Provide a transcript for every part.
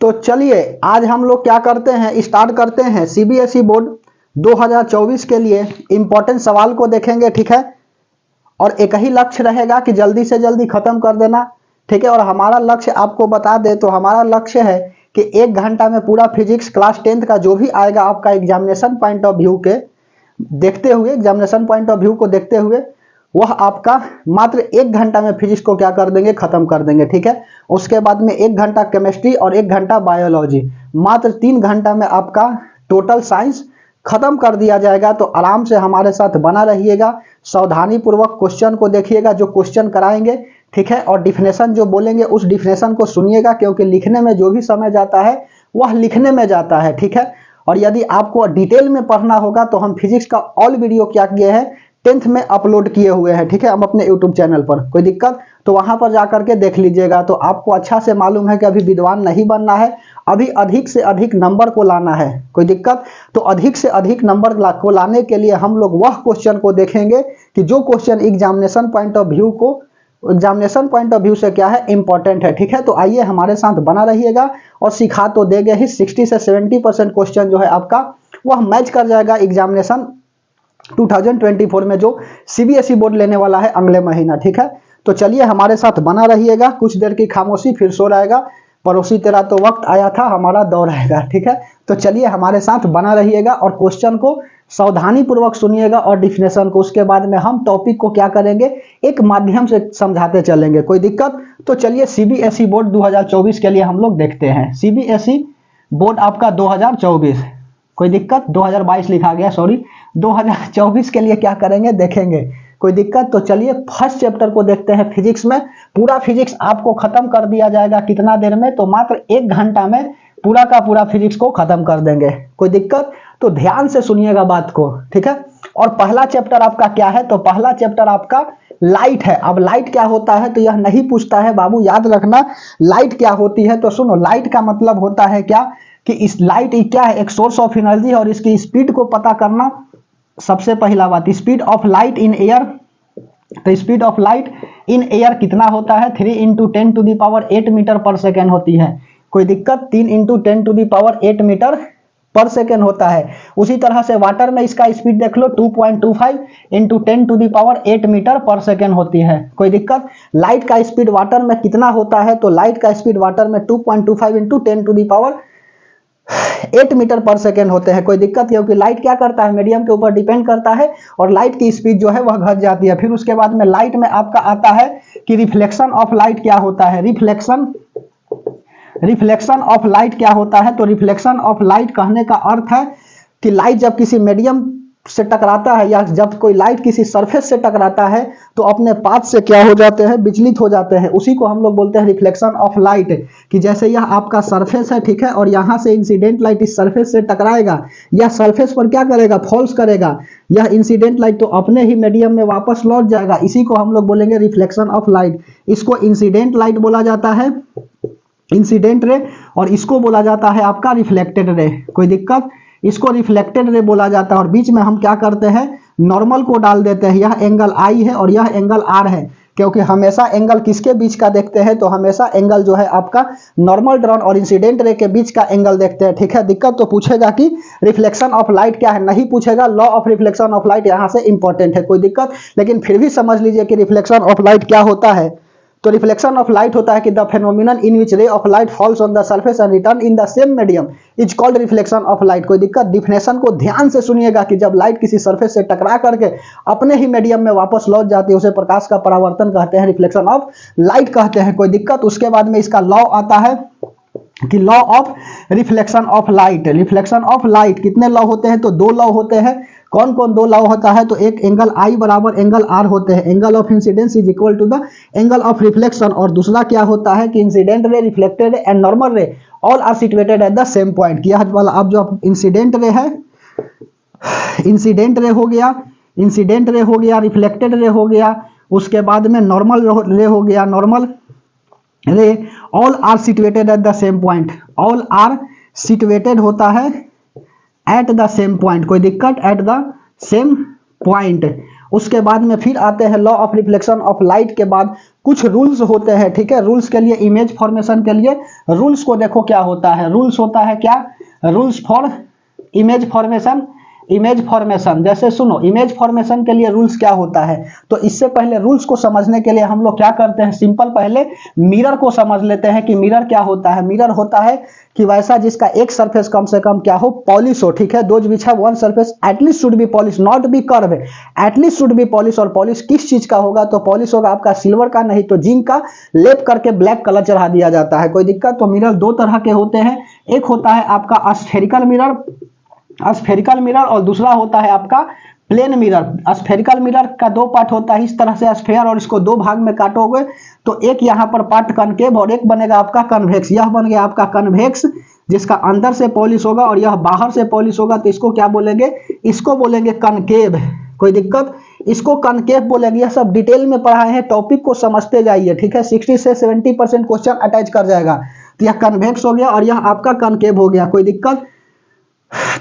तो चलिए आज हम लोग क्या करते हैं, स्टार्ट करते हैं सीबीएसई बोर्ड 2024 के लिए इंपॉर्टेंट सवाल को देखेंगे। ठीक है, और एक ही लक्ष्य रहेगा कि जल्दी से जल्दी खत्म कर देना। ठीक है, और हमारा लक्ष्य आपको बता दे तो हमारा लक्ष्य है कि 1 घंटा में पूरा फिजिक्स क्लास 10th का जो भी आएगा आपका एग्जामिनेशन पॉइंट ऑफ व्यू के देखते हुए, एग्जामिनेशन पॉइंट ऑफ व्यू को देखते हुए वह आपका मात्र 1 घंटा में फिजिक्स को क्या कर देंगे, खत्म कर देंगे। ठीक है, उसके बाद में 1 घंटा केमिस्ट्री और 1 घंटा बायोलॉजी, मात्र 3 घंटा में आपका टोटल साइंस खत्म कर दिया जाएगा। तो आराम से हमारे साथ बना रहिएगा, सावधानी पूर्वक क्वेश्चन को देखिएगा जो क्वेश्चन कराएंगे। ठीक है, और डिफिनेशन जो बोलेंगे उस डिफिनेशन को सुनिएगा, क्योंकि लिखने में जो भी समय जाता है वह लिखने में जाता है। ठीक है, और यदि आपको डिटेल में पढ़ना होगा तो हम फिजिक्स का ऑल वीडियो क्या किए हैं 10th में अपलोड किए हुए हैं। ठीक है, हम अपने यूट्यूब चैनल पर, कोई दिक्कत तो वहां पर जाकर के देख लीजिएगा। तो आपको अच्छा से मालूम है कि अभी विद्वान नहीं बनना है, अभी अधिक से अधिक नंबर को लाना है। कोई दिक्कत तो अधिक से अधिक नंबर को लाने के लिए हम लोग वह क्वेश्चन को देखेंगे कि जो question examination point of view को, एग्जामिनेशन पॉइंट ऑफ व्यू से क्या है, इंपॉर्टेंट है। ठीक है, तो आइए हमारे साथ बना रहिएगा और सिखा तो देंगे ही। 60 से 70% क्वेश्चन जो है आपका वह मैच कर जाएगा एग्जामिनेशन 2024 में जो सीबीएसई बोर्ड लेने वाला है अगले महीना। ठीक है, तो चलिए हमारे साथ बना रहिएगा। कुछ देर की खामोशी फिर सो रहेगा, पड़ोसी तेरा तो वक्त आया था हमारा दौर आएगा। ठीक है, तो चलिए हमारे साथ बना रहिएगा और क्वेश्चन को सावधानी पूर्वक सुनिएगा और डिफिनेशन को। उसके बाद में हम टॉपिक को क्या करेंगे, एक माध्यम से समझाते चलेंगे। कोई दिक्कत तो चलिए सीबीएसई बोर्ड 2024 के लिए हम लोग देखते हैं। सीबीएसई बोर्ड आपका 2024, कोई दिक्कत 2022 लिखा गया, सॉरी 2024 के लिए क्या करेंगे देखेंगे। कोई दिक्कत तो चलिए फर्स्ट चैप्टर को देखते हैं। फिजिक्स में पूरा फिजिक्स आपको खत्म कर दिया जाएगा कितना देर में, तो मात्र 1 घंटा में पूरा का पूरा फिजिक्स को खत्म कर देंगे। कोई दिक्कत तो ध्यान से सुनिएगा बात को। ठीक है, और पहला चैप्टर आपका क्या है, तो पहला चैप्टर आपका लाइट है। अब लाइट क्या होता है तो यह नहीं पूछता है बाबू, याद रखना लाइट क्या होती है। तो सुनो, लाइट का मतलब होता है क्या कि इस लाइट क्या है, एक सोर्स ऑफ एनर्जी, और इसकी स्पीड को पता करना। सबसे पहला बात, speed of light in air. तो speed of light in air कितना होता है, 3 × 10⁸ मीटर पर सेकेंड होती है। कोई दिक्कत, 3 × 10⁸ मीटर पर सेकेंड होता है। उसी तरह से वाटर में इसका स्पीड देख लो, 2.25 × 10⁸ मीटर पर सेकेंड होती है। कोई दिक्कत, लाइट का स्पीड वाटर में कितना होता है, तो लाइट का स्पीड वाटर में 2.25 × 10⁸ मीटर पर सेकेंड होते हैं। कोई दिक्कत, क्योंकि लाइट क्या करता है, मीडियम के ऊपर डिपेंड करता है और लाइट की स्पीड जो है वह घट जाती है। फिर उसके बाद में लाइट में आपका आता है कि रिफ्लेक्शन ऑफ लाइट क्या होता है। रिफ्लेक्शन ऑफ लाइट क्या होता है, तो रिफ्लेक्शन ऑफ लाइट कहने का अर्थ है कि लाइट जब किसी मीडियम से टकराता है या जब कोई लाइट किसी सरफेस से टकराता है तो अपने पाथ से क्या हो जाते हैं, विचलित हो जाते हैं। उसी को हम लोग बोलते हैं रिफ्लेक्शन ऑफ लाइट। कि जैसे यह आपका सरफेस है, ठीक है, और यहाँ से इंसिडेंट लाइट इस सरफेस से टकराएगा, यह सरफेस पर क्या करेगा, फॉल्स करेगा, यह इंसिडेंट लाइट तो अपने ही मीडियम में वापस लौट जाएगा। इसी को हम लोग बोलेंगे रिफ्लेक्शन ऑफ लाइट। इसको इंसिडेंट लाइट बोला जाता है, इंसिडेंट रे, और इसको बोला जाता है आपका रिफ्लेक्टेड रे। कोई दिक्कत, इसको रिफ्लेक्टेड रे बोला जाता है। और बीच में हम क्या करते हैं, नॉर्मल को डाल देते हैं। यह एंगल आई है और यह एंगल आर है, क्योंकि हमेशा एंगल किसके बीच का देखते हैं, तो हमेशा एंगल जो है आपका नॉर्मल ड्रॉन और इंसिडेंट रे के बीच का एंगल देखते हैं। ठीक है, दिक्कत तो पूछेगा कि रिफ्लेक्शन ऑफ लाइट क्या है, नहीं पूछेगा। Law of reflection of light यहाँ से इंपॉर्टेंट है। कोई दिक्कत, लेकिन फिर भी समझ लीजिए कि रिफ्लेक्शन ऑफ लाइट क्या होता है। तो रिफ्लेक्शन ऑफ लाइट होता है कि द फेनोमेनन इन विच रे of light falls on the surface and return in the same medium is called reflection of light. कोई दिक्कत, डिफिनेशन को ध्यान से सुनिएगा कि जब लाइट किसी सरफेस से टकरा करके अपने ही मीडियम में वापस लौट जाती है उसे प्रकाश का परावर्तन कहते हैं, रिफ्लेक्शन ऑफ लाइट कहते हैं। कोई दिक्कत, उसके बाद में इसका लॉ आता है कि law of reflection of light. Reflection of light कितने लॉ होते हैं, तो 2 लॉ होते हैं। कौन कौन 2 लॉ होता है, तो एक एंगल आई बराबर एंगल आर होते हैं, angle of incidence is equal to the angle of reflection. और दूसरा क्या होता है कि incident ray, reflected ray and normal ray all are situated at the same point. किया वाला अब जो इंसिडेंट रे है, इंसिडेंट रे हो गया, इंसिडेंट रे हो गया, रिफ्लेक्टेड रे हो गया, उसके बाद में नॉर्मल रे हो गया, normal ray, all are situated at the same point. All are situated होता है एट द सेम पॉइंट। कोई दिक्कत, एट द सेम पॉइंट। उसके बाद में फिर आते हैं law of reflection of light के बाद कुछ रूल्स होते हैं, ठीक है। रूल्स के लिए इमेज फॉर्मेशन के लिए रूल्स को देखो क्या होता है। रूल्स होता है क्या, rules for image formation. Image formation जैसे सुनो, इमेज फॉर्मेशन के लिए रूल्स क्या होता है, तो इससे पहले रूल्स को समझने के लिए हम लोग क्या करते हैं, सिंपल पहले मिरर को समझ लेते हैं कि मिरर क्या होता है। मिरर होता है कि वैसा जिसका एक सरफेस कम से कम क्या हो, पॉलिश हो, ठीक है। Those which have one surface at least should be polish, not be curve, at least should be polish. और पॉलिश किस चीज का होगा, तो पॉलिश होगा आपका सिल्वर का, नहीं तो जिंक का, लेप करके ब्लैक कलर चढ़ा दिया जाता है। कोई दिक्कत, तो मिरर दो तरह के होते हैं, एक होता है आपका स्फेरिकल मिरर, स्फेरिकल मिरर, और दूसरा होता है आपका प्लेन मिरर। स्फेरिकल मिरर का दो पार्ट होता है, इस तरह से स्फेयर, और इसको दो भाग में काटोगे तो एक यहाँ पर पार्ट कनकेव और एक बनेगा आपका कन्वेक्स। यह बन गया आपका कन्वेक्स, जिसका अंदर से पॉलिश होगा और यह बाहर से पॉलिश होगा, तो इसको क्या बोलेंगे, इसको बोलेंगे कनकेव। कोई दिक्कत, इसको कनकेव बोलेंगे। यह सब डिटेल में पढ़ाए हैं, टॉपिक को समझते जाइए, ठीक है। 60 से 70% क्वेश्चन अटैच कर जाएगा। तो यह कन्वेक्स हो गया और यह आपका कनकेव हो गया। कोई दिक्कत,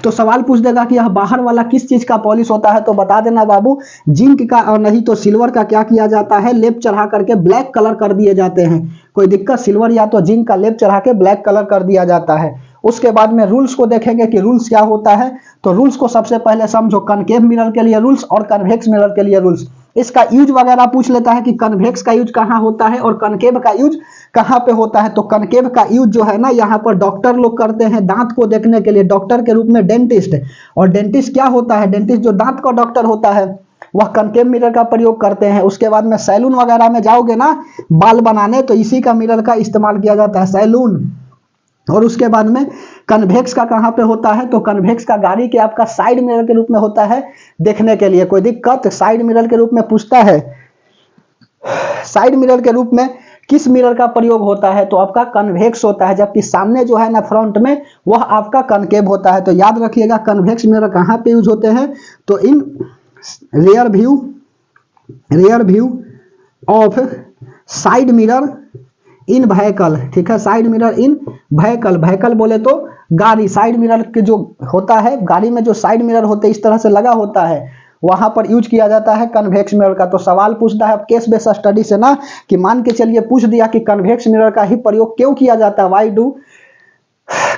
तो सवाल पूछ देगा कि यह बाहर वाला किस चीज का पॉलिश होता है, तो बता देना बाबू, जिंक का, और नहीं तो सिल्वर का क्या किया जाता है, लेप चढ़ा करके ब्लैक कलर कर दिए जाते हैं। कोई दिक्कत, सिल्वर या तो जिंक का लेप चढ़ा के ब्लैक कलर कर दिया जाता है। उसके बाद में रूल्स को देखेंगे कि रूल्स क्या होता है। तो रूल्स को सबसे पहले समझो, कनकेव मिरर के लिए रूल्स और कन्वेक्स मिरर के लिए रूल्स। इसका यूज वगैरह पूछ लेता है कि कन्वेक्स का यूज कहाँ होता है और कनकेव का यूज कहाँ पे होता है। तो कनकेव का यूज जो है ना, यहाँ पर डॉक्टर लोग करते हैं दांत को देखने के लिए, डॉक्टर के रूप में डेंटिस्ट। और डेंटिस्ट क्या होता है, डेंटिस्ट जो दांत का डॉक्टर होता है वह कनकेव मिरर का प्रयोग करते हैं। उसके बाद में सैलून वगैरह में जाओगे ना बाल बनाने, तो इसी का मिरर का इस्तेमाल किया जाता है, सैलून। और उसके बाद में कन्वेक्स का कहाँ पे होता है, तो कन्वेक्स का गाड़ी के आपका साइड मिरर के रूप में होता है देखने के लिए। कोई दिक्कत, साइड मिरर के रूप में पूछता है, साइड मिरर के रूप में किस मिरर का प्रयोग होता है, तो आपका कन्वेक्स होता है। जबकि सामने जो है ना फ्रंट में, वह आपका कनकेव होता है। तो याद रखिएगा कन्वेक्स मिरर कहाँ पे यूज होते हैं, तो इन rear view of side mirror in vehicle, ठीक है। साइड मिरर इन व्हीकल, व्हीकल बोले तो गाड़ी, साइड मिरर के जो होता है गाड़ी में, जो साइड मिरर होते हैं इस तरह से लगा होता है, वहां पर यूज किया जाता है कन्वेक्स मिरर का। तो सवाल पूछता है केस बेस्ड स्टडी से ना, कि मान के चलिए पूछ दिया कि कन्वेक्स मिरर का ही प्रयोग क्यों किया जाता है, why do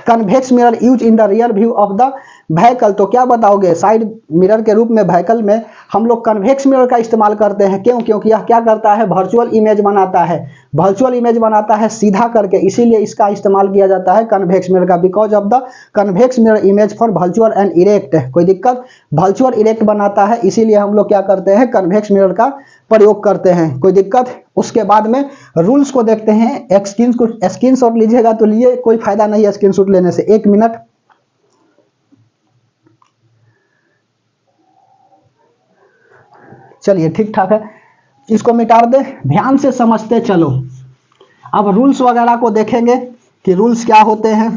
convex mirror use in the rear view of the vehicle, तो क्या बताओगे, साइड मिरर के रूप में व्हीकल में हम लोग कन्वेक्स मिरर का इस्तेमाल करते हैं। क्यों, क्योंकि यह क्या करता है, वर्चुअल इमेज बनाता है, वर्चुअल इमेज बनाता है सीधा करके, इसीलिए इसका इस्तेमाल किया जाता है कन्वेक्स मिरर का। Because of the convex mirror image for virtual and erect. कोई दिक्कत, वर्चुअल इरेक्ट बनाता है, इसीलिए हम लोग क्या करते हैं, कन्वेक्स मिरर का प्रयोग करते हैं। कोई दिक्कत। उसके बाद में रूल्स को देखते हैं। स्क्रीन शॉट लीजिएगा तो लिए, कोई फायदा नहीं है स्क्रीन शॉट लेने से। 1 मिनट, चलिए ठीक ठाक है, इसको मिटा दे, ध्यान से समझते चलो। अब रूल्स वगैरह को देखेंगे कि रूल्स क्या होते हैं।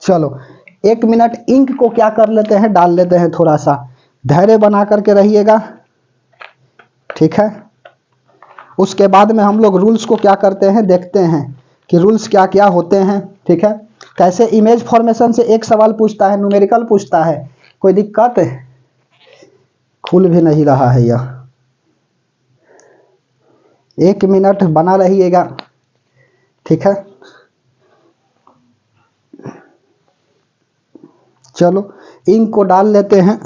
चलो 1 मिनट, इंक को क्या कर लेते हैं, डाल लेते हैं, थोड़ा सा धैर्य बना करके रहिएगा, ठीक है। उसके बाद में हम लोग रूल्स को क्या करते हैं, देखते हैं कि रूल्स क्या क्या होते हैं, ठीक है। कैसे इमेज फॉर्मेशन से एक सवाल पूछता है, न्यूमेरिकल पूछता है। कोई दिक्कत, खुल भी नहीं रहा है यह। 1 मिनट बना रहिएगा, ठीक है। चलो इंक को डाल लेते हैं।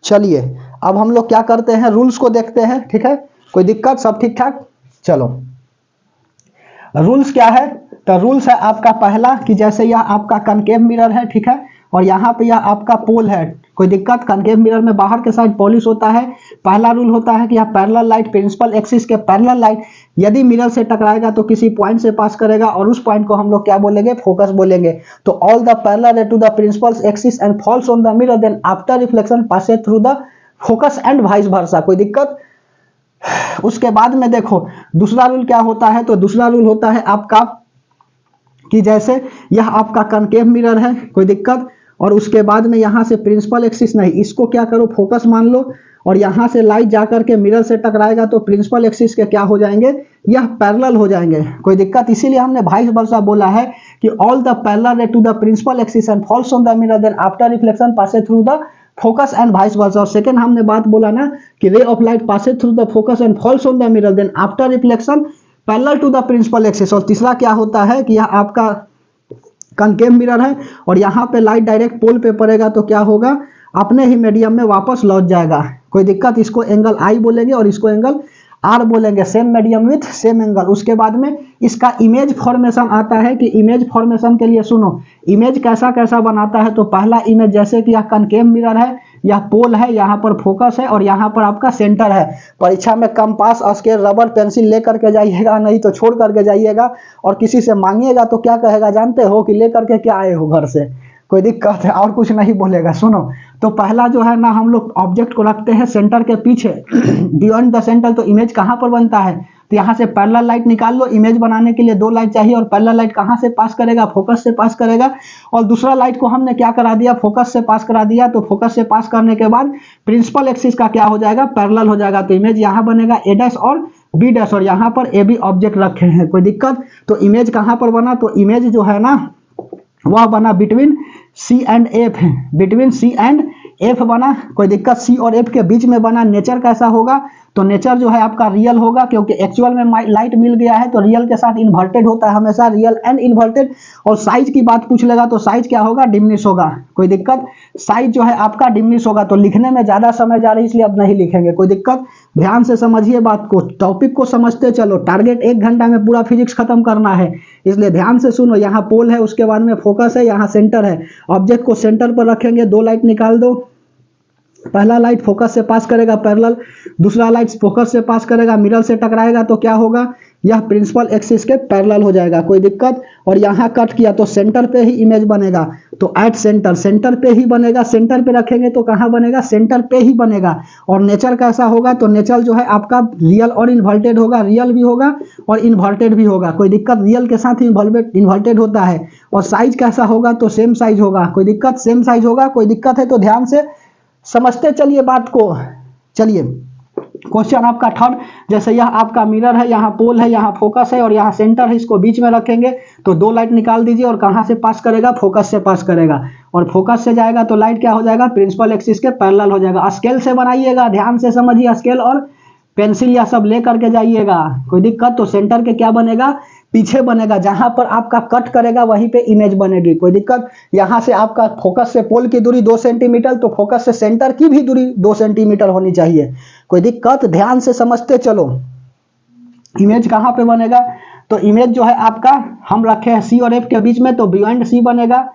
चलिए अब हम लोग क्या करते हैं, रूल्स को देखते हैं, ठीक है। कोई दिक्कत, सब ठीक ठाक। चलो रूल्स क्या है, तो रूल्स है आपका पहला कि जैसे यह आपका कनकेव मिरर है, ठीक है, और यहाँ पे यह आपका पोल है। कोई दिक्कत, कनकेव मिरर में बाहर के साइड पॉलिश होता है। पहला रूल होता है कि यह पैरेलल लाइट, प्रिंसिपल एक्सिस के पैरेलल लाइट यदि मिरर से टकराएगा तो किसी पॉइंट से पास करेगा, और उस पॉइंट को हम लोग क्या बोलेंगे, फोकस बोलेंगे। तो all the parallel ray to the principal axis and falls on the mirror, then after reflection passes through the focus and vice versa. कोई दिक्कत, उसके बाद में देखो दूसरा रूल क्या होता है, तो दूसरा रूल होता है आपका कि जैसे यह आपका कनकेव मिरर है, कोई दिक्कत, और उसके बाद में यहाँ से प्रिंसिपल एक्सिस नहीं, इसको क्या करो फोकस मान लो, और यहाँ से लाइट जाकर के मिरर से टकराएगा तो प्रिंसिपल एक्सिस के क्या हो जाएंगे, यह पैरेलल हो जाएंगे, कोई दिक्कत। इसीलिए हमने वाइस वर्सा बोला है कि all the parallel ray to the principal axis and falls on the mirror then after reflection passes through the focus and vice versa. और सेकंड हमने बात बोला ना कि ray of light passes through the focus and falls on the mirror then after reflection parallel to the principal axis. और तीसरा क्या होता है कि यह आपका कनकेव मिरर है और यहाँ पे लाइट डायरेक्ट पोल पे पड़ेगा तो क्या होगा, अपने ही मीडियम में वापस लौट जाएगा, कोई दिक्कत। इसको एंगल आई बोलेंगे और इसको एंगल आर बोलेंगे, same medium with same angle. उसके बाद में इसका इमेज फॉर्मेशन आता है कि इमेज फॉर्मेशन के लिए सुनो इमेज कैसा कैसा बनाता है। तो पहला इमेज जैसे कि यह कनकेव मिरर है, यह पोल है, यहाँ पर फोकस है और यहाँ पर आपका सेंटर है। परीक्षा में कंपास स्केल रबर पेंसिल लेकर के जाइएगा, नहीं तो छोड़ करके जाइएगा, और किसी से मांगिएगा तो क्या कहेगा जानते हो कि लेकर के क्या आए हो घर से, कोई दिक्कत है, और कुछ नहीं बोलेगा। सुनो तो पहला जो है ना हम लोग ऑब्जेक्ट को रखते हैं सेंटर के पीछे बियॉन्ड द सेंटर। तो इमेज कहाँ पर बनता है, तो यहाँ से पैरेलल लाइट निकाल लो। इमेज बनाने के लिए दो लाइट चाहिए और पैरेलल लाइट कहाँ से पास करेगा, फोकस से पास करेगा। और दूसरा लाइट को हमने क्या करा दिया, फोकस से पास करा दिया। तो फोकस से पास करने के बाद प्रिंसिपल एक्सिस का क्या हो जाएगा, पैरेलल हो जाएगा। तो इमेज यहाँ बनेगा ए डैश और बी डैश, और यहाँ पर ए बी ऑब्जेक्ट रखे हैं, कोई दिक्कत। तो इमेज कहाँ पर बना, तो इमेज जो है ना वह बना between C and F, between C and F बना, कोई दिक्कत। सी और एफ के बीच में बना। नेचर कैसा होगा, तो नेचर जो है आपका रियल होगा, क्योंकि एक्चुअल में लाइट मिल गया है तो रियल के साथ इन्वर्टेड होता है हमेशा, रियल एंड इन्वर्टेड। और साइज की बात पूछ लेगा तो साइज क्या होगा, डिमिनिश होगा, कोई दिक्कत। साइज जो है आपका डिमिनिश होगा। तो लिखने में ज्यादा समय जा रही है इसलिए अब नहीं लिखेंगे, कोई दिक्कत। ध्यान से समझिए बात को, टॉपिक को समझते चलो। टारगेट 1 घंटा में पूरा फिजिक्स खत्म करना है, इसलिए ध्यान से सुनो। यहाँ पोल है, उसके बाद में फोकस है, यहाँ सेंटर है। ऑब्जेक्ट को सेंटर पर रखेंगे, दो लाइट निकाल दो। पहला लाइट फोकस से पास करेगा पैरेलल, दूसरा लाइट फोकस से पास करेगा मिरर से टकराएगा तो क्या होगा, यह प्रिंसिपल एक्सिस के पैरेलल हो जाएगा, कोई दिक्कत। और यहाँ कट किया तो सेंटर पे ही इमेज बनेगा, तो एट सेंटर, सेंटर पे ही बनेगा। सेंटर पे रखेंगे तो कहाँ बनेगा, सेंटर पे ही बनेगा। और नेचर कैसा होगा, तो नेचर जो है आपका रियल और इन्वर्टेड होगा, रियल भी होगा और इन्वर्टेड भी होगा, कोई दिक्कत। रियल के साथ इन्वर्टेड होता है। और साइज कैसा होगा, तो सेम साइज होगा, कोई दिक्कत, सेम साइज होगा, कोई दिक्कत है। तो ध्यान से समझते चलिए बात को। चलिए क्वेश्चन आपका थर्ड, जैसे यह आपका मिरर है, यहाँ पोल है, यहाँ फोकस है और यहाँ सेंटर है, इसको बीच में रखेंगे तो दो लाइट निकाल दीजिए। और कहाँ से पास करेगा, फोकस से पास करेगा। और फोकस से जाएगा तो लाइट क्या हो जाएगा, प्रिंसिपल एक्सिस के पैरेलल हो जाएगा। स्केल से बनाइएगा, ध्यान से समझिए, स्केल और पेंसिल या सब ले करके जाइएगा, कोई दिक्कत। तो सेंटर के क्या बनेगा, पीछे बनेगा, जहां पर आपका कट करेगा वहीं पे इमेज बनेगी, कोई दिक्कत। यहां से आपका फोकस से पोल की दूरी 2 सेंटीमीटर, तो फोकस से सेंटर की भी दूरी 2 सेंटीमीटर होनी चाहिए, कोई दिक्कत। ध्यान से समझते चलो। इमेज कहां पे बनेगा, तो इमेज जो है आपका हम रखे हैं सी और एफ के बीच में, तो बियॉन्ड सी बनेगा,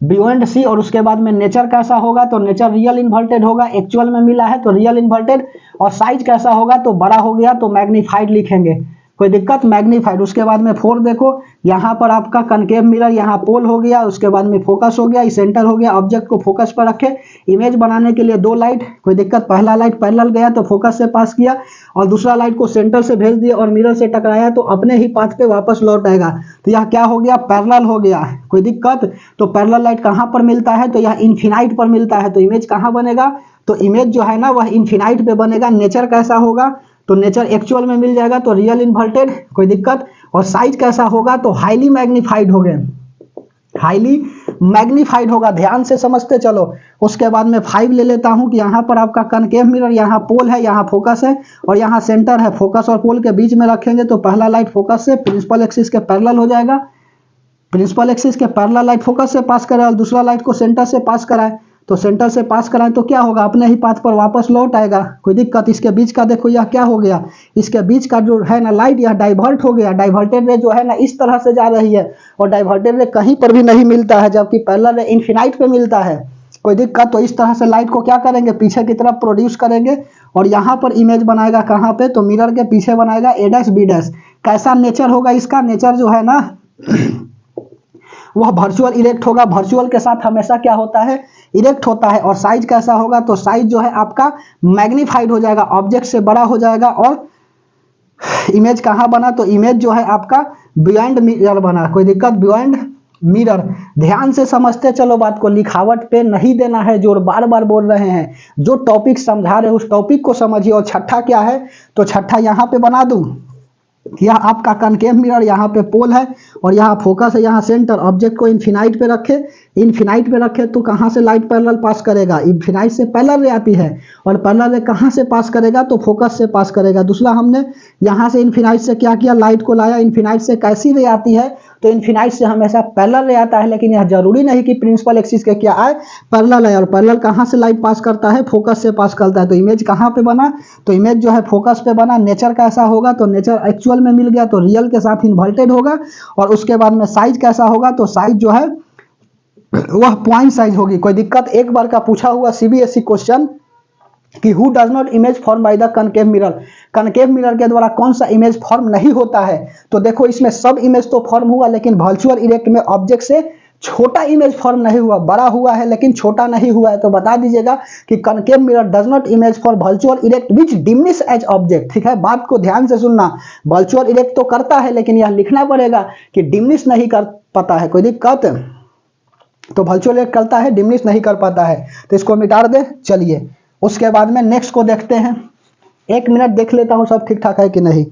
बियॉन्ड सी। और उसके बाद में नेचर कैसा होगा, तो नेचर रियल इन्वर्टेड होगा, एक्चुअल में मिला है तो रियल इन्वर्टेड। और साइज कैसा होगा, तो बड़ा हो गया तो मैग्नीफाइड लिखेंगे, कोई दिक्कत, मैग्नीफाइड। उसके बाद में 4 देखो, यहाँ पर आपका कनकेव मिरर, यहाँ पोल हो गया, उसके बाद में फोकस हो गया, सेंटर हो गया। ऑब्जेक्ट को फोकस पर रखे, इमेज बनाने के लिए दो लाइट, कोई दिक्कत। पहला लाइट पैरेलल गया तो फोकस से पास किया, और दूसरा लाइट को सेंटर से भेज दिया और मिरर से टकराया तो अपने ही पाथ पे वापस लौट आएगा। तो यह क्या हो गया, पैरेलल हो गया, कोई दिक्कत। तो पैरेलल लाइट कहाँ पर मिलता है, तो यह इन्फिनाइट पर मिलता है। तो इमेज कहाँ बनेगा, तो इमेज जो है ना वह इन्फिनाइट पे बनेगा। नेचर कैसा होगा, तो नेचर एक्चुअल में मिल जाएगा तो रियल इन्वर्टेड, कोई दिक्कत। और साइज कैसा होगा, तो हाईली मैग्नीफाइड हो गए, हाईली मैग्नीफाइड होगा, ध्यान से समझते चलो। उसके बाद में 5 ले लेता हूं कि यहाँ पर आपका कनकेव मिरर, यहाँ पोल है, यहाँ फोकस है और यहाँ सेंटर है। फोकस और पोल के बीच में रखेंगे तो पहला लाइट फोकस से प्रिंसिपल एक्सिस के पैरेलल हो जाएगा, प्रिंसिपल एक्सिस के पैरेलल लाइट फोकस से पास कराए और दूसरा लाइट को सेंटर से पास कराए। तो सेंटर से पास कराएं तो क्या होगा, अपने ही पाथ पर वापस लौट आएगा, कोई दिक्कत। इसके बीच का देखो यह क्या हो गया, इसके बीच का जो है ना लाइट यह डाइवर्ट हो गया। डाइवर्टेड रे जो है ना इस तरह से जा रही है और डाइवर्टेड रे कहीं पर भी नहीं मिलता है, जबकि पैरेलल रे इन्फिनाइट पे मिलता है, कोई दिक्कत। तो इस तरह से लाइट को क्या करेंगे, पीछे की तरफ प्रोड्यूस करेंगे और यहाँ पर इमेज बनाएगा कहाँ पे, तो मिरर के पीछे बनाएगा ए डैश बी डैश। कैसा नेचर होगा इसका, नेचर जो है ना वह वर्चुअल इरेक्ट होगा। वर्चुअल के साथ हमेशा क्या होता है, इरेक्ट होता है। और साइज कैसा होगा, तो साइज जो है आपका मैग्नीफाइड हो जाएगा, ऑब्जेक्ट से बड़ा हो जाएगा। और इमेज कहाँ बना, तो इमेज जो है आपका बियॉन्ड मिरर बना। कोई दिक्कत, बियॉन्ड मिरर। ध्यान से समझते चलो बात को, लिखावट पे नहीं देना है जोर, बार बार बोल रहे हैं। जो टॉपिक समझा रहे हैं उस टॉपिक को समझिए। और छठा क्या है, तो छठा यहाँ पे बना दूं, यह आपका कनकेव मिरर, यहाँ पे पोल है और यहाँ फोकस है, यहाँ सेंटर। ऑब्जेक्ट को इन्फिनाइट पे रखे, इन्फिनाइट पे रखे तो कहाँ से लाइट पैरेलल पास करेगा, इन्फिनाइट से पैरेलल रे आती है। और पैरेलल रे कहाँ से पास करेगा, तो फोकस से पास करेगा। दूसरा हमने यहाँ से इन्फिनाइट से क्या किया, लाइट को लाया। इन्फिनाइट से कैसी रे आती है, तो इन्फिनाइट से हमेशा पैरेलल रे आता है, लेकिन यह जरूरी नहीं कि प्रिंसिपल एक्सिस के क्या आए, पैरेलल है। और पैरेलल कहाँ से लाइट पास करता है, फोकस से पास करता है। तो इमेज कहाँ पे बना, तो इमेज जो है फोकस पे बना। नेचर कैसा होगा, तो नेचर एक्चुअल में मिल गया तो रियल के साथ इन्वर्टेड होगा। और उसके बाद में साइज कैसा होगा, तो साइज जो है वह पॉइंट साइज होगी। कोई दिक्कत, एक बार का पूछा हुआ सीबीएसई क्वेश्चन कि who does not image form by the concave mirror, concave mirror के द्वारा कौन सा इमेज फॉर्म नहीं होता है। तो देखो इसमें सब इमेज तो फॉर्म हुआ, लेकिन वर्चुअल इरेक्ट में ऑब्जेक्ट से छोटा इमेज फॉर्म नहीं हुआ, बड़ा हुआ है लेकिन छोटा नहीं हुआ है। तो बता दीजिएगा कि concave mirror does not image for virtual erect which diminish as object. ठीक है, बात को ध्यान से सुनना, वर्चुअल इरेक्ट तो करता है लेकिन यह लिखना पड़ेगा कि डिमिनिश नहीं कर पाता है। कोई दिक्कत, तो वर्चुअल इरेक्ट करता है, डिमिनिश नहीं कर पाता है, तो इसको मिटा दे। चलिए उसके बाद में नेक्स्ट को देखते हैं। 1 मिनट देख लेता हूं सब ठीक ठाक है कि नहीं।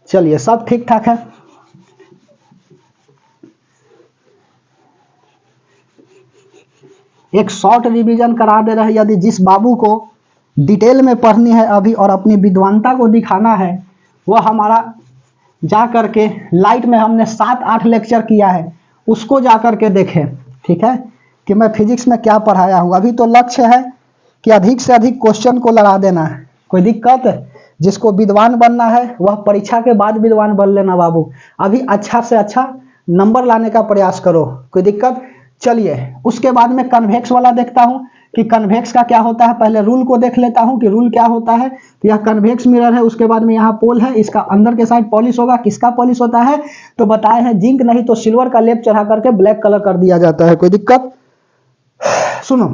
चलिए सब ठीक ठाक है। एक शॉर्ट रिवीजन करा दे रहे हैं। यदि जिस बाबू को डिटेल में पढ़नी है अभी और अपनी विद्वानता को दिखाना है, वह हमारा जा करके लाइट में हमने 7-8 लेक्चर किया है, उसको जा करके देखें। ठीक है, कि मैं फिजिक्स में क्या पढ़ाया हूँ। अभी तो लक्ष्य है कि अधिक से अधिक क्वेश्चन को लगा देना। कोई दिक्कत, जिसको विद्वान बनना है वह परीक्षा के बाद विद्वान बन लेना बाबू। अभी अच्छा से अच्छा नंबर लाने का प्रयास करो। कोई दिक्कत, चलिए उसके बाद में कन्वेक्स वाला देखता हूँ कि कन्वेक्स का क्या होता है। पहले रूल को देख लेता हूँ कि रूल क्या होता है। तो यह कन्वेक्स मिरर है, उसके बाद में यहाँ पोल है, इसका अंदर के साइड पॉलिश होगा। किसका पॉलिश होता है, तो बताए हैं जिंक नहीं तो सिल्वर का लेप चढ़ा करके ब्लैक कलर कर दिया जाता है। कोई दिक्कत, सुनो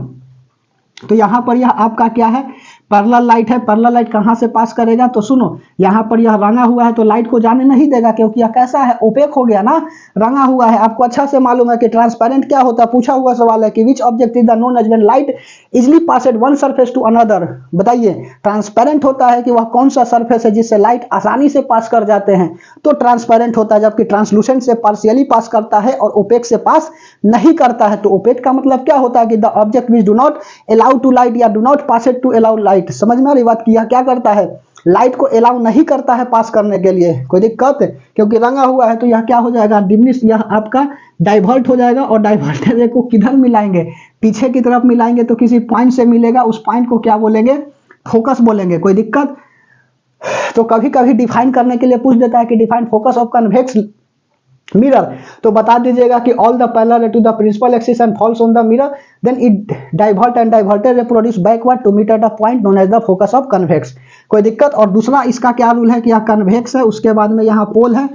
तो यहाँ पर यह आपका क्या है, पैरेलल लाइट है। पैरेलल लाइट कहाँ से पास करेगा, तो सुनो यहाँ पर यह रंगा हुआ है तो लाइट को जाने नहीं देगा, क्योंकि यह कैसा है, ओपेक हो गया ना, रंगा हुआ है। आपको अच्छा से मालूम है कि ट्रांसपेरेंट क्या होता है, पूछा हुआ सवाल है कि which object is the known as when light easily passed one surface to another. बताइए, ट्रांसपेरेंट होता है कि वह कौन सा सरफेस है जिससे लाइट आसानी से पास कर जाते हैं, तो ट्रांसपेरेंट होता है। जबकि ट्रांसलूसेंट से पार्शियली पास करता है और ओपेक से पास नहीं करता है। तो ओपेक का मतलब क्या होता है कि the object which do not allow to light या do not pass it to allow light. समझ में आ रही बात की, यह क्या करता है, लाइट को अलाउ नहीं करता है पास करने के लिए। कोई दिक्कत, क्योंकि रंगा हुआ है तो यह क्या हो जाएगा, डिमिनिश, यह आपका डाइवर्ट हो जाएगा। और डाइवर्टेड को किधर मिलाएंगे, पीछे की तरफ मिलाएंगे तो किसी पॉइंट से मिलेगा, उस पॉइंट को क्या बोलेंगे, फोकस बोलेंगे। कोई दिक्कत, तो कभी कभी डिफाइन करने के लिए पूछ देता है कि define focus of convex mirror, तो बता दीजिएगा कि all the parallel to the principal axis and falls on the mirror then it divert and diverted ray produce backward to meet at the point known as the focus of convex. कोई दिक्कत, और दूसरा इसका क्या rule है कि यह convex है, उसके बाद में यहाँ पोल है।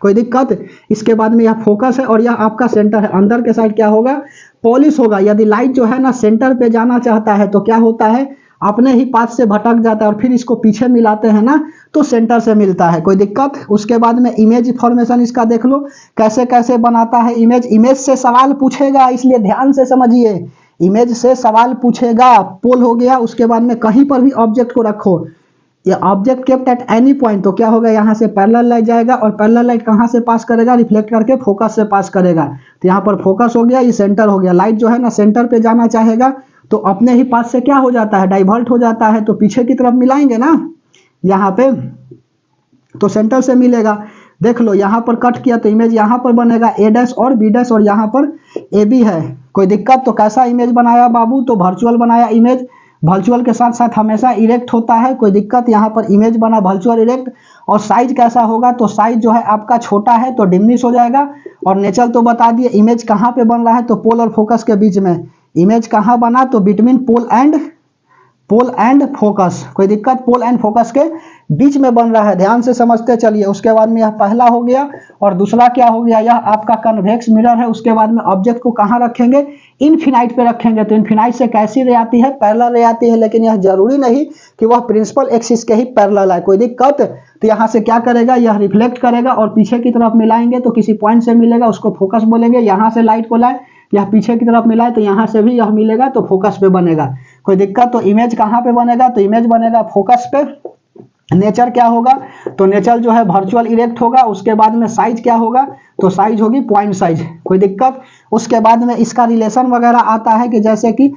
कोई दिक्कत, इसके बाद में यह फोकस है और यह आपका सेंटर है। अंदर के साइड क्या होगा, पॉलिश होगा। यदि लाइट जो है ना सेंटर पे जाना चाहता है तो क्या होता है, अपने ही पाथ से भटक जाता है और फिर इसको पीछे मिलाते हैं ना तो सेंटर से मिलता है। कोई दिक्कत, उसके बाद में इमेज फॉर्मेशन इसका देख लो कैसे कैसे बनाता है इमेज। इमेज से सवाल पूछेगा, इसलिए ध्यान से समझिए, इमेज से सवाल पूछेगा। पोल हो गया, उसके बाद में कहीं पर भी ऑब्जेक्ट को रखो, ये object kept at any point, तो क्या होगा, यहाँ से पैरेलल लाइट जाएगा और पैरेलल लाइट कहाँ से पास करेगा, रिफ्लेक्ट करके फोकस से पास करेगा। तो यहाँ पर फोकस हो गया, ये सेंटर हो गया। लाइट जो है ना सेंटर पे जाना चाहेगा तो अपने ही पास से क्या हो जाता है, डाइवर्ट हो जाता है। तो पीछे की तरफ मिलाएंगे ना यहाँ पे, तो सेंटर से मिलेगा। देख लो यहाँ पर कट किया तो इमेज यहाँ पर बनेगा ए डैश और बी डैश, और यहाँ पर ए बी है। कोई दिक्कत, तो कैसा इमेज बनाया बाबू, तो वर्चुअल बनाया इमेज। वर्चुअल के साथ साथ हमेशा इरेक्ट होता है। कोई दिक्कत, यहाँ पर इमेज बना वर्चुअल इरेक्ट। और साइज कैसा होगा, तो साइज जो है आपका छोटा है तो डिमिनिश हो जाएगा। और नेचर तो बता दिए, इमेज कहाँ पे बन रहा है, तो पोल और फोकस के बीच में। इमेज कहाँ बना, तो बिटवीन पोल एंड फोकस। कोई दिक्कत, पोल एंड फोकस के बीच में बन रहा है, ध्यान से समझते चलिए। उसके बाद में यह पहला हो गया, और दूसरा क्या हो गया, यह आपका कन्वेक्स मिरर है। उसके बाद में ऑब्जेक्ट को कहाँ रखेंगे, इनफिनाइट पे रखेंगे। तो इनफिनाइट से कैसी रे आती है, पैरेलल रे आती है, लेकिन यह जरूरी नहीं कि वह प्रिंसिपल एक्सिस के ही पैरेलल है, कोई दिक्कत। तो यहाँ से क्या करेगा, यह रिफ्लेक्ट करेगा और पीछे की तरफ मिलाएंगे तो किसी पॉइंट से मिलेगा, उसको फोकस बोलेंगे। यहाँ से लाइट को लाए, यह पीछे की तरफ मिलाए तो यहाँ से भी यह मिलेगा, तो फोकस पे बनेगा, कोई दिक्कत। तो इमेज कहाँ पे बनेगा, तो इमेज बनेगा फोकस पे। नेचर क्या होगा, तो नेचर जो है वर्चुअल इरेक्ट होगा। उसके बाद में साइज क्या होगा, तो साइज होगी पॉइंट साइज, कोई दिक्कत। उसके बाद में इसका रिलेशन वगैरह आता है कि जैसे कि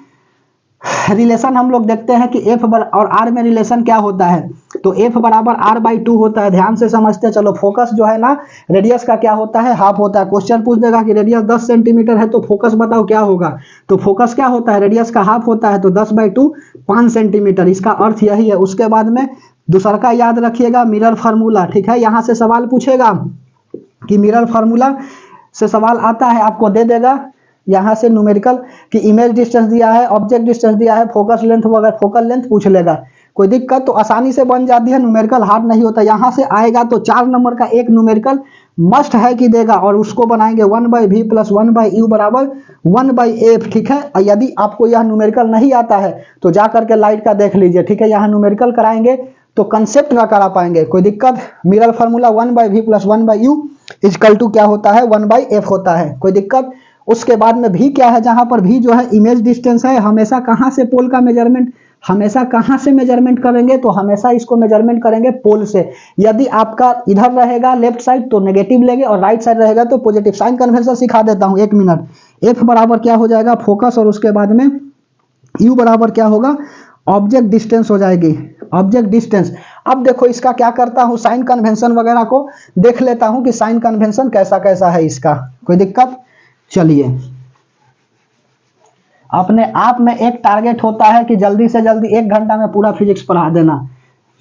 रिलेशन हम लोग देखते हैं कि एफ और आर में रिलेशन क्या होता है, तो एफ बराबर आर बाई 2 होता है। ध्यान से समझते चलो। फोकस जो है ना, रेडियस का क्या होता है, हाफ होता है। क्वेश्चन पूछ देगा कि रेडियस 10 सेंटीमीटर है तो फोकस बताओ क्या होगा, तो फोकस क्या होता है, रेडियस का हाफ होता है, तो 10/2 5 सेंटीमीटर, इसका अर्थ यही है। उसके बाद में दूसरा का याद रखिएगा, मिरर फार्मूला, ठीक है। यहाँ से सवाल पूछेगा कि मिरर फार्मूला से सवाल आता है, आपको दे देगा यहाँ से न्यूमेरिकल कि इमेज डिस्टेंस दिया है, ऑब्जेक्ट डिस्टेंस दिया है, फोकस लेंथ वगैरह, फोकल लेंथ पूछ लेगा, कोई दिक्कत। तो आसानी से बन जाती है, न्यूमेरिकल हार्ड नहीं होता। यहाँ से आएगा तो 4 नंबर का एक न्यूमेरिकल मस्ट है कि देगा, और उसको बनाएंगे 1/v + 1/u बराबर 1/f, ठीक है। और यदि आपको यह न्यूमेरिकल नहीं आता है तो जा करके लाइट का देख लीजिए, ठीक है। यहाँ न्यूमेरिकल कराएंगे तो कंसेप्ट ना करा पाएंगे, कोई दिक्कत। मिरर फार्मूला 1/v + 1/u = क्या होता है, 1/f होता है, कोई दिक्कत। उसके बाद में भी क्या है, जहां पर भी जो है इमेज डिस्टेंस है, हमेशा कहां से पोल का मेजरमेंट, हमेशा कहां से मेजरमेंट करेंगे, तो हमेशा इसको मेजरमेंट करेंगे पोल से। यदि आपका इधर रहेगा लेफ्ट साइड तो नेगेटिव लेंगे, और राइट साइड रहेगा तो पॉजिटिव। साइन कन्वेंशन सिखा देता हूं, 1 मिनट। एफ बराबर क्या हो जाएगा, फोकस, और उसके बाद में यू बराबर क्या होगा, ऑब्जेक्ट डिस्टेंस हो जाएगी, ऑब्जेक्ट डिस्टेंस। अब देखो इसका क्या करता हूं, साइन कन्वेंशन वगैरह को देख लेता हूं कि साइन कन्वेंशन कैसा कैसा है इसका, कोई दिक्कत। चलिए, अपने आप में एक टारगेट होता है कि जल्दी से जल्दी 1 घंटा में पूरा फिजिक्स पढ़ा देना,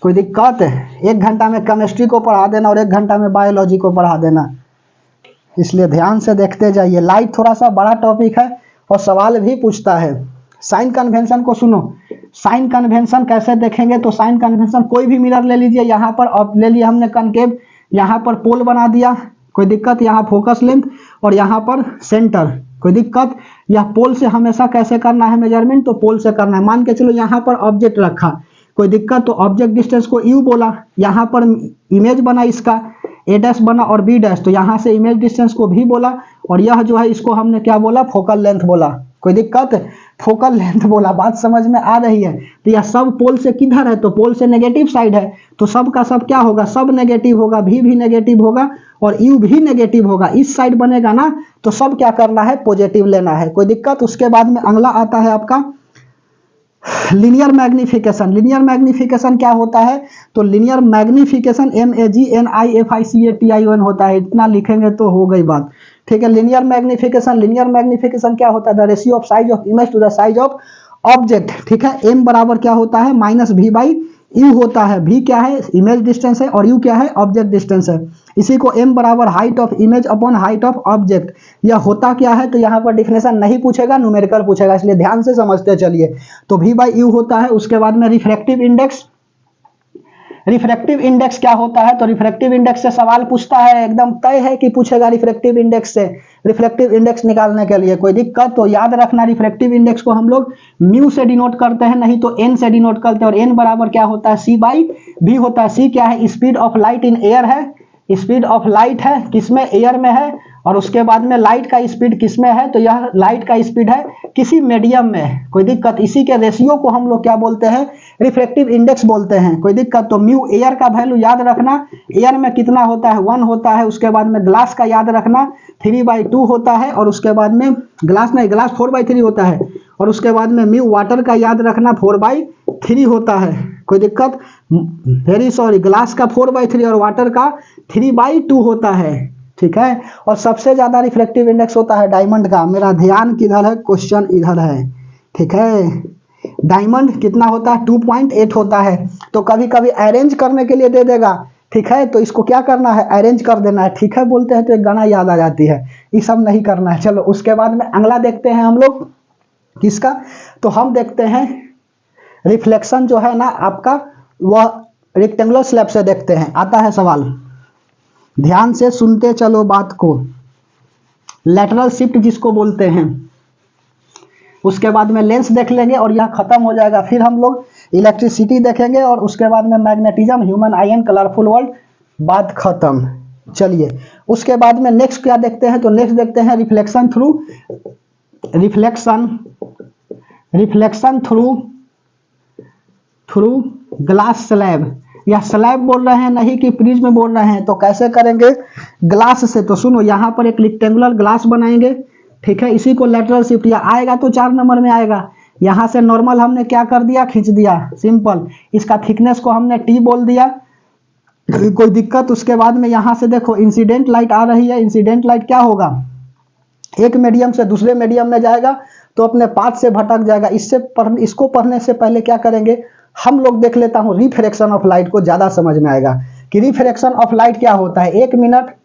कोई दिक्कत है। 1 घंटा में केमिस्ट्री को पढ़ा देना और 1 घंटा में बायोलॉजी को पढ़ा देना, इसलिए ध्यान से देखते जाइए। लाइट थोड़ा सा बड़ा टॉपिक है और सवाल भी पूछता है। साइन कन्वेंशन को सुनो, साइन कन्वेंशन कैसे देखेंगे, तो साइन कन्वेंशन कोई भी मिरर ले लीजिए, यहाँ पर अब ले लिया हमने कनकेव, यहाँ पर पोल बना दिया, कोई दिक्कत। यहाँ फोकस लेंथ और यहाँ पर सेंटर, कोई दिक्कत। यह पोल से हमेशा कैसे करना है मेजरमेंट, तो पोल से करना है। मान के चलो यहाँ पर ऑब्जेक्ट रखा, कोई दिक्कत, तो ऑब्जेक्ट डिस्टेंस को यू बोला, यहाँ पर इमेज बना, इसका a' बना और b', तो यहाँ से इमेज डिस्टेंस को भी बोला, और यह जो है इसको हमने क्या बोला, फोकल लेंथ बोला, कोई दिक्कत। फोकल लेंथ बोला, बात समझ में आ रही है। तो यह सब पोल से किधर है, तो पोल से नेगेटिव साइड है, तो सब का सब क्या होगा, सब नेगेटिव होगा, भी नेगेटिव होगा और यू भी नेगेटिव होगा। इस साइड बनेगा ना, तो सब क्या करना है, पॉजिटिव लेना है, कोई दिक्कत। उसके बाद में अगला आता है आपका लीनियर मैग्निफिकेशन। लीनियर मैग्निफिकेशन क्या होता है, तो लीनियर मैग्निफिकेशन MAGNIFICATION होता है, इतना लिखेंगे तो हो गई बात, ठीक है। लीनियर मैग्निफिकेशन क्या होता है, the ratio of size of image to the size of object, ठीक है। m बराबर क्या होता है, -v/u होता है। v क्या है, इमेज डिस्टेंस है, और u क्या है, ऑब्जेक्ट डिस्टेंस है। इसी को m बराबर height of image upon height of object. यह होता क्या है, तो यहाँ पर डिफिनेशन नहीं पूछेगा, न्यूमेरिकल पूछेगा, इसलिए ध्यान से समझते चलिए। तो v/u होता है। उसके बाद में रिफ्रैक्टिव इंडेक्स, रिफ्रैक्टिव इंडेक्स क्या होता है, तो रिफ्रैक्टिव इंडेक्स से सवाल पूछता है, एकदम तय है कि पूछेगा रिफ्रैक्टिव इंडेक्स से, रिफ्रैक्टिव इंडेक्स निकालने के लिए, कोई दिक्कत। तो याद रखना, रिफ्रैक्टिव इंडेक्स को हम लोग म्यू से डिनोट करते हैं, नहीं तो एन से डिनोट करते हैं, और एन बराबर क्या होता है, c/v होता है। c क्या है, speed of light in air है, स्पीड ऑफ लाइट है किसमें, एयर में है, और उसके बाद में लाइट का स्पीड किसमें है, तो यह लाइट का स्पीड है किसी मीडियम में, कोई दिक्कत। इसी के रेशियो को हम लोग क्या बोलते हैं, रिफ्रैक्टिव इंडेक्स बोलते हैं, कोई दिक्कत। तो म्यू एयर का वैल्यू याद रखना, एयर में कितना होता है, 1 होता है। उसके बाद में ग्लास का याद रखना 3/2 होता है, और उसके बाद में ग्लास 4/3 होता है, और उसके बाद में म्यू वाटर का याद रखना 4/3 होता है, कोई दिक्कत। वेरी सॉरी, ग्लास का 4/3 और वाटर का 3/2 होता है, ठीक है। और सबसे ज्यादा रिफ्लेक्टिव इंडेक्स होता है डायमंड का। मेरा ध्यान किधर है, क्वेश्चन इधर है, ठीक है। डायमंड कितना होता है, 2.8 होता है। तो कभी कभी अरेंज करने के लिए दे देगा, ठीक है, तो इसको क्या करना है, अरेंज कर देना है, ठीक है। बोलते हैं तो एक गाना याद आ जाती है, ये सब नहीं करना है। चलो उसके बाद में अगला देखते हैं हम लोग किसका, तो हम देखते हैं रिफ्लेक्शन जो है ना आपका, वह रेक्टेंगुलर स्लैब से देखते हैं, आता है सवाल, ध्यान से सुनते चलो बात को। लैटरल शिफ्ट जिसको बोलते हैं, उसके बाद में लेंस देख लेंगे और यह खत्म हो जाएगा। फिर हम लोग इलेक्ट्रिसिटी देखेंगे और उसके बाद में magnetism, human ion, colourful world, बात खत्म। चलिए उसके बाद में नेक्स्ट क्या देखते हैं, तो नेक्स्ट देखते हैं reflection through, reflection through glass slab. या स्लैब बोल रहे हैं नहीं कि प्रिज्म बोल रहे हैं, तो कैसे करेंगे, ग्लास से। तो सुनो, यहाँ पर एक रेक्टेंगुलर ग्लास बनाएंगे, ठीक है, इसी को लेटरल शिफ्ट, या आएगा तो 4 नंबर में आएगा। यहाँ से नॉर्मल हमने क्या कर दिया, खींच दिया, सिंपल। इसका थिकनेस को हमने टी बोल दिया, कोई दिक्कत। उसके बाद में यहाँ से देखो इंसिडेंट लाइट आ रही है, इंसिडेंट लाइट क्या होगा, एक मीडियम से दूसरे मीडियम में जाएगा तो अपने पाथ से भटक जाएगा। इसको पढ़ने से पहले क्या करेंगे हम लोग, देख लेता हूँ रिफ्रैक्शन ऑफ लाइट को, ज्यादा समझ में आएगा कि रिफ्रैक्शन ऑफ लाइट क्या होता है। 1 मिनट।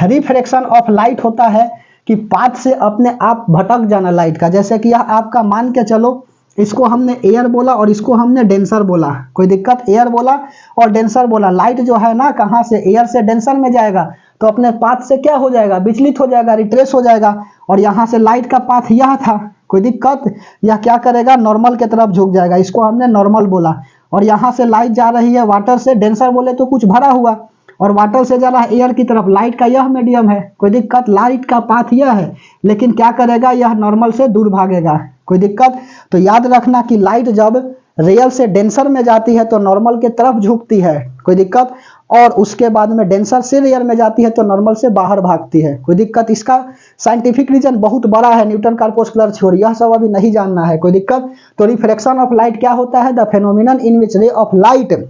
रिफ्रैक्शन ऑफ लाइट होता है कि पाथ से अपने आप भटक जाना लाइट का। जैसे कि यह आपका मान के चलो, इसको हमने एयर बोला और इसको हमने डेंसर बोला, कोई दिक्कत, एयर बोला और डेंसर बोला। लाइट जो है ना, कहाँ से, एयर से डेंसर में जाएगा तो अपने पाथ से क्या हो जाएगा, विचलित हो जाएगा, रिट्रेस हो जाएगा। और यहाँ से लाइट का पाथ यह था, कोई दिक्कत, यह क्या करेगा, नॉर्मल की तरफ झुक जाएगा, इसको हमने नॉर्मल बोला। और यहाँ से लाइट जा रही है वाटर से, डेंसर बोले तो कुछ भरा हुआ, और वाटर से जा रहा है एयर की तरफ, लाइट का यह मीडियम है, कोई दिक्कत, लाइट का पाथ यह है, लेकिन क्या करेगा, यह नॉर्मल से दूर भागेगा, कोई दिक्कत। तो याद रखना कि लाइट जब रियल से डेंसर में जाती है तो नॉर्मल के तरफ झुकती है, कोई दिक्कत, और उसके बाद में डेंसर से रियल में जाती है तो नॉर्मल से बाहर भागती है, कोई दिक्कत। इसका साइंटिफिक रीजन बहुत बड़ा है, न्यूटन कॉर्पस्कुलर थ्योरी, यह सब अभी नहीं जानना है, कोई दिक्कत। तो रिफ्रैक्शन ऑफ लाइट क्या होता है, द फेनोमेनन इन विच रे of light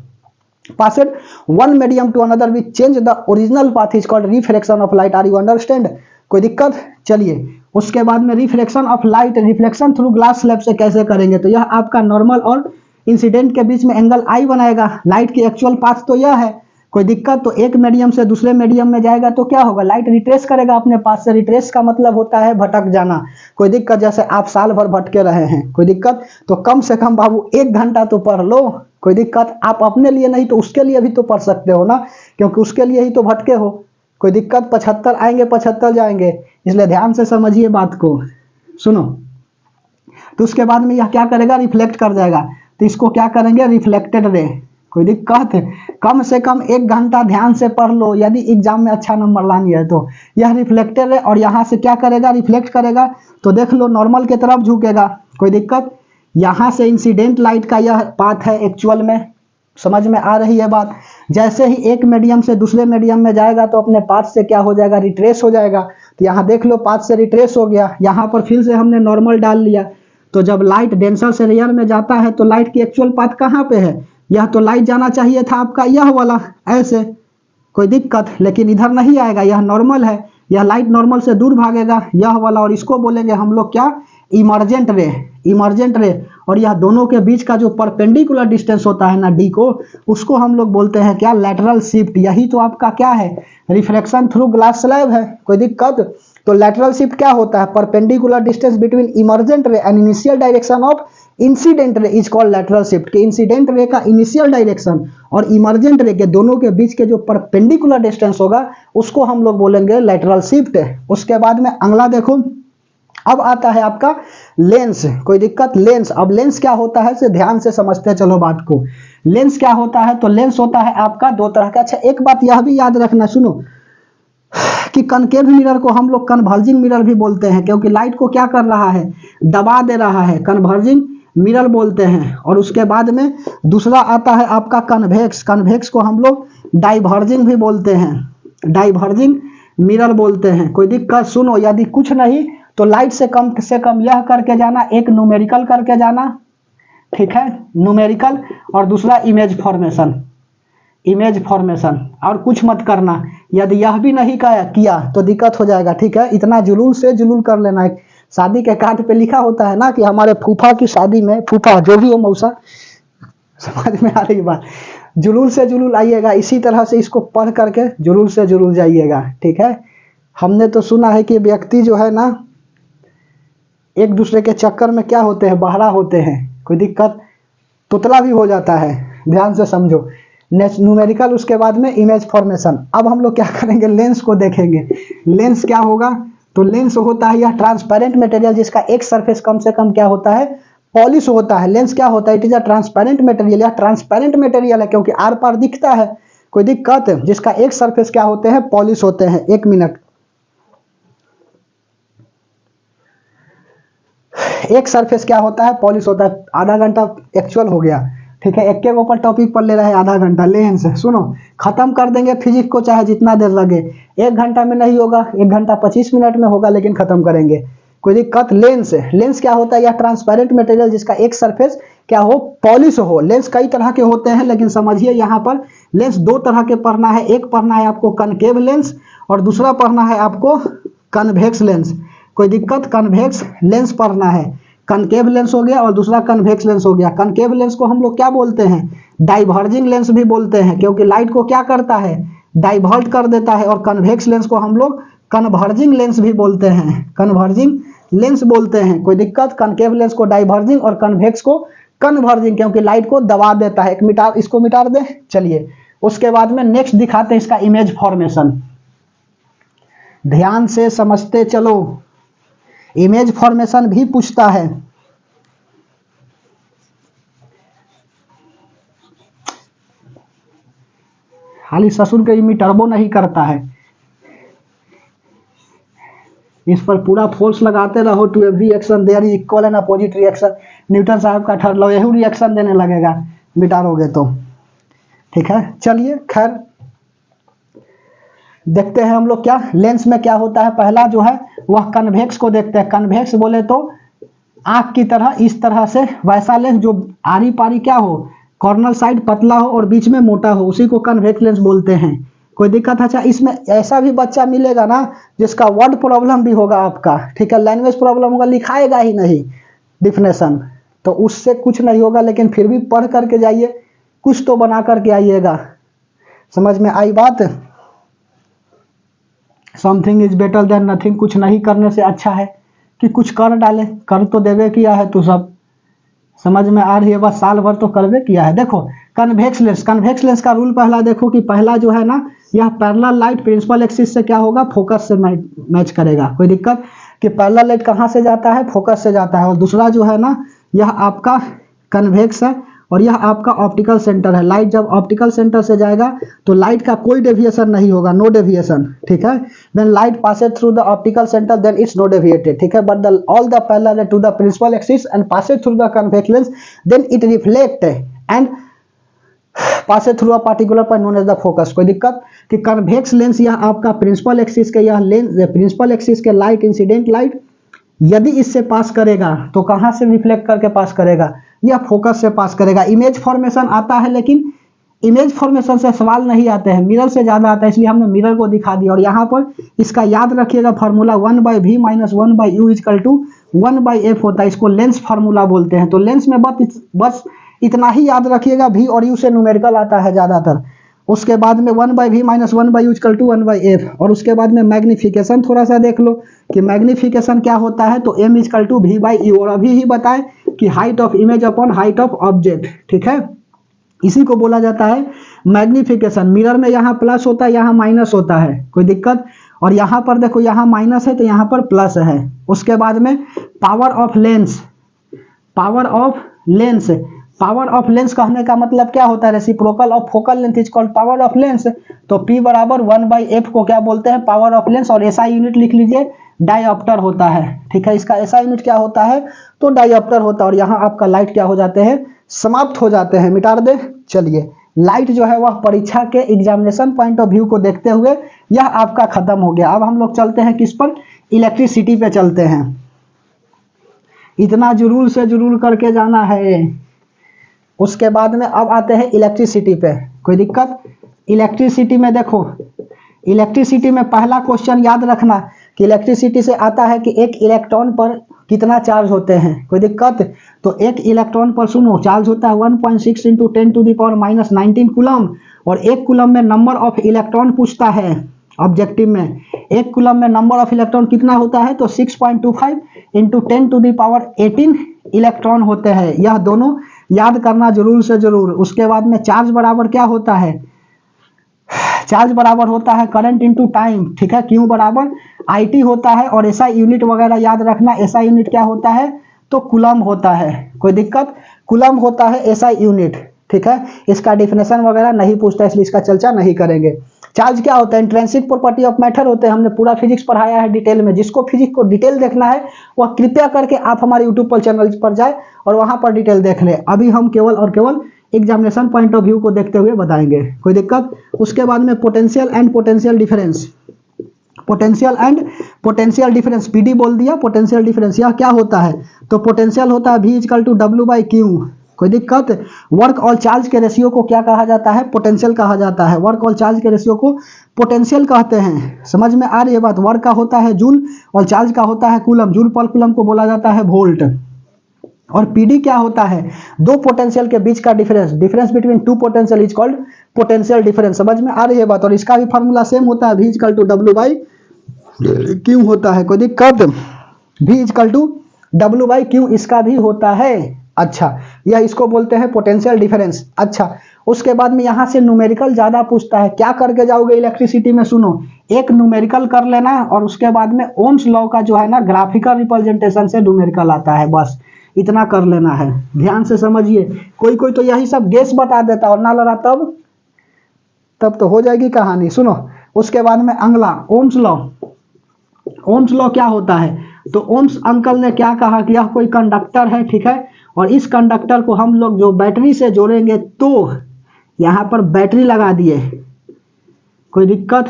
passed one medium to another which change the original path is called refraction of light। Are you understand? कोई दिक्कत। चलिए उसके बाद में reflection of light, reflection through glass slab से कैसे करेंगे, तो यह आपका नॉर्मल और इंसिडेंट के बीच में एंगल आई बनाएगा। लाइट की एक्चुअल पाथ तो यह है, कोई दिक्कत। तो एक मीडियम से दूसरे मीडियम में जाएगा तो क्या होगा, लाइट रिट्रेस करेगा अपने पास से। रिट्रेस का मतलब होता है भटक जाना, कोई दिक्कत। जैसे आप साल भर भटके रहे हैं, कोई दिक्कत, तो कम से कम बाबू 1 घंटा तो पढ़ लो, कोई दिक्कत। आप अपने लिए नहीं तो उसके लिए भी तो पढ़ सकते हो ना, क्योंकि उसके लिए ही तो भटके हो, कोई दिक्कत। 75 आएंगे 75 जाएंगे, इसलिए ध्यान से समझिए बात को, सुनो। तो उसके बाद में यह क्या करेगा, रिफ्लेक्ट कर जाएगा, तो इसको क्या करेंगे, रिफ्लेक्टेड रे, कोई दिक्कत। कम से कम 1 घंटा ध्यान से पढ़ लो यदि एग्जाम में अच्छा नंबर लानी है तो। यह रिफ्लेक्टेड है और यहाँ से क्या करेगा, रिफ्लेक्ट करेगा, तो देख लो नॉर्मल की तरफ झुकेगा, कोई दिक्कत। यहाँ से इंसिडेंट लाइट का यह पाथ है एक्चुअल में, समझ में आ रही है बात। जैसे ही एक मीडियम से दूसरे मीडियम में जाएगा तो अपने पाथ से क्या हो जाएगा, रिट्रेस हो जाएगा। तो यहाँ देख लो पाथ से रिट्रेस हो गया, यहाँ पर फिर से हमने नॉर्मल डाल लिया। तो जब लाइट डेंसर से रेयर में जाता है तो लाइट की एक्चुअल पाथ कहाँ पे है, यह तो लाइट जाना चाहिए था आपका यह वाला, ऐसे, कोई दिक्कत, लेकिन इधर नहीं आएगा, यह नॉर्मल है, यह लाइट नॉर्मल से दूर भागेगा, यह वाला। और इसको बोलेंगे हम लोग क्या, इमर्जेंट रे, इमर्जेंट रे। और यह दोनों के बीच का जो परपेंडिकुलर डिस्टेंस होता है ना डी को, उसको हम लोग बोलते हैं क्या, लैटरल शिफ्ट। यही तो आपका क्या है, रिफ्रैक्शन थ्रू ग्लास स्लैब है, कोई दिक्कत। तो लैटरल शिफ्ट क्या होता है, परपेंडिकुलर डिस्टेंस बिटवीन इमर्जेंट रे and initial direction of incident ray is called lateral shift. कि इंसिडेंट रे का इनिशियल डायरेक्शन और इमर्जेंट रे के दोनों के बीच के जो परपेंडिकुलर डिस्टेंस होगा उसको हम लोग बोलेंगे लैटरल शिफ्ट। उसके बाद में अगला देखो, अब आता है आपका लेंस, कोई दिक्कत। लेंस, अब लेंस क्या होता है से ध्यान से समझते चलो बात को। लेंस क्या होता है, तो लेंस होता है आपका 2 तरह का। अच्छा एक बात यह भी याद रखना, सुनो, कि कनकेव मिरर को हम लोग कन्वर्जिंग मिरर भी बोलते हैं, क्योंकि लाइट को क्या कर रहा है, दबा दे रहा है, कन्वर्जिंग मिरर बोलते हैं। और उसके बाद में दूसरा आता है आपका कन्वेक्स, कन्वेक्स को हम लोग डाइवर्जिंग भी बोलते हैं, डाइवर्जिंग मिरर बोलते हैं, कोई दिक्कत। सुनो, यदि कुछ नहीं तो लाइट से कम यह करके जाना, एक न्यूमेरिकल करके जाना, ठीक है, न्यूमेरिकल, और दूसरा इमेज फॉर्मेशन, इमेज फॉर्मेशन, और कुछ मत करना। यदि यह भी नहीं किया तो दिक्कत हो जाएगा, ठीक है। इतना जुलूल से जुलूल कर लेना। शादी के कार्ड पे लिखा होता है ना कि हमारे फूफा की शादी में, फूफा जो भी हो, मौसा, समझ में आ रही बात, जुलूल से जुलूल आइएगा। इसी तरह से इसको पढ़ करके जुलूल से जुलूल जाइएगा, ठीक है। हमने तो सुना है कि व्यक्ति जो है ना एक दूसरे के चक्कर में क्या होते हैं, बहरा होते हैं, कोई दिक्कत, तुतला भी हो जाता है। ध्यान से समझो, न्यूमेरिकल, उसके बाद में इमेज फॉर्मेशन। अब हम लोग क्या करेंगे, लेंस को देखेंगे। लेंस क्या होगा, तो लेंस होता है यह ट्रांसपेरेंट मटेरियल जिसका एक सरफेस कम से कम क्या होता है, पॉलिश होता है। लेंस क्या होता है, it is a transparent material, या ट्रांसपेरेंट मटेरियल है क्योंकि आर पार दिखता है, कोई दिक्कत, जिसका एक सरफेस क्या होते हैं, पॉलिश होते हैं। एक मिनट, एक सरफेस क्या होता है, पॉलिश होता है। आधा घंटा एक्चुअल हो गया, ठीक है, एक के ऊपर टॉपिक पर ले रहे हैं आधा घंटा। लेंस सुनो, खत्म कर देंगे फिजिक्स को चाहे जितना देर लगे, 1 घंटा में नहीं होगा, 1 घंटा 25 मिनट में होगा, लेकिन खत्म करेंगे, कोई दिक्कत। लेंस, लेंस क्या होता है, यह ट्रांसपेरेंट मटेरियल जिसका एक सरफेस क्या हो, पॉलिश हो। लेंस कई तरह के होते हैं, लेकिन समझिए यहाँ पर लेंस दो तरह के पढ़ना है। एक पढ़ना है आपको कनकेव लेंस, और दूसरा पढ़ना है आपको कन्वेक्स लेंस। कोई दिक्कत, कन्वेक्स लेंस पढ़ना है। कनकेव लेंस हो गया और दूसरा कन्वेक्स लेंस हो गया। कनकेव लेंस को हम लोग क्या बोलते हैं, डाइवर्जिंग लेंस भी बोलते हैं, क्योंकि लाइट को क्या करता है, डाइवर्ट कर देता है। और कन्वेक्स लेंस को हम लोग कन्वर्जिंग लेंस भी बोलते हैं, कन्वर्जिंग लेंस बोलते हैं। कोई दिक्कत, कनकेव लेंस को डाइवर्जिंग और कन्वेक्स को कन्वर्जिंग, क्योंकि लाइट को दबा देता है। एक मिटा, इसको मिटा दे, चलिए उसके बाद में नेक्स्ट दिखाते हैं इसका इमेज फॉर्मेशन। ध्यान से समझते चलो, इमेज फॉर्मेशन भी पूछता है। खाली ससुर के इमी टर्बो नहीं करता है, इस पर पूरा फोर्स लगाते रहो। To every action there is equal and opposite reaction, Newton साहब का ठहर लो, यही रिएक्शन देने लगेगा मिटारोगे तो, ठीक है। चलिए खैर देखते हैं हम लोग क्या लेंस में क्या होता है। पहला जो है वह कन्वेक्स को देखते हैं। कन्वेक्स बोले तो आंख की तरह, इस तरह से वैसा लेंस जो आरी पारी क्या हो, कॉर्नर साइड पतला हो और बीच में मोटा हो, उसी को कन्वेक्स लेंस बोलते हैं। कोई दिक्कत है? अच्छा, इसमें ऐसा भी बच्चा मिलेगा ना जिसका वर्ड प्रॉब्लम भी होगा आपका, ठीक है, लैंग्वेज प्रॉब्लम होगा, लिखाएगा ही नहीं डिफिनेशन, तो उससे कुछ नहीं होगा, लेकिन फिर भी पढ़ करके जाइए, कुछ तो बना करके आइएगा। समझ में आई बात? Something is better than nothing, कुछ नहीं करने से अच्छा है कि कुछ कर डाले। कर तो देवे किया है तो सब समझ में आ रही है, बस साल भर तो करवे किया है। देखो कन्वेक्स लेंस, कन्वेक्स लेंस का रूल पहला देखो कि पहला जो है ना, यह पैरेलल लाइट प्रिंसिपल एक्सिस से क्या होगा, फोकस से मैच करेगा। कोई दिक्कत कि पैरेलल लाइट कहाँ से जाता है, फोकस से जाता है। और दूसरा जो है ना, यह आपका कन्वेक्स है और यह आपका ऑप्टिकल सेंटर है। लाइट जब ऑप्टिकल सेंटर से जाएगा तो लाइट का कोई डेविएशन नहीं होगा, नो डेविएशन, ठीक है। Then light passes through the optical centre, then it's no deviated, ठीक है, but the all the parallel to the principal axis and passes through the convex lens, then it reflect and passes through a particular point known as the focus. कोई दिक्कत कि convex lens यह आपका principal axis के, यह lens principal axis के light, incident light यदि इससे पास करेगा तो कहां से रिफ्लेक्ट करके पास करेगा, यह फोकस से पास करेगा। इमेज फॉर्मेशन आता है, लेकिन इमेज फॉर्मेशन से सवाल नहीं आते हैं, मिरर से ज्यादा आता है, इसलिए हमने मिरर को दिखा दिया। और यहाँ पर इसका याद रखिएगा फार्मूला 1/v - 1/u = 1/f होता है, इसको लेंस फार्मूला बोलते हैं। तो लेंस में बस इतना ही याद रखिएगा, v और u से न्यूमेरिकल आता है ज्यादातर। उसके बाद में 1/v - 1/u = 1/f। और उसके बाद में मैग्निफिकेशन थोड़ा सा देख लो कि मैग्निफिकेशन क्या होता है, तो m = v/u। और अभी ही बताएं कि height of image upon height of object, ठीक है, इसी को बोला जाता है मैग्निफिकेशन। मिरर में यहाँ प्लस होता है, यहाँ माइनस होता है, कोई दिक्कत। और यहाँ पर देखो, यहाँ माइनस है तो यहाँ पर प्लस है। उसके बाद में power of lens, power of lens, power of lens कहने का मतलब क्या होता है, reciprocal of focal length is called power of lens. तो P = 1/f को क्या बोलते हैं, पावर ऑफ लेंस। और SI यूनिट लिख लीजिए, डायोप्टर होता है, ठीक है, इसका SI यूनिट क्या होता है, तो डायोप्टर होता है। और यहाँ आपका लाइट क्या हो जाते हैं, समाप्त हो जाते हैं, मिटा दे। चलिए लाइट जो है वह परीक्षा के एग्जामिनेशन पॉइंट ऑफ व्यू को देखते हुए यह आपका खत्म हो गया। अब हम लोग चलते हैं किस पर, इलेक्ट्रिसिटी पे चलते हैं। इतना जुरूल से जुरूल करके जाना है। उसके बाद में अब आते हैं इलेक्ट्रिसिटी पे। कोई दिक्कत? इलेक्ट्रिसिटी में देखो, इलेक्ट्रिसिटी में पहला क्वेश्चन याद रखना कि इलेक्ट्रिसिटी से आता है कि एक इलेक्ट्रॉन पर कितना चार्ज होते हैं। कोई दिक्कत? तो एक इलेक्ट्रॉन पर सुनो चार्ज होता है 1.6 × 10⁻⁻19 कूलम। और एक कूलम में नंबर ऑफ इलेक्ट्रॉन पूछता है ऑब्जेक्टिव में। एक कूलम में नंबर ऑफ इलेक्ट्रॉन कितना होता है, तो 6.25 × 10⁻18 इलेक्ट्रॉन होते हैं। यह दोनों याद करना जरूर से जरूर। उसके बाद में चार्ज बराबर क्या होता है, चार्ज बराबर होता है करंट इनटू टाइम, ठीक है। क्यू बराबर आईटी होता है, और ऐसा यूनिट वगैरह याद रखना, ऐसा यूनिट क्या होता है तो कूलम होता है, कोई दिक्कत, कूलम होता है ऐसा यूनिट, ठीक है। इसका डिफिनेशन वगैरह नहीं पूछता, इसलिए इसका चर्चा नहीं करेंगे। चार्ज क्या होता है, इंट्रिंसिक प्रॉपर्टी ऑफ मैटर होते हैं, हमने पूरा फिजिक्स पढ़ाया है डिटेल में। जिसको फिजिक्स को डिटेल देखना है वह कृपया करके आप हमारे यूट्यूब पर चैनल पर जाए और वहां पर डिटेल देख ले। अभी हम केवल और केवल एग्जामिनेशन पॉइंट ऑफ व्यू को देखते हुए बताएंगे, कोई दिक्कत। उसके बाद में potential and potential difference, potential and potential difference, PD बोल दिया, पोटेंशियल डिफरेंस यह क्या होता है तो पोटेंशियल होता है V equal to W by Q, कोई दिक्कत। वर्क और चार्ज के रेशियो को क्या कहा जाता है, पोटेंशियल कहा जाता है। वर्क और चार्ज के रेशियो को पोटेंशियल कहते हैं, समझ में आ रही है बात। वर्क का होता है जूल और चार्ज का होता है कूलम, जूल पर कूलम को बोला जाता है वोल्ट। और पीडी क्या होता है, दो पोटेंशियल के बीच का difference, difference between two potential is called potential difference, समझ में आ रही है बात। और इसका भी फार्मूला सेम होता है, V equal to W by Q होता है, कोई दिक्कत। V equal to W by Q इसका भी होता है। अच्छा, यह इसको बोलते हैं पोटेंशियल डिफरेंस। अच्छा, उसके बाद में यहाँ से न्यूमेरिकल ज्यादा पूछता है, क्या करके जाओगे इलेक्ट्रिसिटी में, सुनो, एक न्यूमेरिकल कर लेना और उसके बाद में ओम्स लॉ का जो है ना ग्राफिकल रिप्रेजेंटेशन से न्यूमेरिकल आता है, बस इतना कर लेना है, ध्यान से समझिए। कोई कोई तो यही सब गेस बता देता और ना लड़ा तब तो हो जाएगी कहानी। सुनो, उसके बाद में अगला ओम्स लॉ। ओम्स लॉ क्या होता है तो ओम्स अंकल ने क्या कहा कि यह कोई कंडक्टर है, ठीक है, और इस कंडक्टर को हम लोग जो बैटरी से जोड़ेंगे तो यहाँ पर बैटरी लगा दिए, कोई दिक्कत,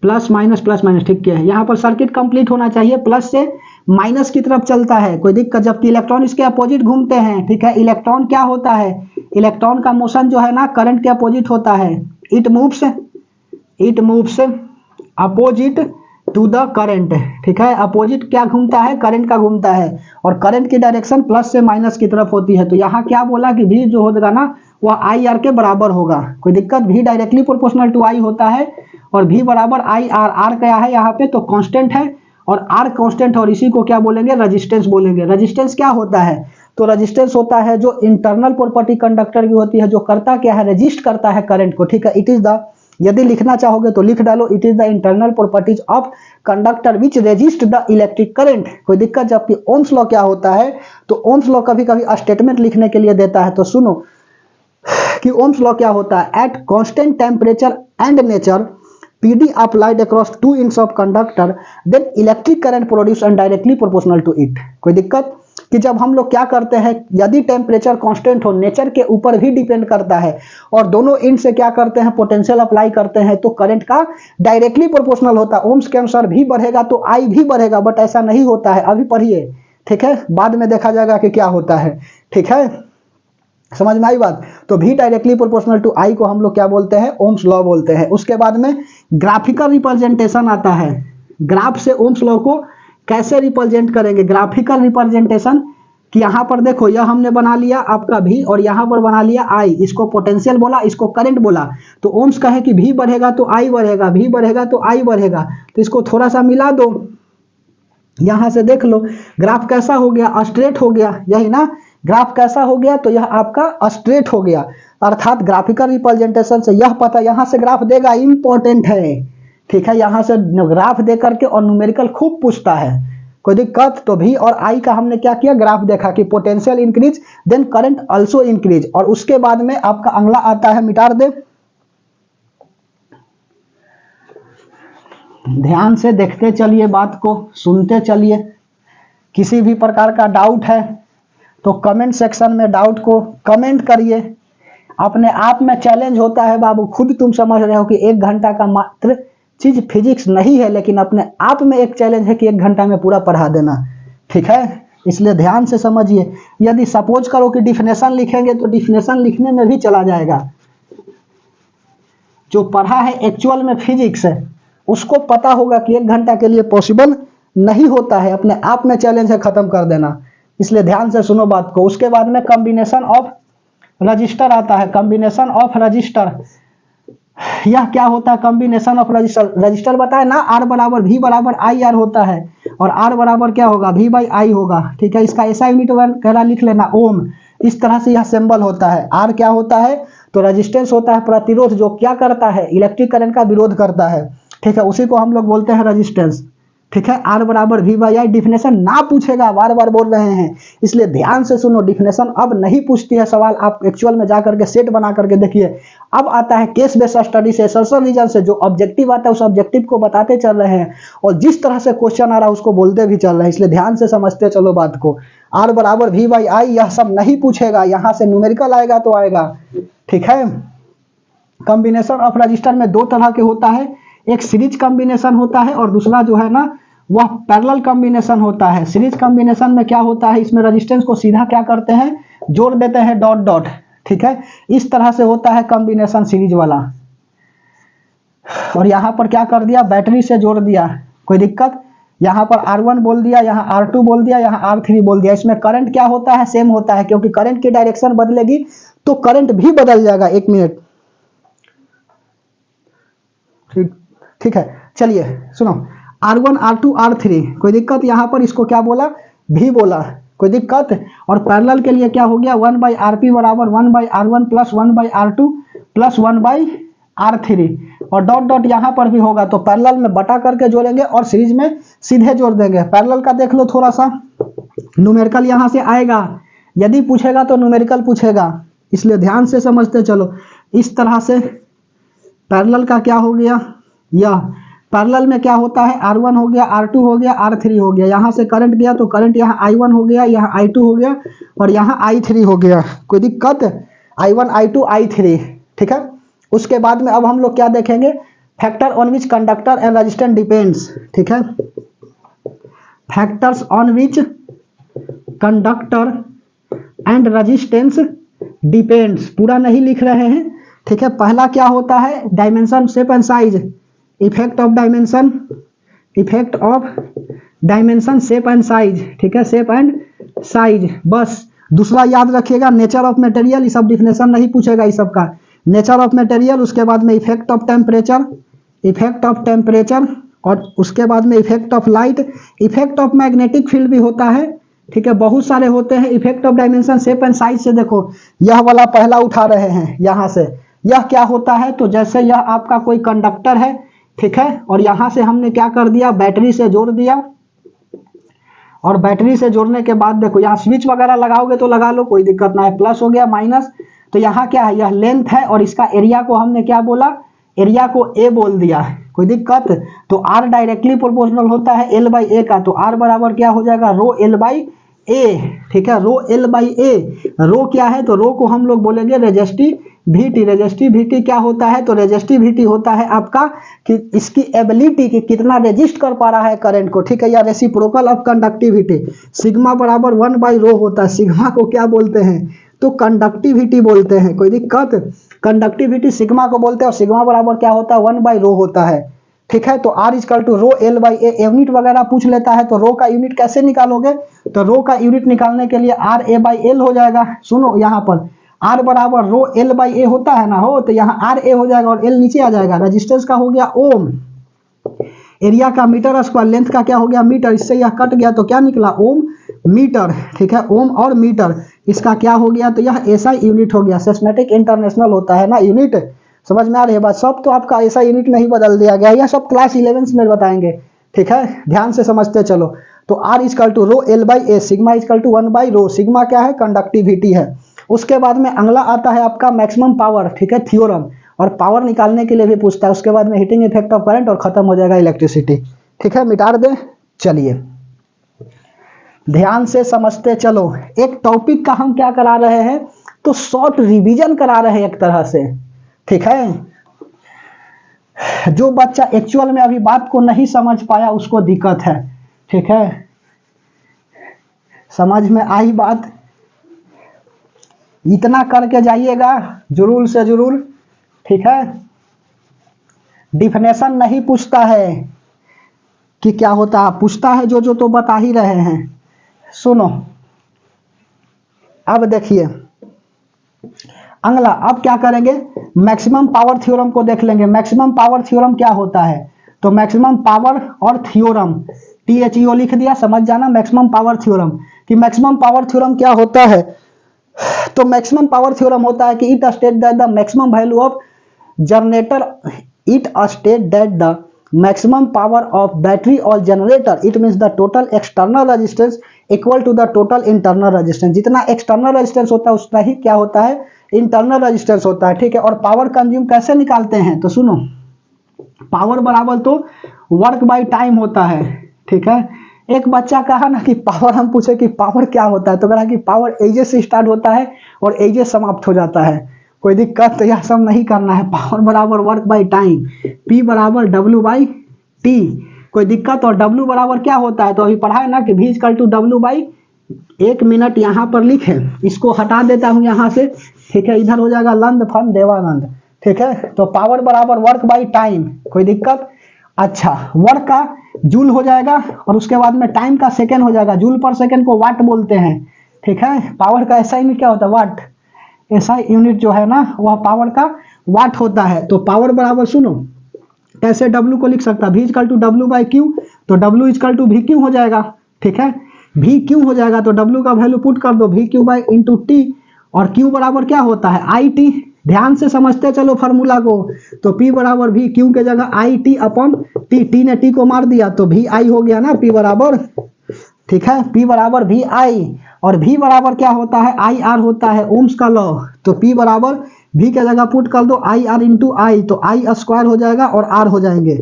प्लस माइनस, ठीक है। यहाँ पर सर्किट कंप्लीट होना चाहिए, प्लस से माइनस की तरफ चलता है, कोई दिक्कत। जबकि इलेक्ट्रॉन इसके अपोजिट घूमते हैं, ठीक है। इलेक्ट्रॉन क्या होता है, इलेक्ट्रॉन का मोशन जो है ना करंट के अपोजिट होता है, it moves opposite to the current, ठीक है। अपोजिट क्या घूमता है, करंट का घूमता है, और करंट की डायरेक्शन प्लस से माइनस की तरफ होती है। तो यहाँ क्या बोला कि V जो होगा ना वह आई आर के बराबर होगा, कोई दिक्कत। V directly proportional to I होता है और V बराबर आई आर, आर क्या है यहाँ पे तो कांस्टेंट है, और आर कांस्टेंट, और इसी को क्या बोलेंगे, रेजिस्टेंस बोलेंगे। रेजिस्टेंस क्या होता है तो रेजिस्टेंस होता है जो इंटरनल प्रॉपर्टी कंडक्टर की होती है, जो करता क्या है, रेजिस्ट करता है करंट को, ठीक है। इट इज द, यदि लिखना चाहोगे तो लिख डालो, it is the internal properties of conductor which resist the electric current, कोई दिक्कत। जबकि ओम्स लॉ क्या होता है तो ओम्स लॉ कभी कभी स्टेटमेंट लिखने के लिए देता है, तो सुनो कि ओम्स लॉ क्या होता है, at constant temperature and nature PD applied across 2 inches of conductor, then electric current produced and directly proportional to it, कोई दिक्कत। कि जब हम लोग क्या करते हैं, यदि टेम्परेचर कांस्टेंट हो, नेचर के ऊपर भी डिपेंड करता है, और दोनों इंड से क्या करते हैं, पोटेंशियल अप्लाई करते हैं, तो करंट का डायरेक्टली प्रोपोर्शनल होता है। ओम्स के अनुसार V बढ़ेगा तो I भी बढ़ेगा, बट ऐसा नहीं होता है, अभी पढ़िए, ठीक है, बाद में देखा जाएगा कि क्या होता है, ठीक है, समझ में आई बात। तो V directly proportional to I को हम लोग क्या बोलते हैं, ओम्स लॉ बोलते हैं। उसके बाद में ग्राफिकल रिप्रेजेंटेशन आता है, ग्राफ से ओम्स लॉ को कैसे रिप्रेजेंट करेंगे, ग्राफिकल रिप्रेजेंटेशन। कि यहाँ पर देखो, यह हमने बना लिया आपका V और यहाँ पर बना लिया I, इसको पोटेंशियल बोला, इसको करंट बोला। तो ओम्स कहे कि V बढ़ेगा तो I बढ़ेगा, V बढ़ेगा तो I बढ़ेगा, तो इसको थोड़ा सा मिला दो, यहाँ से देख लो ग्राफ कैसा हो गया, स्ट्रेट हो गया, यही ना, ग्राफ कैसा हो गया तो यह आपका स्ट्रेट हो गया। अर्थात ग्राफिकल रिप्रेजेंटेशन से यह पता, यहाँ से ग्राफ देगा, इंपॉर्टेंट है, ठीक है। यहाँ से ग्राफ दे करके और न्यूमेरिकल खूब पूछता है, कोई दिक्कत। तो V और I का हमने क्या किया, ग्राफ देखा कि potential increase then current also increase. और उसके बाद में आपका अगला आता है, मिटार दे, ध्यान से देखते चलिए, बात को सुनते चलिए। किसी भी प्रकार का डाउट है तो कमेंट सेक्शन में डाउट को कमेंट करिए। अपने आप में चैलेंज होता है बाबू, खुद तुम समझ रहे हो कि 1 घंटा का मात्र चीज फिजिक्स नहीं है, लेकिन अपने आप में एक चैलेंज है कि 1 घंटा में पूरा पढ़ा देना, ठीक है। इसलिए ध्यान से समझिए। यदि सपोज करो कि डिफिनेशन लिखेंगे तो डिफिनेशन लिखने में भी चला जाएगा। जो पढ़ा है एक्चुअल में फिजिक्स है उसको पता होगा कि 1 घंटा के लिए पॉसिबल नहीं होता है, अपने आप में चैलेंज है खत्म कर देना। इसलिए ध्यान से सुनो बात को। उसके बाद में कॉम्बिनेशन ऑफ रजिस्टर आता है, कॉम्बिनेशन ऑफ रजिस्टर। यह क्या होता है, कॉम्बिनेशन ऑफ रजिस्टर। रजिस्टर बताए ना, R बराबर V बराबर आई आर होता है, और R बराबर क्या होगा, V बाई आई होगा, ठीक है। इसका ऐसा यूनिट वगैरह लिख लेना, ओम। इस तरह से यह सिंबल होता है। आर क्या होता है, तो रेजिस्टेंस होता है, प्रतिरोध, जो क्या करता है, इलेक्ट्रिक करंट का विरोध करता है, ठीक है, उसी को हम लोग बोलते हैं रेजिस्टेंस, ठीक है। आर बराबर वी बाई आई, डिफिनेशन ना पूछेगा, बार बार बोल रहे हैं, इसलिए ध्यान से सुनो, डिफिनेशन अब नहीं पूछती है सवाल, आप एक्चुअल में जा करके सेट बना करके देखिए। अब आता है केस बेस्ड स्टडी से, सर्सर रीजन से, जो ऑब्जेक्टिव आता है उस ऑब्जेक्टिव को बताते चल रहे हैं, और जिस तरह से क्वेश्चन आ रहा है उसको बोलते भी चल रहे हैं, इसलिए ध्यान से समझते चलो बात को। आर बराबर वी बाई आई, यह सब नहीं पूछेगा, यहां से न्यूमेरिकल आएगा तो आएगा, ठीक है। कॉम्बिनेशन ऑफ रजिस्टर में दो तरह के होता है, एक सीरीज कॉम्बिनेशन होता है और दूसरा जो है ना वह पैरेलल कॉम्बिनेशन होता है। सीरीज कॉम्बिनेशन में क्या होता है, इसमें रेजिस्टेंस को सीधा क्या करते हैं, जोड़ देते हैं डॉट डॉट, ठीक है, इस तरह से होता है कॉम्बिनेशन सीरीज वाला। और यहां पर क्या कर दिया, बैटरी से जोड़ दिया, कोई दिक्कत, यहां पर R1 बोल दिया, यहां R2 बोल दिया, यहां R3 बोल दिया। इसमें करंट क्या होता है, सेम होता है, क्योंकि करंट की डायरेक्शन बदलेगी तो करंट भी बदल जाएगा। एक मिनट, ठीक है, चलिए सुनो, R1 R2 R3, कोई दिक्कत, यहां पर इसको क्या बोला, भी बोला, कोई दिक्कत। और पैरेलल के लिए क्या हो गया, 1/RP बराबर 1/R1 plus 1/R2 plus 1/R3, और डॉट डॉट यहां पर भी होगा, तो पैरेलल में बटा करके जोड़ेंगे और सीरीज में सीधे जोड़ देंगे। पैरेलल का देख लो थोड़ा सा, न्यूमेरिकल यहां से आएगा, यदि पूछेगा तो न्यूमेरिकल पूछेगा, इसलिए ध्यान से समझते चलो। इस तरह से पैरेलल का क्या हो गया, यह पैरेलल में क्या होता है, R1 हो गया, R2 हो गया, R3 हो गया, यहां से करंट गया तो करंट यहाँ I1 हो गया, यहाँ I2 हो गया और यहाँ I3 हो गया, कोई दिक्कत, I1 I2 I3, ठीक है। उसके बाद में अब हम लोग क्या देखेंगे, factor on which conductor and resistance depends, ठीक है, factors on which conductor and resistance depends, पूरा नहीं लिख रहे हैं, ठीक है। पहला क्या होता है, dimension, shape and size, effect of dimension, effect of dimension, shape and size, ठीक है, शेप एंड साइज, बस। दूसरा याद रखिएगा, नेचर ऑफ मटेरियल, ये सब डिफिनेशन नहीं पूछेगा इस सब का, नेचर ऑफ मटेरियल, उसके बाद में effect of temperature, effect of temperature, और उसके बाद में effect of light, effect of magnetic field भी होता है, ठीक है, बहुत सारे होते हैं। Effect of dimension, shape and size से देखो, यह वाला पहला उठा रहे हैं यहां से, यह क्या होता है, तो जैसे यह आपका कोई कंडक्टर है, ठीक है, और यहां से हमने क्या कर दिया, बैटरी से जोड़ दिया, और बैटरी से जोड़ने के बाद देखो यहाँ स्विच वगैरह लगाओगे तो लगा लो, कोई दिक्कत ना है, प्लस हो गया माइनस, तो यहाँ क्या है, यह लेंथ है और इसका एरिया को हमने क्या बोला, एरिया को ए बोल दिया, कोई दिक्कत। तो R डायरेक्टली प्रोपोर्शनल होता है L बाई ए का, तो R बराबर क्या हो जाएगा, रो L बाई ए, ठीक है, रो L बाई ए। रो क्या है, तो रो को हम लोग बोलेंगे रेजिस्टिविटी, रेजिस्टिविटी क्या होता है, तो रेजिस्टिविटी होता है आपका कि इसकी एबिलिटी कि कितना रेजिस्ट कर पा रहा है करंट को, ठीक है, या रेसिप्रोकल ऑफ कंडक्टिविटी। सिग्मा बराबर 1/रो होता है, सिग्मा को क्या बोलते हैं, तो कंडक्टिविटी बोलते हैं, कोई दिक्कत, कंडक्टिविटी सिग्मा को बोलते हैं, और सिग्मा बराबर क्या होता है, 1/रो होता है, ठीक है। तो R equal to rho L by A, unit वगैरह पूछ लेता है, तो रो का यूनिट कैसे निकालोगे, तो रो का यूनिट निकालने के लिए R A बाई एल हो जाएगा। सुनो यहाँ पर R बराबर रो L बाई ए होता है ना, हो तो यहाँ R A हो जाएगा और L नीचे आ जाएगा। रेजिस्टेंस का हो गया ओम, एरिया का मीटर स्क्वायर, लेंथ का क्या हो गया मीटर, इससे यह कट गया तो क्या निकला ओम मीटर, ठीक है, ओम और मीटर, इसका क्या हो गया, तो यह ऐसा यूनिट हो गया, सिस्टेमेटिक इंटरनेशनल होता है ना यूनिट, समझ में आ रही है बात। सब तो आपका ऐसा यूनिट नहीं बदल दिया गया, यह सब क्लास 11 में बताएंगे, ठीक है, ध्यान से समझते चलो। तो R equal to rho L by ए, सिग्मा इक्वल टू 1/रो, सिग्मा क्या है, कंडक्टिविटी है। उसके बाद में अगला आता है आपका मैक्सिमम पावर, ठीक है, थ्योरम, और पावर निकालने के लिए भी पूछता है। उसके बाद में हीटिंग इफेक्ट ऑफ करंट, और खत्म हो जाएगा इलेक्ट्रिसिटी, ठीक है, मिटा दे। चलिए ध्यान से समझते चलो, एक टॉपिक का हम क्या करा रहे हैं, तो शॉर्ट रिवीजन करा रहे हैं एक तरह से, ठीक है। जो बच्चा एक्चुअल में अभी बात को नहीं समझ पाया उसको दिक्कत है, ठीक है, समझ में आई बात, इतना करके जाइएगा जरूर से जरूर, ठीक है। डिफिनेशन नहीं पूछता है कि क्या होता है, पूछता है जो जो तो बता ही रहे हैं। सुनो अब देखिए अगला, अब क्या करेंगे, मैक्सिमम पावर थ्योरम को देख लेंगे। मैक्सिमम पावर थ्योरम क्या होता है, तो मैक्सिमम पावर और थ्योरम, THEO लिख दिया, समझ जाना, मैक्सिमम पावर थ्योरम। कि मैक्सिमम पावर थ्योरम क्या होता है, तो मैक्सिमम पावर थ्योरम होता है कि it state that the maximum value of generator, it state that the maximum power of battery और generator, it means the total external resistance equal to the total internal resistance. जितना external resistance होता है उतना ही क्या होता है, internal resistance होता है, ठीक है। और पावर कंज्यूम कैसे निकालते हैं, तो सुनो, पावर बराबर तो वर्क बाय टाइम होता है, ठीक है। एक बच्चा कहा ना कि पावर, हम पूछे कि पावर क्या होता है, तो कहा कि पावर एजे से स्टार्ट होता है और एजे समाप्त हो जाता है। कोई दिक्कत, तो यह सब नहीं करना है। पावर बराबर वर्क बाय टाइम, पी बराबर डब्ल्यू बाई टी, कोई दिक्कत। और डब्ल्यू बराबर क्या होता है, तो अभी पढ़ा है ना कि V equal to W by, 1 minute यहाँ पर लिखे, इसको हटा देता हूँ यहाँ से, ठीक है, इधर हो जाएगा लंद फन देवानंद, ठीक है। तो पावर बराबर वर्क बाई टाइम, कोई दिक्कत। अच्छा, वर्क का जूल हो जाएगा और उसके बाद में टाइम का सेकेंड हो जाएगा, जूल पर सेकेंड को वाट बोलते हैं, ठीक है। पावर का ऐसा यूनिट क्या होता है, वाट, ऐसा यूनिट जो है ना वह पावर का वाट होता है। तो पावर बराबर सुनो कैसे डब्ल्यू को लिख सकता है, V equal to W by Q, तो W equal to V Q हो जाएगा, ठीक है। भी क्यू हो जाएगा तो डब्ल्यू का वैल्यू पुट कर दो, भी क्यू बाई इंटू टी, और क्यू बराबर क्या होता है, आई टी। ध्यान से समझते चलो फार्मूला को। तो P बराबर भी क्यू के जगह I T upon T, T ने टी को मार दिया तो भी आई हो गया ना, P बराबर, ठीक है, P बराबर भी आई। और V बराबर क्या होता है, आई आर होता है, ओम्स का लॉ। तो P बराबर V के जगह पुट कर दो आई आर इंटू आई, तो आई स्क्वायर हो जाएगा और आर हो जाएंगे,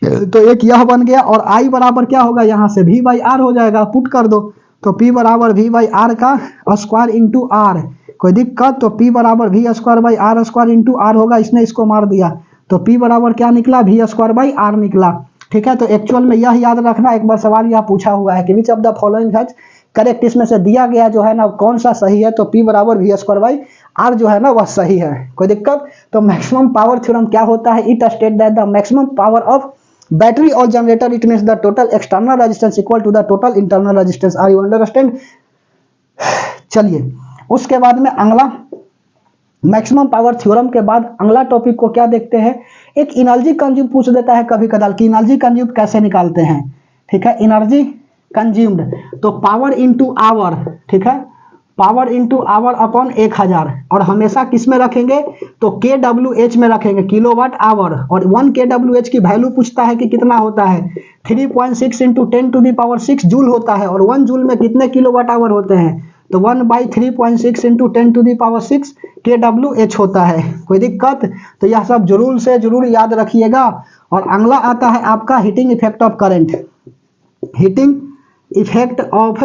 तो एक यह बन गया। और I बराबर क्या होगा, यहाँ से V बाई आर हो जाएगा, पुट कर दो, तो P बराबर V बाई आर का स्क्वायर इंटू आर, कोई दिक्कत। तो P बराबर V square by R square into R होगा, इसने इसको मार दिया, तो P बराबर क्या निकला, V स्क्वायर बाई आर निकला, ठीक है। तो एक्चुअल में यह याद रखना, एक बार सवाल यह पूछा हुआ है कि which of the following has correct, इसमें से दिया गया जो है ना कौन सा सही है, तो P बराबर V स्क्वायर बाई आर जो है ना वह सही है, कोई दिक्कत। तो मैक्सिमम पावर थ्योरम क्या होता है, it state that the maximum power of battery और generator, it means the total external resistance equal to the total internal resistance. Are you understand. चलिए उसके बाद में अगला मैक्सिमम पावर थ्योरम के बाद अगला टॉपिक को क्या देखते हैं, एक एनर्जी कंज्यूम पूछ देता है कभी कदाल कि एनर्जी कंज्यूम कैसे निकालते हैं, ठीक है। एनर्जी कंज्यूम्ड तो पावर इनटू आवर, ठीक है, पावर इनटू आवर अपॉन 1000, और हमेशा किस में रखेंगे, तो KWH में रखेंगे, किलोवाट आवर। और 1 KWH की वैल्यू पूछता है कि कितना होता है, 3.6 इंटू 10⁻6 जूल होता है, और 1 जूल में कितने किलोवाट आवर होते हैं, तो 1/3.6 इंटू 10⁻6 KWH होता है, कोई दिक्कत। तो यह सब जरूर से जरूर याद रखिएगा। और अगला आता है आपका heating effect of current, heating effect of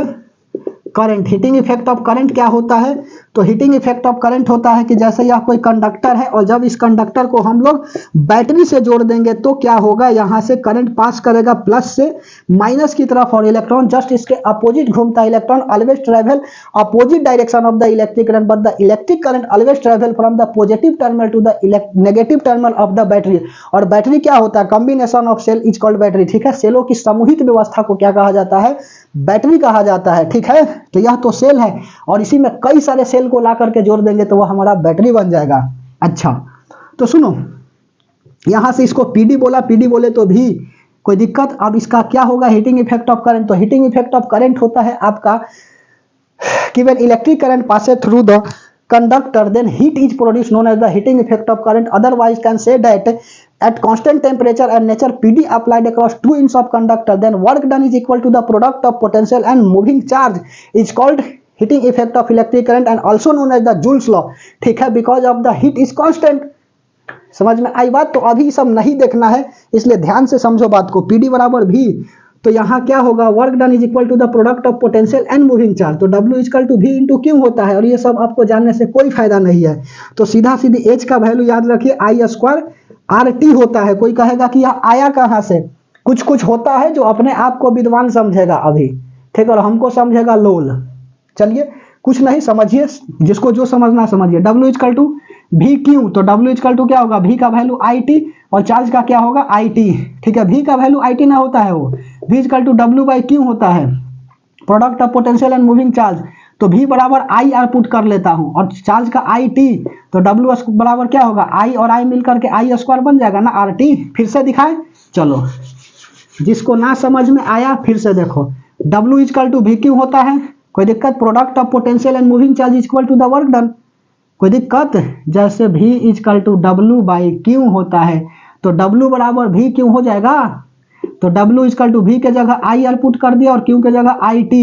current. Heating effect of current क्या होता है, तो हीटिंग इफेक्ट ऑफ करंट होता है कि जैसे यह कोई कंडक्टर है और जब इस कंडक्टर को हम लोग बैटरी से जोड़ देंगे तो क्या होगा, यहाँ से करंट पास करेगा प्लस से माइनस की तरफ, और इलेक्ट्रॉन जस्ट इसके अपोजिट घूमता है। Electron always travel opposite direction of the electric current, but the electric current always travel from the positive terminal to the negative terminal of the battery. और battery क्या होता है, combination of cell is called battery, ठीक है। सेलों की समूहित व्यवस्था को क्या कहा जाता है, बैटरी कहा जाता है, ठीक है। तो यह तो सेल है और इसी में कई सारे सेल को ला करके जोड़ देंगे तो वह हमारा बैटरी बन जाएगा। अच्छा तो सुनो, यहां से इसको पीडी बोला, पीडी बोले तो भी कोई दिक्कत। अब इसका क्या होगा, हीटिंग इफेक्ट ऑफ करंट। तो हीटिंग इफेक्ट ऑफ करंट होता है आपका कि when electric current passes through the conductor then heat is produced known as the heating effect of current, otherwise can say that at constant temperature and nature PD applied across 2 inches of conductor then work done is equal to the product of potential and moving charge is called heating effect of electric current and also known as the Joule's law, ठीक है, because of the heat is constant। समझ में आई बात। तो अभी सब नहीं देखना है इसलिए ध्यान से समझो बात को। PD बराबर भी, तो यहाँ क्या होगा, work done is equal to the product of potential and moving charge, तो W equal to V into Q होता है। और ये सब आपको जानने से कोई फायदा नहीं है, तो सीधा सीधी H का वैल्यू याद रखिए, I स्क्वायर RT होता है। कोई कहेगा कि यह आया कहाँ से, कुछ कुछ होता है जो अपने आप को विद्वान समझेगा अभी, ठीक, और हमको समझेगा लोल। चलिए कुछ नहीं, समझिए, जिसको जो समझना समझिए। W equal to V Q, तो W इक्वल टू क्या होगा, V का वैल्यू IT और चार्ज का क्या होगा IT, ठीक है। V का वैल्यू IT ना होता है, वो V equal to W by Q होता है, product of potential and moving charge. तो V बराबर आई आर पुट कर लेता हूं और चार्ज का IT, तो W बराबर क्या होगा, I और I मिलकर के I स्क्वायर बन जाएगा ना RT। फिर से दिखाए, चलो जिसको ना समझ में आया फिर से देखो। W equal to V Q होता है, कोई दिक्कत? Product of potential and moving charge equal to the work done. कोई दिक्कत? जैसे V equal to W by Q होता है तो W बराबर V क्यू हो जाएगा। तो W इक्वल टू V के जगह I R पुट कर दिया और Q के जगह IT,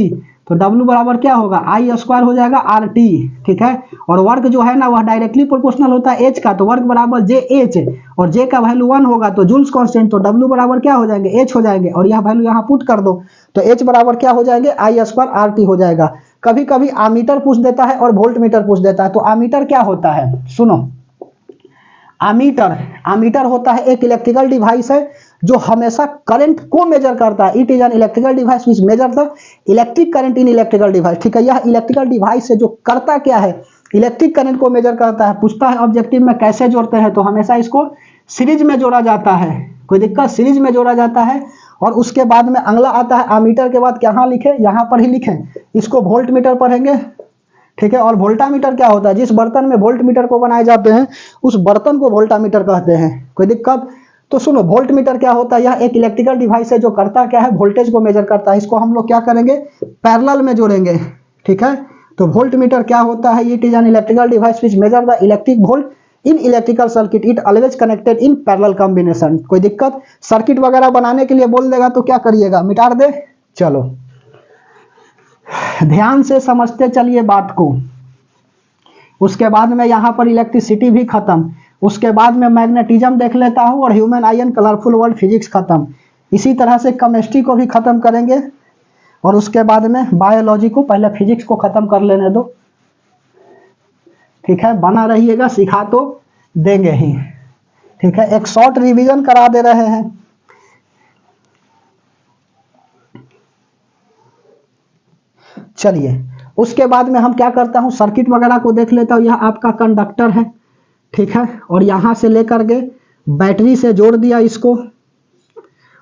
तो W बराबर क्या होगा? I स्क्वायर हो जाएगा RT, ठीक है। और वर्क जो है ना वह डायरेक्टली प्रोपोर्शनल होता है H का, तो वर्क बराबर JH, और J का वैल्यू 1 होगा तो जूल्स कांस्टेंट, तो W बराबर क्या हो जाएंगे? H हो जाएंगे, और यह वैल्यू यहाँ पुट कर दो तो H बराबर क्या हो जाएंगे? I स्क्वायर RT हो जाएगा। कभी कभी आमीटर पूछ देता है और वोल्ट मीटर पूछ देता है, तो आमीटर क्या होता है सुनो। आमीटर होता है एक इलेक्ट्रिकल डिवाइस है जो हमेशा करंट को मेजर करता है। It is an electrical device which measure the electric current in electrical device, ठीक है। यह इलेक्ट्रिकल डिवाइस है जो करता क्या है? इलेक्ट्रिक करंट को मेजर करता है। पूछता है ऑब्जेक्टिव में कैसे जोड़ते हैं, तो हमेशा इसको सीरीज में जोड़ा जाता है। कोई दिक्कत? सीरीज में जोड़ा जाता है। और उसके बाद में अगला आता है आमीटर के बाद कहाँ लिखे? यहाँ पर ही लिखें। इसको वोल्ट मीटर पढ़ेंगे, ठीक है। और वोल्टामीटर क्या होता है? जिस बर्तन में वोल्ट मीटर को बनाए जाते हैं उस बर्तन को वोल्टामीटर कहते हैं। कोई दिक्कत? तो सुनो, वोल्ट मीटर क्या होता है? यह एक इलेक्ट्रिकल डिवाइस है जो करता क्या है? वोल्टेज को मेजर करता है। इसको हम लोग क्या करेंगे? पैरेलल में जोड़ेंगे, ठीक है। तो वोल्ट मीटर क्या होता है? It is an electrical device which measure the electric volt in electrical circuit, it always connected in parallel combination. कोई दिक्कत? सर्किट वगैरह बनाने के लिए बोल देगा तो क्या करिएगा? मिटा दे। चलो ध्यान से समझते चलिए बात को। उसके बाद में यहाँ पर इलेक्ट्रिसिटी भी खत्म, उसके बाद में मैग्नेटिज्म देख लेता हूँ, और human ion, colourful world, physics खत्म। इसी तरह से केमिस्ट्री को भी खत्म करेंगे, और उसके बाद में बायोलॉजी को, पहले फिजिक्स को खत्म कर लेने दो, ठीक है। बना रहिएगा, सिखा तो देंगे ही, ठीक है। एक शॉर्ट रिवीजन करा दे रहे हैं। चलिए उसके बाद में हम क्या करता हूं, सर्किट वगैरह को देख लेता हूं। यह आपका कंडक्टर है, ठीक है। और यहां से लेकर के बैटरी से जोड़ दिया इसको,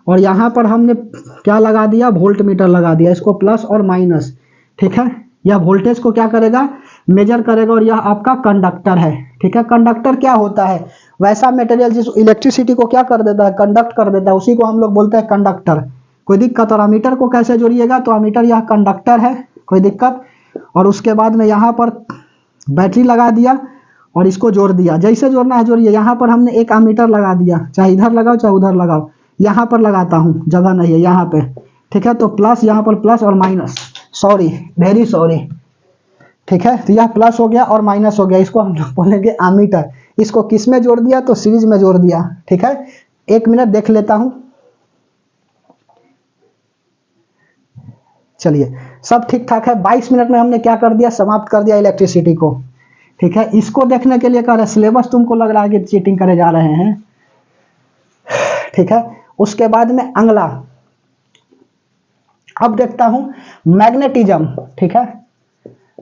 और यहां पर हमने क्या लगा दिया? वोल्ट मीटर लगा दिया। इसको प्लस और माइनस, ठीक है। यह वोल्टेज को क्या करेगा? मेजर करेगा। और यह आपका कंडक्टर है, ठीक है। कंडक्टर क्या होता है? वैसा मटेरियल जिस इलेक्ट्रिसिटी को क्या कर देता है? कंडक्ट कर देता है, उसी को हम लोग बोलते हैं कंडक्टर। कोई दिक्कत? और अमीटर को कैसे जोड़िएगा? तो अमीटर यह कंडक्टर है, कोई दिक्कत? और उसके बाद में यहाँ पर बैटरी लगा दिया और इसको जोड़ दिया। जैसे जोड़ना है जोड़िए। यहाँ पर हमने एक अमीटर लगा दिया, चाहे इधर लगाओ चाहे उधर लगाओ। यहाँ पर लगाता हूँ, जगह नहीं है यहाँ पे, ठीक है। तो प्लस, यहाँ पर प्लस और माइनस, सॉरी वेरी सॉरी, ठीक है। तो यह प्लस हो गया और माइनस हो गया, इसको हम लोग बोलेंगे अमीटर। इसको किस में जोड़ दिया? तो सीरीज में जोड़ दिया, ठीक है। 1 मिनट देख लेता हूँ। चलिए सब ठीक ठाक है। 22 मिनट में हमने क्या कर दिया? समाप्त कर दिया इलेक्ट्रिसिटी को, ठीक है। इसको देखने के लिए कह रहे सिलेबस तुमको लग रहा है कि चीटिंग करे जा रहे हैं, ठीक है। उसके बाद में अगला अब देखता हूं मैग्नेटिज्म, ठीक है।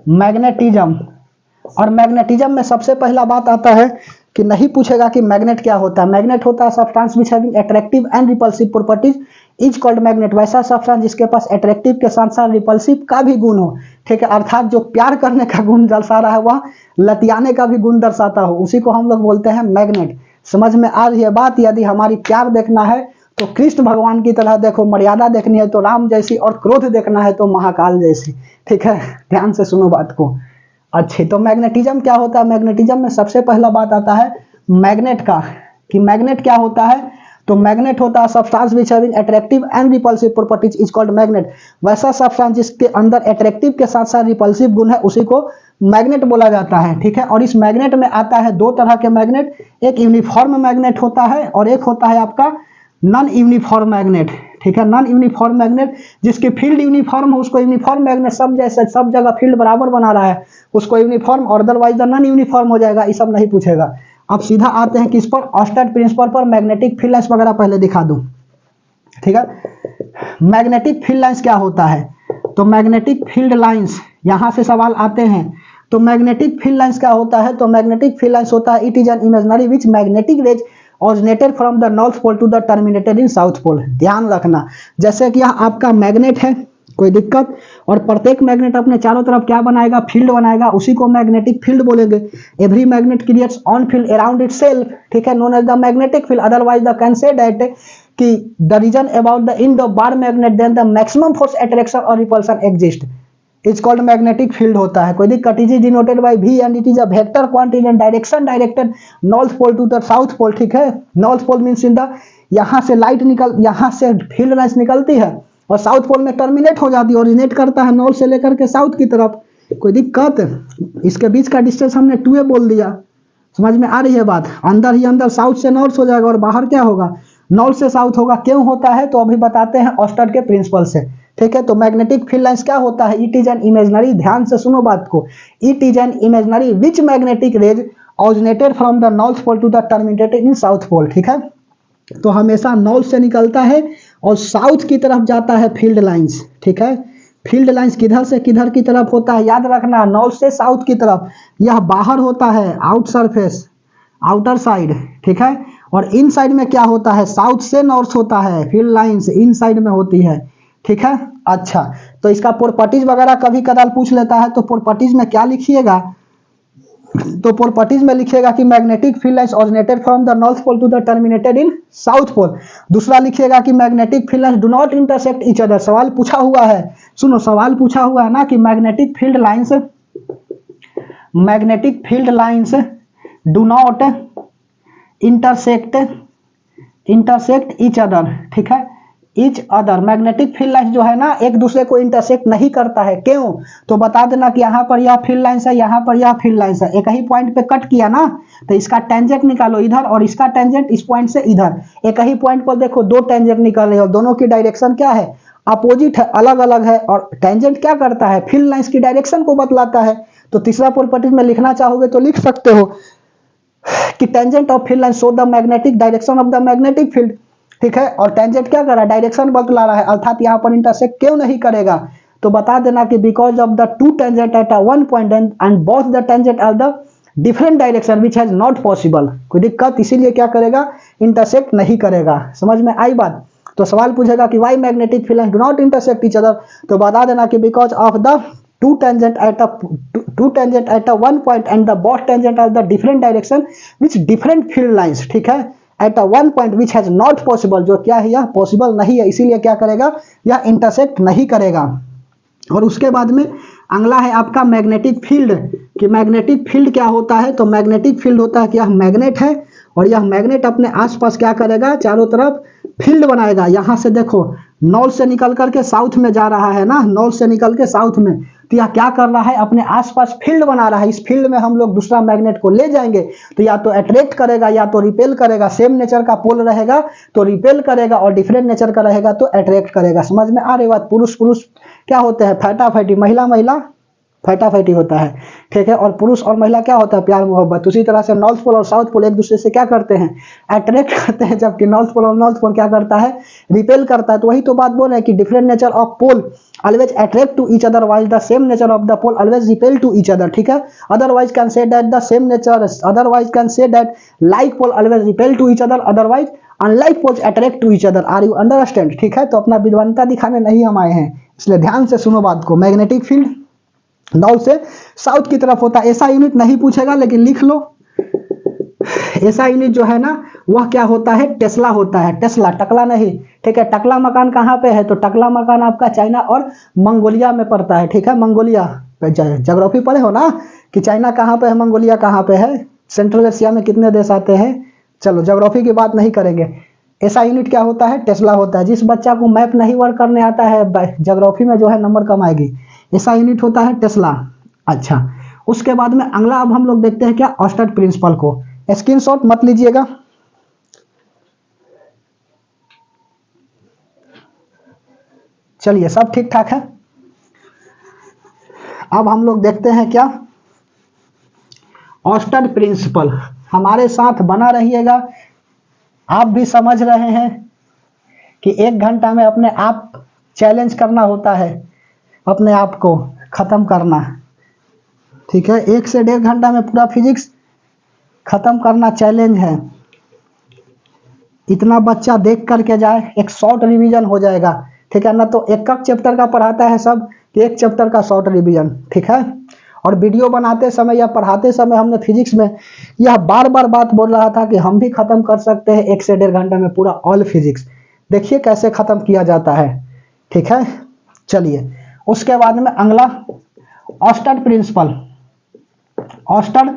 मैग्नेटिज्म, और मैग्नेटिज्म में सबसे पहला बात आता है कि नहीं पूछेगा कि मैग्नेट क्या होता है। मैग्नेट होता है substance which having attractive and repulsive properties is called magnet. वैसा सब्सटेंस जिसके पास अट्रैक्टिव के साथ साथ रिपल्सिव का भी गुण हो, ठीक है। अर्थात जो प्यार करने का गुण दर्शा रहा है वह लतियाने का भी गुण दर्शाता हो, उसी को हम लोग बोलते हैं मैग्नेट। समझ में आ रही है बात? यदि हमारी प्यार देखना है तो कृष्ण भगवान की तरह देखो, मर्यादा देखनी है तो राम जैसी, और क्रोध देखना है तो महाकाल जैसी, ठीक है। ध्यान से सुनो बात को अच्छी। तो मैग्नेटिज्म क्या होता है? मैग्नेटिज्म में सबसे पहला बात आता है मैग्नेट का, कि मैग्नेट क्या होता है? तो मैग्नेट होता है substance which having attractive and repulsive properties is called magnet. वैसा सब्सटेंस जिसके अंदर अट्रैक्टिव के साथ साथ रिपल्सिव गुण है उसी को मैग्नेट बोला जाता है, ठीक है। और इस मैग्नेट में आता है 2 तरह के मैग्नेट, एक यूनिफॉर्म मैग्नेट होता है और एक होता है आपका नॉन यूनिफॉर्म मैग्नेट, ठीक है। नॉन यूनिफॉर्म मैग्नेट जिसकी फील्ड यूनिफॉर्म हो उसको यूनिफॉर्म मैग्नेट, सब जैसे सब जगह फील्ड बराबर बना रहा है उसको यूनिफॉर्म, और अदरवाइज नॉन यूनिफॉर्म हो जाएगा। ये सब नहीं पूछेगा। अब सीधा आते हैं किस पर? ऑस्टेड प्रिंसिपल पर। मैग्नेटिक फील्ड लाइंस वगैरह पहले दिखा दूं, ठीक है। मैग्नेटिक फील्ड लाइंस क्या होता है? तो मैग्नेटिक फील्ड लाइंस, यहां से सवाल आते हैं। तो मैग्नेटिक फील्ड लाइंस क्या होता है? तो मैग्नेटिक फील्ड लाइंस होता है it is an imaginary which magnetic rays originated from the north pole to the terminated in south pole। ध्यान रखना, जैसे कि यह आपका मैग्नेट है, कोई दिक्कत? और प्रत्येक मैग्नेट अपने चारों तरफ क्या बनाएगा? फील्ड बनाएगा, उसी को मैग्नेटिक फील्ड बोलेंगे। Every magnet creates on field around itself, ठीक है, known as the magnetic field. Otherwise the can say that कि the region about the end of bar magnet then the maximum force attraction और repulsion exist. Is called magnetic field होता है। कोई दिक्कत, is denoted by V and it is a vector quantity and direction directed north pole to the south pole. ठीक है, north pole means in the, यहाँ से light निकल, यहाँ से फील्ड लाइन्स निकलती है और साउथ पोल में टर्मिनेट हो जाती है, ओरिजिनेट करता है नॉर्थ से लेकर के साउथ की तरफ। कोई दिक्कत, इसके बीच का डिस्टेंस हमने 2a बोल दिया। समझ में आ रही है बात? अंदर ही अंदर साउथ से नॉर्थ हो जाएगा और बाहर क्या होगा, नॉर्थ से साउथ होगा। क्यों होता है तो अभी बताते हैं ऑस्टर्ड के प्रिंसिपल से। ठीक है, तो मैग्नेटिक फील्ड लाइंस क्या होता है, इट इज एन इमेजिनरी, ध्यान से सुनो बात को, it is an imaginary which magnetic rays originated from the north pole to the terminated in south pole. ठीक है, तो हमेशा नॉर्थ से निकलता है और साउथ की तरफ जाता है फील्ड लाइंस। ठीक है, फील्ड लाइंस किधर से किधर की तरफ होता है, याद रखना, नॉर्थ से साउथ की तरफ। यह बाहर होता है, आउट सरफेस, आउटर साइड। ठीक है, और इन साइड में क्या होता है, साउथ से नॉर्थ होता है, फील्ड लाइंस इन साइड में होती है। ठीक है, अच्छा, तो इसका प्रॉपर्टीज वगैरह कभी कदार पूछ लेता है, तो प्रॉपर्टीज में क्या लिखिएगा, तो प्रॉपर्टीज में लिखिएगा कि magnetic field lines originated from the north pole to the terminated in south pole. दूसरा लिखिएगा कि magnetic field lines do not intersect each other. सवाल पूछा हुआ है, सुनो सवाल पूछा हुआ है ना कि magnetic field lines do not intersect each other. ठीक है, each other, magnetic field lines जो है ना एक दूसरे को इंटरसेक्ट नहीं करता है। क्यों, तो बता देना कि यहाँ पर यह फील्ड लाइंस है, यहाँ पर यह फील्ड लाइंस है, एक ही पॉइंट पे कट किया ना, तो इसका टेंजेंट निकालो इधर और इसका टेंजेंट इस पॉइंट से इधर। एक ही पॉइंट पर देखो दो टेंजेंट निकल रहे हैं और दोनों की डायरेक्शन क्या है, अपोजिट है, अलग अलग है, और टेंजेंट क्या करता है, फील्ड लाइंस की डायरेक्शन को बतलाता है। तो तीसरा प्रॉपर्टी में लिखना चाहोगे तो लिख सकते हो कि tangent of field line show the magnetic direction of the magnetic field. ठीक है, और टेंजेंट क्या कर रहा है, डायरेक्शन बतला रहा है, अर्थात यहाँ पर इंटरसेक्ट क्यों नहीं करेगा, तो बता देना कि because of the two tangent at a one point and both the tangent are the different direction which has not possible. कोई दिक्कत, इसीलिए क्या करेगा, इंटरसेक्ट नहीं करेगा। समझ में आई बात? तो सवाल पूछेगा कि why magnetic field line do not intersect each other, तो बता देना कि because of the two tangent at a one point and the both tangent are the different direction which different field lines। ठीक है, at a one point which has not possible, जो क्या है, यह पॉसिबल नहीं है, इसीलिए क्या करेगा, यह इंटरसेक्ट नहीं करेगा। और उसके बाद में अगला है आपका मैग्नेटिक फील्ड, कि मैग्नेटिक फील्ड क्या होता है, तो मैग्नेटिक फील्ड होता है कि यह मैग्नेट है और यह मैग्नेट अपने आसपास क्या करेगा, चारों तरफ फील्ड बनाएगा। यहाँ से देखो नॉर्थ से निकल करके साउथ में जा रहा है ना, नॉर्थ से निकल के साउथ में, तो यह क्या कर रहा है, अपने आसपास फील्ड बना रहा है। इस फील्ड में हम लोग दूसरा मैग्नेट को ले जाएंगे तो या तो अट्रैक्ट करेगा या तो रिपेल करेगा। सेम नेचर का पोल रहेगा तो रिपेल करेगा और डिफरेंट नेचर का रहेगा तो अट्रैक्ट करेगा। समझ में आ रही बात? पुरुष पुरुष क्या होते हैं, फटाफटी, महिला महिला फटाफटी होता है। ठीक है, और पुरुष और महिला क्या होता है, प्यार मोहब्बत। उसी तरह से नॉर्थ पोल और साउथ पोल एक दूसरे से क्या करते हैं, अट्रैक्ट करते हैं, जबकि नॉर्थ पोल और नॉर्थ पोल क्या करता है, रिपेल करता है। तो वही तो बात बोल रहे हैं कि different nature of pole always attract to each other wise the same nature of the pole always repel to each other. ठीक है, otherwise can say that the same nature, otherwise can say that like pole always repel to each other, otherwise unlike poles attract to each other. Are you understand? ठीक है, तो अपना विद्वानता दिखाने नहीं हम आए हैं, इसलिए ध्यान से सुनो बात को। मैग्नेटिक फील्ड नॉर्थ से साउथ की तरफ होता है। ऐसा यूनिट नहीं पूछेगा लेकिन लिख लो, ऐसा यूनिट जो है ना वह क्या होता है, टेस्ला होता है, टेस्ला, टकला नहीं। ठीक है, टकला मकान कहाँ पे है, तो टकला मकान आपका चाइना और मंगोलिया में पड़ता है। ठीक है, मंगोलिया, ज्योग्राफी पढ़े हो ना कि चाइना कहाँ पे है, मंगोलिया कहाँ पे है, सेंट्रल एशिया में कितने देश आते हैं। चलो ज्योग्राफी की बात नहीं करेंगे। ऐसा यूनिट क्या होता है, टेस्ला होता है। जिस बच्चा को मैप नहीं वर्क करने आता है ज्योग्राफी में जो है नंबर कम आएगी, ऐसा यूनिट होता है टेस्ला। अच्छा, उसके बाद में अगला अब हम लोग देखते हैं क्या, ऑस्टर्ड प्रिंसिपल को। स्क्रीनशॉट मत लीजिएगा, चलिए सब ठीक ठाक है। अब हम लोग देखते हैं क्या, ऑस्टर्ड प्रिंसिपल। हमारे साथ बना रहिएगा। आप भी समझ रहे हैं कि 1 घंटा में अपने आप चैलेंज करना होता है, अपने आप को खत्म करना। ठीक है, 1 से 1.5 घंटा में पूरा फिजिक्स खत्म करना चैलेंज है। इतना बच्चा देख करके जाए, एक शॉर्ट रिवीजन हो जाएगा। ठीक है ना, तो एक चैप्टर का पढ़ाता है सब, एक चैप्टर का शॉर्ट रिवीजन। ठीक है, और वीडियो बनाते समय या पढ़ाते समय हमने फिजिक्स में यह बार बार बात बोल रहा था कि हम भी खत्म कर सकते हैं 1 से 1.5 घंटा में पूरा ऑल फिजिक्स। देखिए कैसे खत्म किया जाता है। ठीक है, चलिए उसके बाद में अगला Austin principle. Austin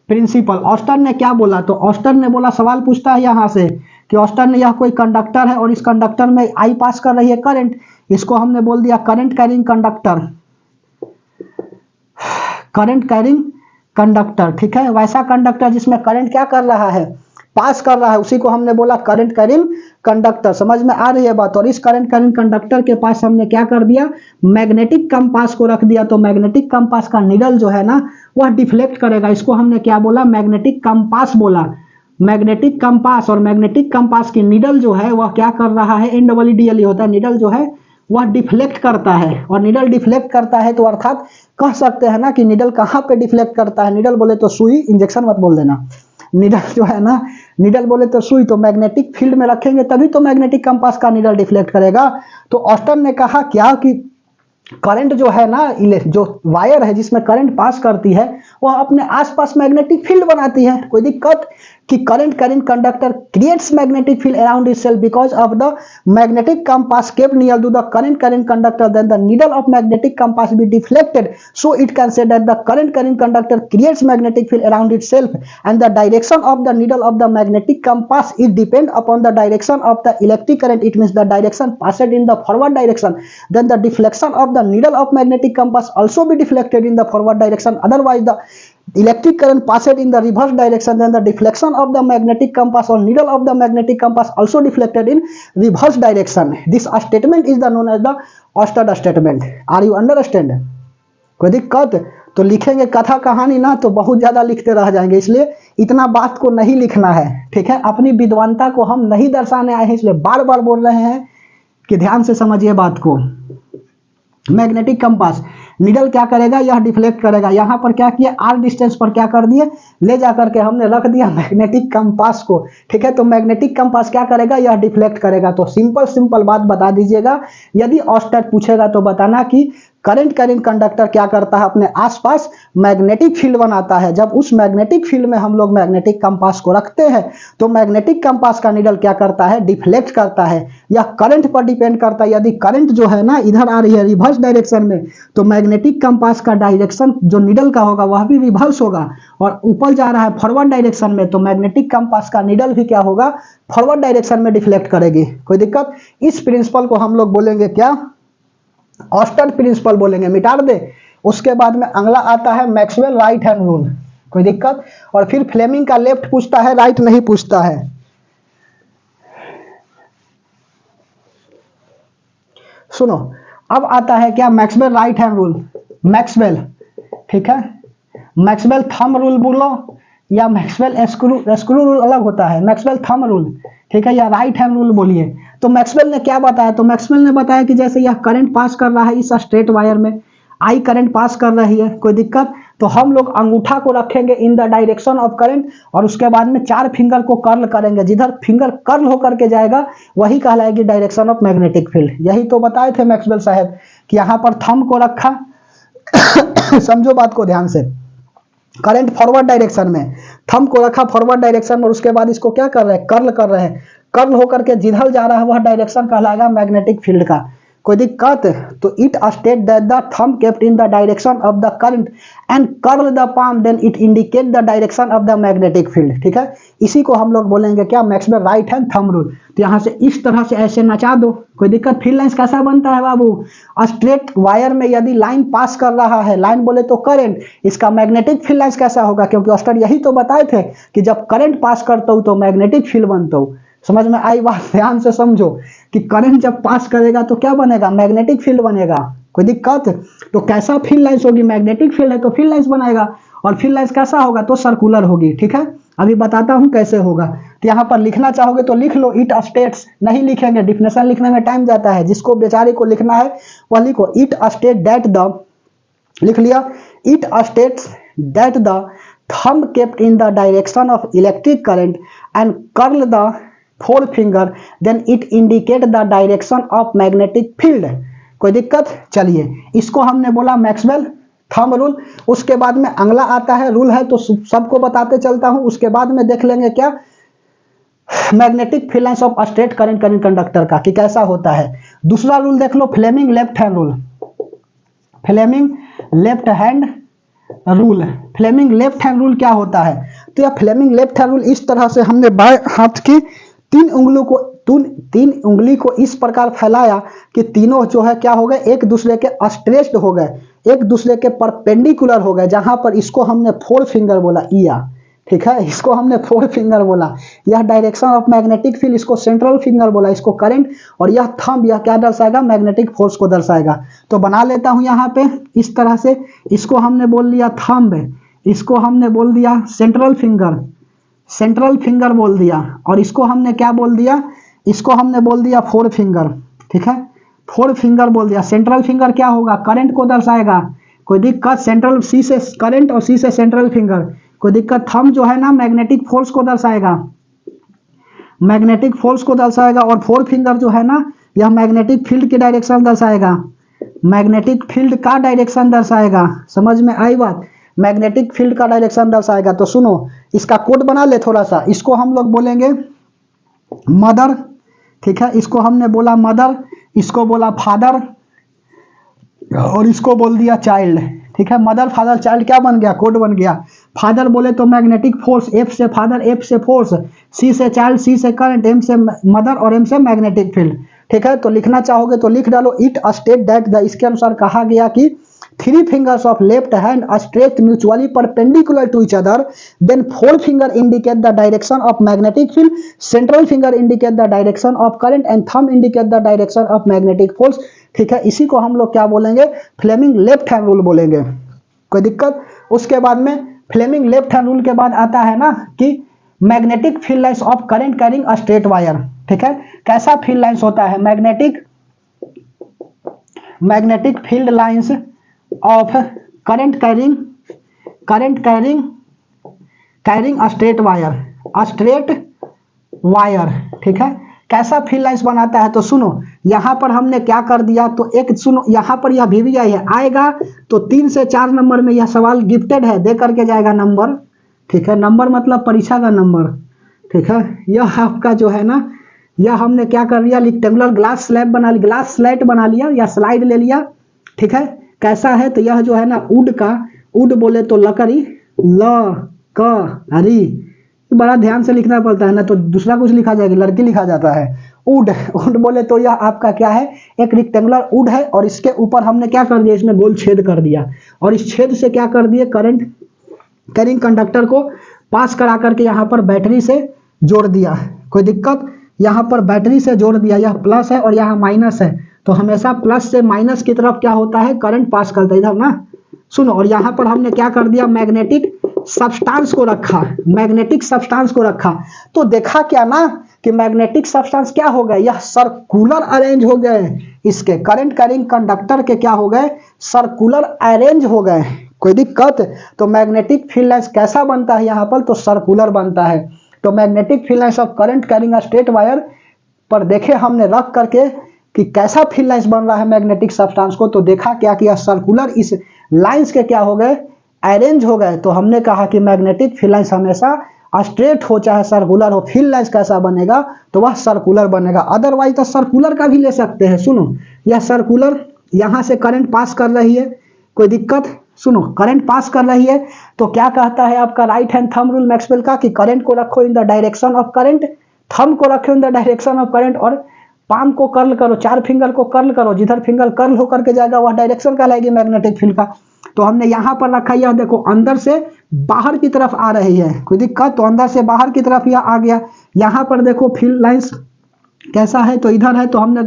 principle, Austin ने क्या बोला? तो ऑस्टन ने बोला, सवाल पूछता है यहाँ से कि ऑस्टन ने, यह कोई कंडक्टर है और इस कंडक्टर में आई पास कर रही है करंट, इसको हमने बोल दिया current carrying conductor, current carrying conductor, ठीक है। वैसा कंडक्टर जिसमें करंट क्या कर रहा है? पास कर रहा है, उसी को हमने बोला करंट कैरिंग कंडक्टर। समझ में आ रही है बात? और इस करंट कैरिंग कंडक्टर के पास हमने क्या कर दिया? मैग्नेटिक कंपास को रख दिया। तो मैग्नेटिक कंपास का निडल जो है ना वह डिफ्लेक्ट करेगा। इसको हमने क्या बोला? मैग्नेटिक कंपास बोला। मैग्नेटिक कंपास, और मैग्नेटिक कंपास की निडल जो है वह क्या कर रहा है? NWDL होता है, निडल जो है वह डिफ्लेक्ट करता है। और निडल डिफ्लेक्ट करता है तो अर्थात कह सकते हैं ना कि निडल कहाँ पे डिफ्लेक्ट करता है? निडल बोले तो सुई, इंजेक्शन मत बोल देना। निडल जो है ना, निडल बोले तो सुई, तो मैग्नेटिक फील्ड में रखेंगे तभी तो मैग्नेटिक कंपास का निडल डिफ्लेक्ट करेगा। तो ऑस्टन ने कहा क्या कि करंट जो है ना, जो वायर है जिसमें करंट पास करती है वह अपने आसपास मैग्नेटिक फील्ड बनाती है। कोई दिक्कत? कि current carrying conductor creates magnetic field around itself because of the magnetic compass kept near to the current carrying conductor, then the needle of magnetic compass be deflected, so it can say that the current carrying conductor creates magnetic field around itself, and the direction of the needle of the magnetic compass it depend upon the direction of the electric current. It means the direction passed in the forward direction, then the deflection of the needle of magnetic compass also be deflected in the forward direction. Otherwise the electric current passed in the reverse direction, then the deflection of the magnetic compass or needle of the magnetic compass also deflected in reverse direction. This statement is the known as the Oersted statement. Are you understand? कोई दिक्कत? तो लिखेंगे कथा कहानी ना तो बहुत ज्यादा लिखते रह जाएंगे, इसलिए इतना बात को नहीं लिखना है, ठीक है। अपनी विद्वानता को हम नहीं दर्शाने आए हैं, इसलिए बार बार बोल रहे हैं कि ध्यान से समझिए बात को। मैग्नेटिक कंपास निडल क्या करेगा? यह डिफ्लेक्ट करेगा। यहां पर क्या किया? आर डिस्टेंस पर क्या कर दिए? ले जाकर के हमने रख दिया मैग्नेटिक कंपास को, ठीक है। तो मैग्नेटिक कंपास क्या करेगा? यह डिफ्लेक्ट करेगा। तो सिंपल बात बता दीजिएगा। यदि ऑस्टेट पूछेगा तो बताना कि करंट कैरिंग कंडक्टर क्या करता है? अपने आसपास मैग्नेटिक फील्ड बनाता है। जब उस मैग्नेटिक फील्ड में हम लोग मैग्नेटिक कंपास को रखते हैं तो मैग्नेटिक कंपास का निडल क्या करता है? डिफ्लेक्ट करता है। यह करंट पर डिपेंड करता है। यदि करंट जो है ना इधर आ रही है रिवर्स डायरेक्शन में, तो मैग्नेटिक कंपास का डायरेक्शन जो निडल का होगा वह भी रिवर्स होगा, और ऊपर जा रहा है फॉरवर्ड डायरेक्शन में, तो मैग्नेटिक कंपास का निडल भी क्या होगा? फॉरवर्ड डायरेक्शन में डिफ्लेक्ट करेगी। कोई दिक्कत? इस प्रिंसिपल को हम लोग बोलेंगे क्या? ऑस्टेड प्रिंसिपल बोलेंगे। मिटा दे। उसके बाद में अगला आता है मैक्सवेल राइट हैंड रूल। कोई दिक्कत? और फिर फ्लेमिंग का लेफ्ट पूछता है, राइट नहीं पूछता है। सुनो, अब आता है क्या? Maxwell right hand rule. Maxwell, ठीक है, मैक्सवेल थंब रूल बोलो या मैक्सवेल स्क्रू रूल अलग होता है। मैक्सवेल थंब रूल, ठीक है, या राइट हैंड रूल बोलिए। तो मैक्सवेल ने क्या बताया? तो मैक्सवेल ने बताया कि जैसे यह करंट पास कर रहा है इस स्ट्रेट वायर में, आई करंट पास कर रही है, कोई दिक्कत? तो हम लोग अंगूठा को रखेंगे इन द डायरेक्शन ऑफ करंट, और उसके बाद में 4 फिंगर को कर्ल करेंगे। जिधर फिंगर कर्ल होकर के जाएगा वही कहलाएगी डायरेक्शन ऑफ मैग्नेटिक फील्ड। यही तो बताए थे मैक्सवेल साहब कि यहाँ पर थंब को रखा समझो बात को ध्यान से। करंट फॉरवर्ड डायरेक्शन में, थंब को रखा फॉरवर्ड डायरेक्शन में, और उसके बाद इसको क्या कर रहे हैं? कर्ल कर रहे हैं। कर्ल होकर के जिधर जा रहा है वह डायरेक्शन कहलाएगा मैग्नेटिक फील्ड का। कोई दिक्कत? तो it state that the thumb kept in the direction of the current and curl the palm, then it indicate the direction of the magnetic field, ठीक है। इसी को हम लोग बोलेंगे क्या? Maxwell right hand thumb rule. तो यहाँ से इस तरह से ऐसे नचा दो। कोई दिक्कत? फील्ड लाइंस कैसा बनता है बाबू? स्ट्रेट वायर में यदि लाइन पास कर रहा है, लाइन बोले तो करंट, इसका मैग्नेटिक फील्ड लाइंस कैसा होगा? क्योंकि ऑस्टेड यही तो बताए थे कि जब करंट पास करता हूँ तो मैग्नेटिक फील्ड बनता हूँ। समझ में आई बात? ध्यान से समझो कि करंट जब पास करेगा तो क्या बनेगा? मैग्नेटिक फील्ड बनेगा। कोई दिक्कत? तो कैसा फील्ड लाइंस होगी? मैग्नेटिक फील्ड है तो फील्ड लाइंस बनाएगा, और फील्ड लाइंस कैसा होगा? तो सर्कुलर होगी, ठीक है। अभी बताता हूं कैसे होगा। तो यहाँ पर लिखना चाहोगे तो लिख लो, इट स्टेट्स। नहीं लिखेंगे, डिफिनेशन लिखने में टाइम जाता है, जिसको बेचारे को लिखना है वह लिखो। इट स्टेट दैट द, लिख लिया, it states that the thumb kept in the direction of electric current and curl the 4 finger, then it indicate the direction of magnetic field. कोई दिक्कत? चलिए, इसको हमने बोला मैक्सवेल थंब रूल। उसके बाद में अगला आता है, रूल है तो सबको बताते चलता हूं, उसके बाद में देख लेंगे क्या? Magnetic field lines of straight current conductor का कि कैसा होता है। दूसरा रूल देख लो, Fleming left hand rule. Fleming left hand rule. Fleming left hand rule क्या होता है? तो यह फ्लेमिंग लेफ्ट हैंड रूल इस तरह से हमने बाएं हाथ की तीन उंगली को इस प्रकार फैलाया कि तीनों जो है क्या हो गए, एक दूसरे के स्ट्रेच्ड हो गए, एक दूसरे के परपेंडिकुलर हो गए, जहां पर इसको हमने फोर फिंगर बोला, ईया, ठीक है, इसको हमने फोर फिंगर बोला। यह डायरेक्शन ऑफ मैग्नेटिक फील्ड, इसको सेंट्रल फिंगर बोला, इसको करंट, और यह थंब, यह क्या दर्शाएगा, मैग्नेटिक फोर्स को दर्शाएगा। तो बना लेता हूं यहाँ पे इस तरह से, इसको हमने बोल दिया थंब, इसको हमने बोल दिया सेंट्रल फिंगर बोल दिया, और इसको हमने क्या बोल दिया, इसको हमने बोल दिया फोर फिंगर, ठीक है, फोर फिंगर बोल दिया। सेंट्रल फिंगर क्या होगा, करंट को दर्शाएगा, कोई दिक्कत, सेंट्रल सी से करंट और सी से सेंट्रल फिंगर, कोई दिक्कत। थंब जो है ना मैग्नेटिक फोर्स को दर्शाएगा, मैग्नेटिक फोर्स को दर्शाएगा, और फोर फिंगर जो है ना यह मैग्नेटिक फील्ड की डायरेक्शन दर्शाएगा, मैग्नेटिक फील्ड का डायरेक्शन दर्शाएगा। समझ में आई बात, मैग्नेटिक फील्ड का डायरेक्शन दर्शाएगा। तो सुनो, इसका कोड बना ले थोड़ा सा, इसको हम लोग बोलेंगे मदर, ठीक है, इसको हमने बोला मदर, इसको बोला फादर, और इसको बोल दिया चाइल्ड, ठीक है। मदर फादर चाइल्ड क्या बन गया, कोड बन गया। फादर बोले तो मैग्नेटिक फोर्स, एफ से फादर, एफ से फोर्स, सी से चाइल्ड, सी से करंट, एम से मदर और एम से मैग्नेटिक फील्ड, ठीक है। तो लिखना चाहोगे तो लिख डालो, इट स्टेट दैट द, इसके अनुसार कहा गया कि three fingers of left hand stretch mutually perpendicular to each other, then four finger indicate the direction of magnetic field, central finger indicate the direction of current, and thumb indicate the direction of magnetic force, ठीक है। इसी को हम लोग क्या बोलेंगे, Fleming left hand rule बोलेंगे, कोई दिक्कत। उसके बाद में फ्लेमिंग लेफ्ट हैंड रूल के बाद आता है ना कि magnetic field lines of current carrying a straight wire, ठीक है। कैसा फील्ड लाइंस होता है, magnetic field lines of current carrying a straight wire, ठीक है। कैसा फील्ड लाइंस बनाता है, तो सुनो, यहां पर हमने क्या कर दिया, तो एक सुनो, यहां पर यह VVI है, आएगा तो 3 से 4 नंबर में यह सवाल गिफ्टेड है, दे करके जाएगा नंबर, ठीक है। नंबर मतलब परीक्षा का नंबर, ठीक है। यह आपका जो है ना, यह हमने क्या कर लिया, रेक्टेंगुलर ग्लास स्लैट बना लिया या स्लाइड ले लिया, ठीक है। कैसा है, तो यह जो है ना वुड बोले तो लकड़ी, लकड़ी, बड़ा ध्यान से लिखना पड़ता है ना, तो दूसरा कुछ लिखा जाएगा, लड़की लिखा जाता है। वुड बोले तो यह आपका क्या है, एक रेक्टेंगुलर वुड है, और इसके ऊपर हमने क्या कर दिया, इसमें गोल छेद कर दिया, और इस छेद से क्या कर दिए, करंट कैरिंग कंडक्टर को पास करा करके यहाँ पर बैटरी से जोड़ दिया, कोई दिक्कत। यहाँ पर बैटरी से जोड़ दिया, यह प्लस है और यहाँ माइनस है, तो हमेशा प्लस से माइनस की तरफ क्या होता है, करंट पास करता है, इधर ना। सुनो, और यहाँ पर हमने क्या कर दिया, मैग्नेटिक सब्सटेंस को रखा, तो देखा क्या ना कि मैग्नेटिक सब्सटेंस क्या हो गए, यह सर्कुलर अरेंज हो गए, इसके करंट कैरिंग कंडक्टर के क्या हो गए, सर्कुलर अरेंज हो गए, कोई दिक्कत। तो मैग्नेटिक फील्ड लाइंस कैसा बनता है यहाँ पर, तो सर्कुलर बनता है। तो magnetic field lines of current carrying straight wire पर देखे हमने रख करके कि कैसा फील्ड लाइंस बन रहा है मैग्नेटिक सब्सटेंस को, तो देखा क्या कि सर्कुलर इस लाइंस के क्या हो गए, अरेंज हो गए। तो हमने कहा कि मैग्नेटिक फील्ड लाइंस हमेशा स्ट्रेट हो चाहे सर्कुलर हो, फील्ड लाइंस कैसा बनेगा, तो वह सर्कुलर बनेगा। अदरवाइज तो सर्कुलर का भी ले सकते हैं। सुनो, यह सर्कुलर, यहां से करंट पास कर रही है, कोई दिक्कत। सुनो, करंट पास कर रही है, तो क्या कहता है आपका right hand thumb rule Maxwell का, कि करंट को रखो इन the direction of current, thumb को रखो इन द डायरेक्शन ऑफ करंट, और पाम को कर्ल करो, 4 फिंगर को कर्ल करो, जिधर फिंगर कर्ल होकर के जाएगा वह डायरेक्शन कहलाएगी मैग्नेटिक फील्ड का। तो हमने यहाँ पर रखा, यह देखो अंदर से बाहर की तरफ आ रही है, कोई दिक्कत। तो अंदर से बाहर की तरफ यह आ गया। यहाँ पर देखो फील्ड लाइंस कैसा है, तो इधर है, तो हमने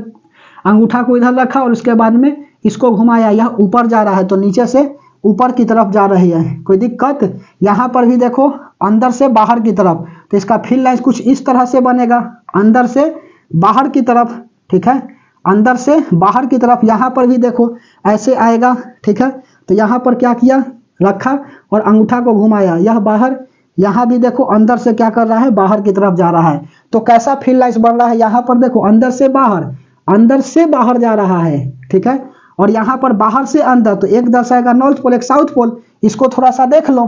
अंगूठा को इधर रखा और उसके बाद में इसको घुमाया, यह ऊपर जा रहा है, तो नीचे से ऊपर की तरफ जा रही है, कोई दिक्कत। यहाँ पर भी देखो अंदर से बाहर की तरफ, तो इसका फील्ड लाइंस कुछ इस तरह से बनेगा, अंदर से बाहर की तरफ, ठीक है, अंदर से बाहर की तरफ। यहाँ पर भी देखो ऐसे आएगा, ठीक है। तो यहाँ पर क्या किया, रखा और अंगूठा को घुमाया, यह बाहर, यहाँ भी देखो अंदर से क्या कर रहा है, बाहर की तरफ जा रहा है। तो कैसा फील्ड लाइंस बन रहा है, यहाँ पर देखो अंदर से बाहर जा रहा है, ठीक है। और यहाँ पर बाहर से अंदर, तो एक दर्शाएगा नॉर्थ पोल, एक साउथ पोल। इसको थोड़ा सा देख लो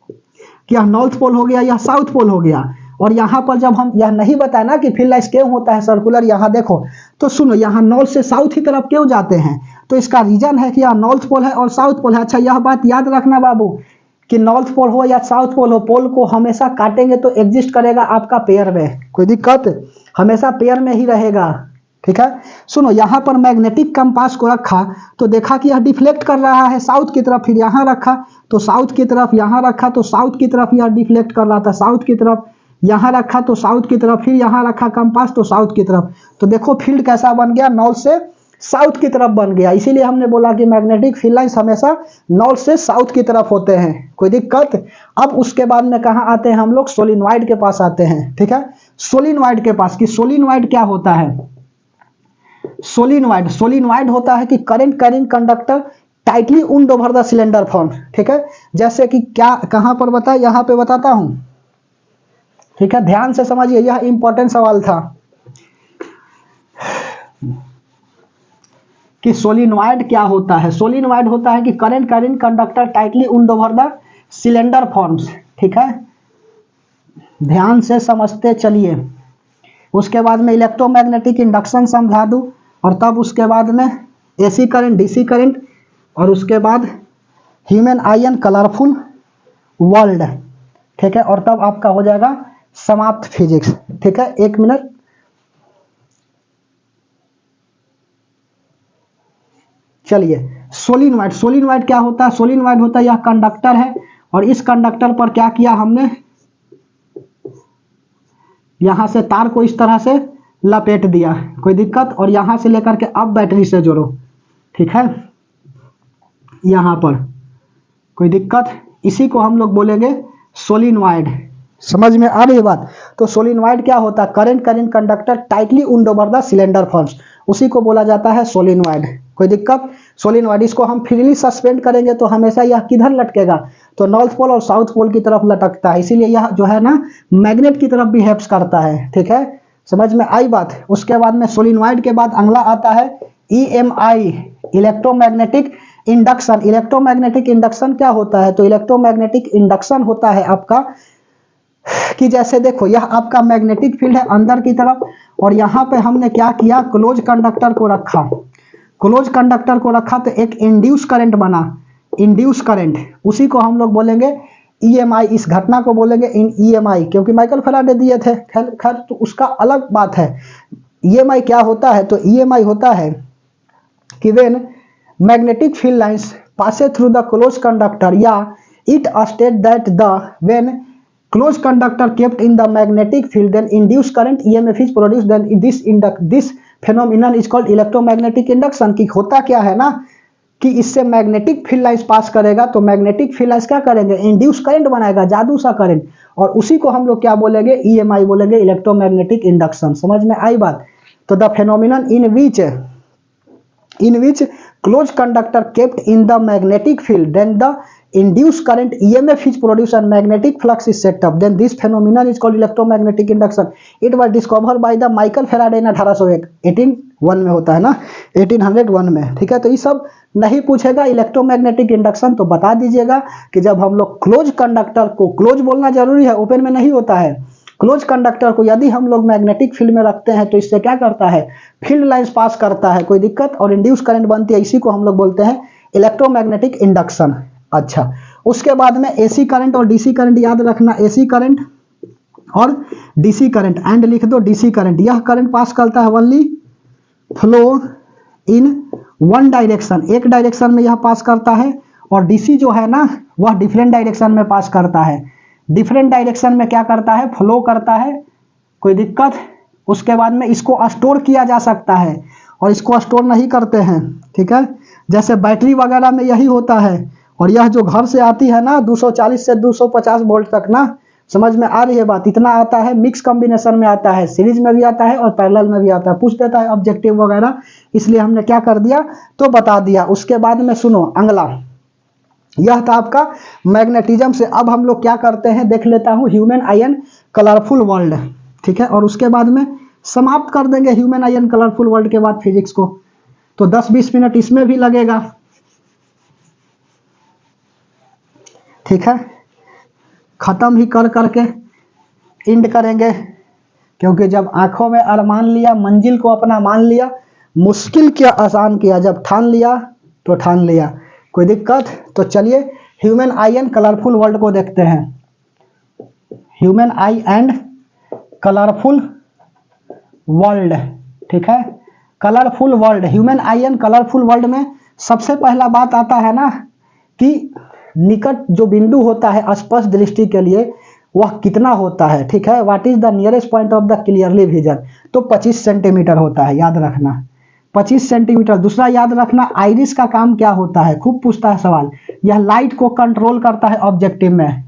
कि यह नॉर्थ पोल हो गया, यह साउथ पोल हो गया। और यहाँ पर जब हम यह नहीं बताया ना कि फील्ड लाइंस क्यों होता है सर्कुलर, यहाँ देखो, तो सुनो, यहाँ नॉर्थ से साउथ की तरफ क्यों जाते हैं, तो इसका रीजन है कि यहाँ नॉर्थ पोल है और साउथ पोल है। अच्छा यह बात याद रखना बाबू कि नॉर्थ पोल हो या साउथ पोल हो, पोल को हमेशा काटेंगे तो एग्जिस्ट करेगा आपका पेयर में, कोई दिक्कत, हमेशा पेयर में ही रहेगा। ठीक है, सुनो यहाँ पर मैग्नेटिक कंपास को रखा तो देखा कि यह डिफ्लेक्ट कर रहा है साउथ की तरफ, फिर यहाँ रखा तो साउथ की तरफ, यहाँ रखा तो साउथ की तरफ यह डिफ्लेक्ट कर रहा था साउथ की तरफ, यहाँ रखा तो साउथ की तरफ, फिर यहाँ रखा कंपास तो साउथ की तरफ। तो देखो फील्ड कैसा बन गया, नॉर्थ से साउथ की तरफ बन गया। इसीलिए हमने बोला कि मैग्नेटिक फील्ड लाइंस हमेशा नॉर्थ से साउथ की तरफ होते हैं, कोई दिक्कत। अब उसके बाद में कहाँ आते हैं हम लोग, सोलिनॉइड के पास आते हैं। ठीक है, सोलिनॉइड के पास, कि सोलिनॉइड क्या होता है। सोलिनॉइड होता है कि current carrying conductor tightly wound over the cylinder form. ठीक है, जैसे कि क्या कहां पर बताया, यहां पे बताता हूं। ठीक है, ध्यान से समझिए, यह इंपॉर्टेंट सवाल था कि सोलिनॉइड क्या होता है। सोलिनॉइड होता है कि current carrying conductor tightly wound over the cylinder forms. ठीक है, ध्यान से समझते चलिए। उसके बाद में इलेक्ट्रोमैग्नेटिक इंडक्शन समझा दूं, और तब उसके बाद में एसी करंट, डीसी करंट, और उसके बाद ह्यूमन आयन कलरफुल वर्ल्ड। ठीक है, और तब आपका हो जाएगा समाप्त फिजिक्स। ठीक है, 1 मिनट। चलिए, सोलिनॉइड क्या होता है। सोलिनॉइड होता है, यह कंडक्टर है और इस कंडक्टर पर क्या किया हमने, यहां से तार को इस तरह से लपेट दिया, कोई दिक्कत, और यहां से लेकर के अब बैटरी से जोड़ो। ठीक है, यहां पर कोई दिक्कत, इसी को हम लोग बोलेंगे सोलिनॉइड। समझ में आ रही है बात। तो सोलिनॉइड क्या होता है, current carrying conductor tightly wound over the cylinder forms, उसी को बोला जाता है सोलिनॉइड। कोई दिक्कत, सोलिनॉइड इसको हम फ्रीली सस्पेंड करेंगे तो हमेशा यह किधर लटकेगा, तो नॉर्थ पोल और साउथ पोल की तरफ लटकता है। इसीलिए यह जो है ना मैग्नेट की तरफ बिहेव्स करता है। ठीक है, समझ में आई बात। उसके बाद में सोलिनॉइड के बाद अगला आता है EMI, electromagnetic induction. Electromagnetic induction क्या होता है, तो इलेक्ट्रोमैग्नेटिक इंडक्शन होता है आपका कि जैसे देखो यह आपका मैग्नेटिक फील्ड है अंदर की तरफ, और यहाँ पे हमने क्या किया, क्लोज कंडक्टर को रखा। क्लोज कंडक्टर को रखा तो एक इंड्यूस करंट बना, इंड्यूस करंट, उसी को हम लोग बोलेंगे EMI। इस घटना को बोलेंगे EMI, क्योंकि माइकल फैराडे दिए थे। खैर तो उसका अलग बात है। EMI क्या होता है, तो EMI होता है कि when magnetic field lines passes through the close conductor, या it state that the when closed conductor kept in the magnetic field then induced current EMF is produced, then this phenomenon is called electromagnetic induction। कि होता क्या है ना कि इससे magnetic field lines pass करेगा तो मैग्नेटिक फील्ड लाइंस क्या करेंगे, इंड्यूस करंट बनाएगा, जादू सा करंट, और उसी को हम लोग क्या बोलेंगे, EMI बोलेंगे, इलेक्ट्रोमैग्नेटिक इंडक्शन। समझ में आई बात। तो the phenomenon in which closed conductor kept in the magnetic field then the induced current EMF is produced and magnetic flux is set up, then this phenomenon is called electromagnetic induction। it was discovered by the Michael Faraday in 1801 में होता है ना, 1801 में। ठीक है, तो ये सब नहीं पूछेगा। इलेक्ट्रोमैग्नेटिक इंडक्शन तो बता दीजिएगा कि जब हम लोग क्लोज कंडक्टर को, क्लोज बोलना जरूरी है, ओपन में नहीं होता है। क्लोज कंडक्टर को यदि हम लोग मैग्नेटिक फील्ड में रखते हैं तो इससे क्या करता है, फील्ड लाइंस पास करता है, कोई दिक्कत, और इंड्यूस करंट बनती है। इसी को हम लोग बोलते हैं इलेक्ट्रोमैग्नेटिक इंडक्शन। अच्छा, उसके बाद में एसी करंट और डीसी करंट याद रखना, एसी करंट और डीसी करंट, एंड लिख दो डीसी करंट। यह करंट पास करता है only flow in one direction, एक डायरेक्शन में यह पास करता है, और डीसी जो है ना वह डिफरेंट डायरेक्शन में पास करता है। डिफरेंट डायरेक्शन में क्या करता है, फ्लो करता है, कोई दिक्कत। उसके बाद में इसको स्टोर किया जा सकता है और इसको स्टोर नहीं करते हैं। ठीक है, जैसे बैटरी वगैरह में यही होता है। और यह जो घर से आती है ना 240 से 250 वोल्ट तक ना, समझ में आ रही है बात, इतना आता है, मिक्स कॉम्बिनेशन में आता है, सीरीज में भी आता है और पैरेलल में भी आता है, पूछ देता है ऑब्जेक्टिव वगैरह, इसलिए हमने क्या कर दिया तो बता दिया। उसके बाद में सुनो अगला, यह था आपका मैग्नेटिज्म से। अब हम लोग क्या करते हैं देख लेता हूं, ह्यूमन आयन कलरफुल वर्ल्ड। ठीक है, और उसके बाद में समाप्त कर देंगे ह्यूमन आयन कलरफुल वर्ल्ड के बाद फिजिक्स को। तो 10-20 मिनट इसमें भी लगेगा। ठीक है, खत्म ही कर करके एंड करेंगे, क्योंकि जब आंखों में अरमान लिया, मंजिल को अपना मान लिया, मुश्किल क्या आसान किया, जब ठान लिया तो ठान लिया। कोई दिक्कत? तो चलिए human I and colourful world को देखते हैं। Human I and colourful world, ठीक है, colourful world, human I and colourful world में सबसे पहला बात आता है ना कि निकट जो बिंदु होता है स्पष्ट दृष्टि के लिए वह कितना होता है, ठीक है, what is the nearest point of the clearly vision, तो 25 सेंटीमीटर होता है, याद रखना 25 सेंटीमीटर। दूसरा याद रखना आइरिस का काम क्या होता है, खूब पूछता है सवाल, यह लाइट को कंट्रोल करता है ऑब्जेक्टिव में,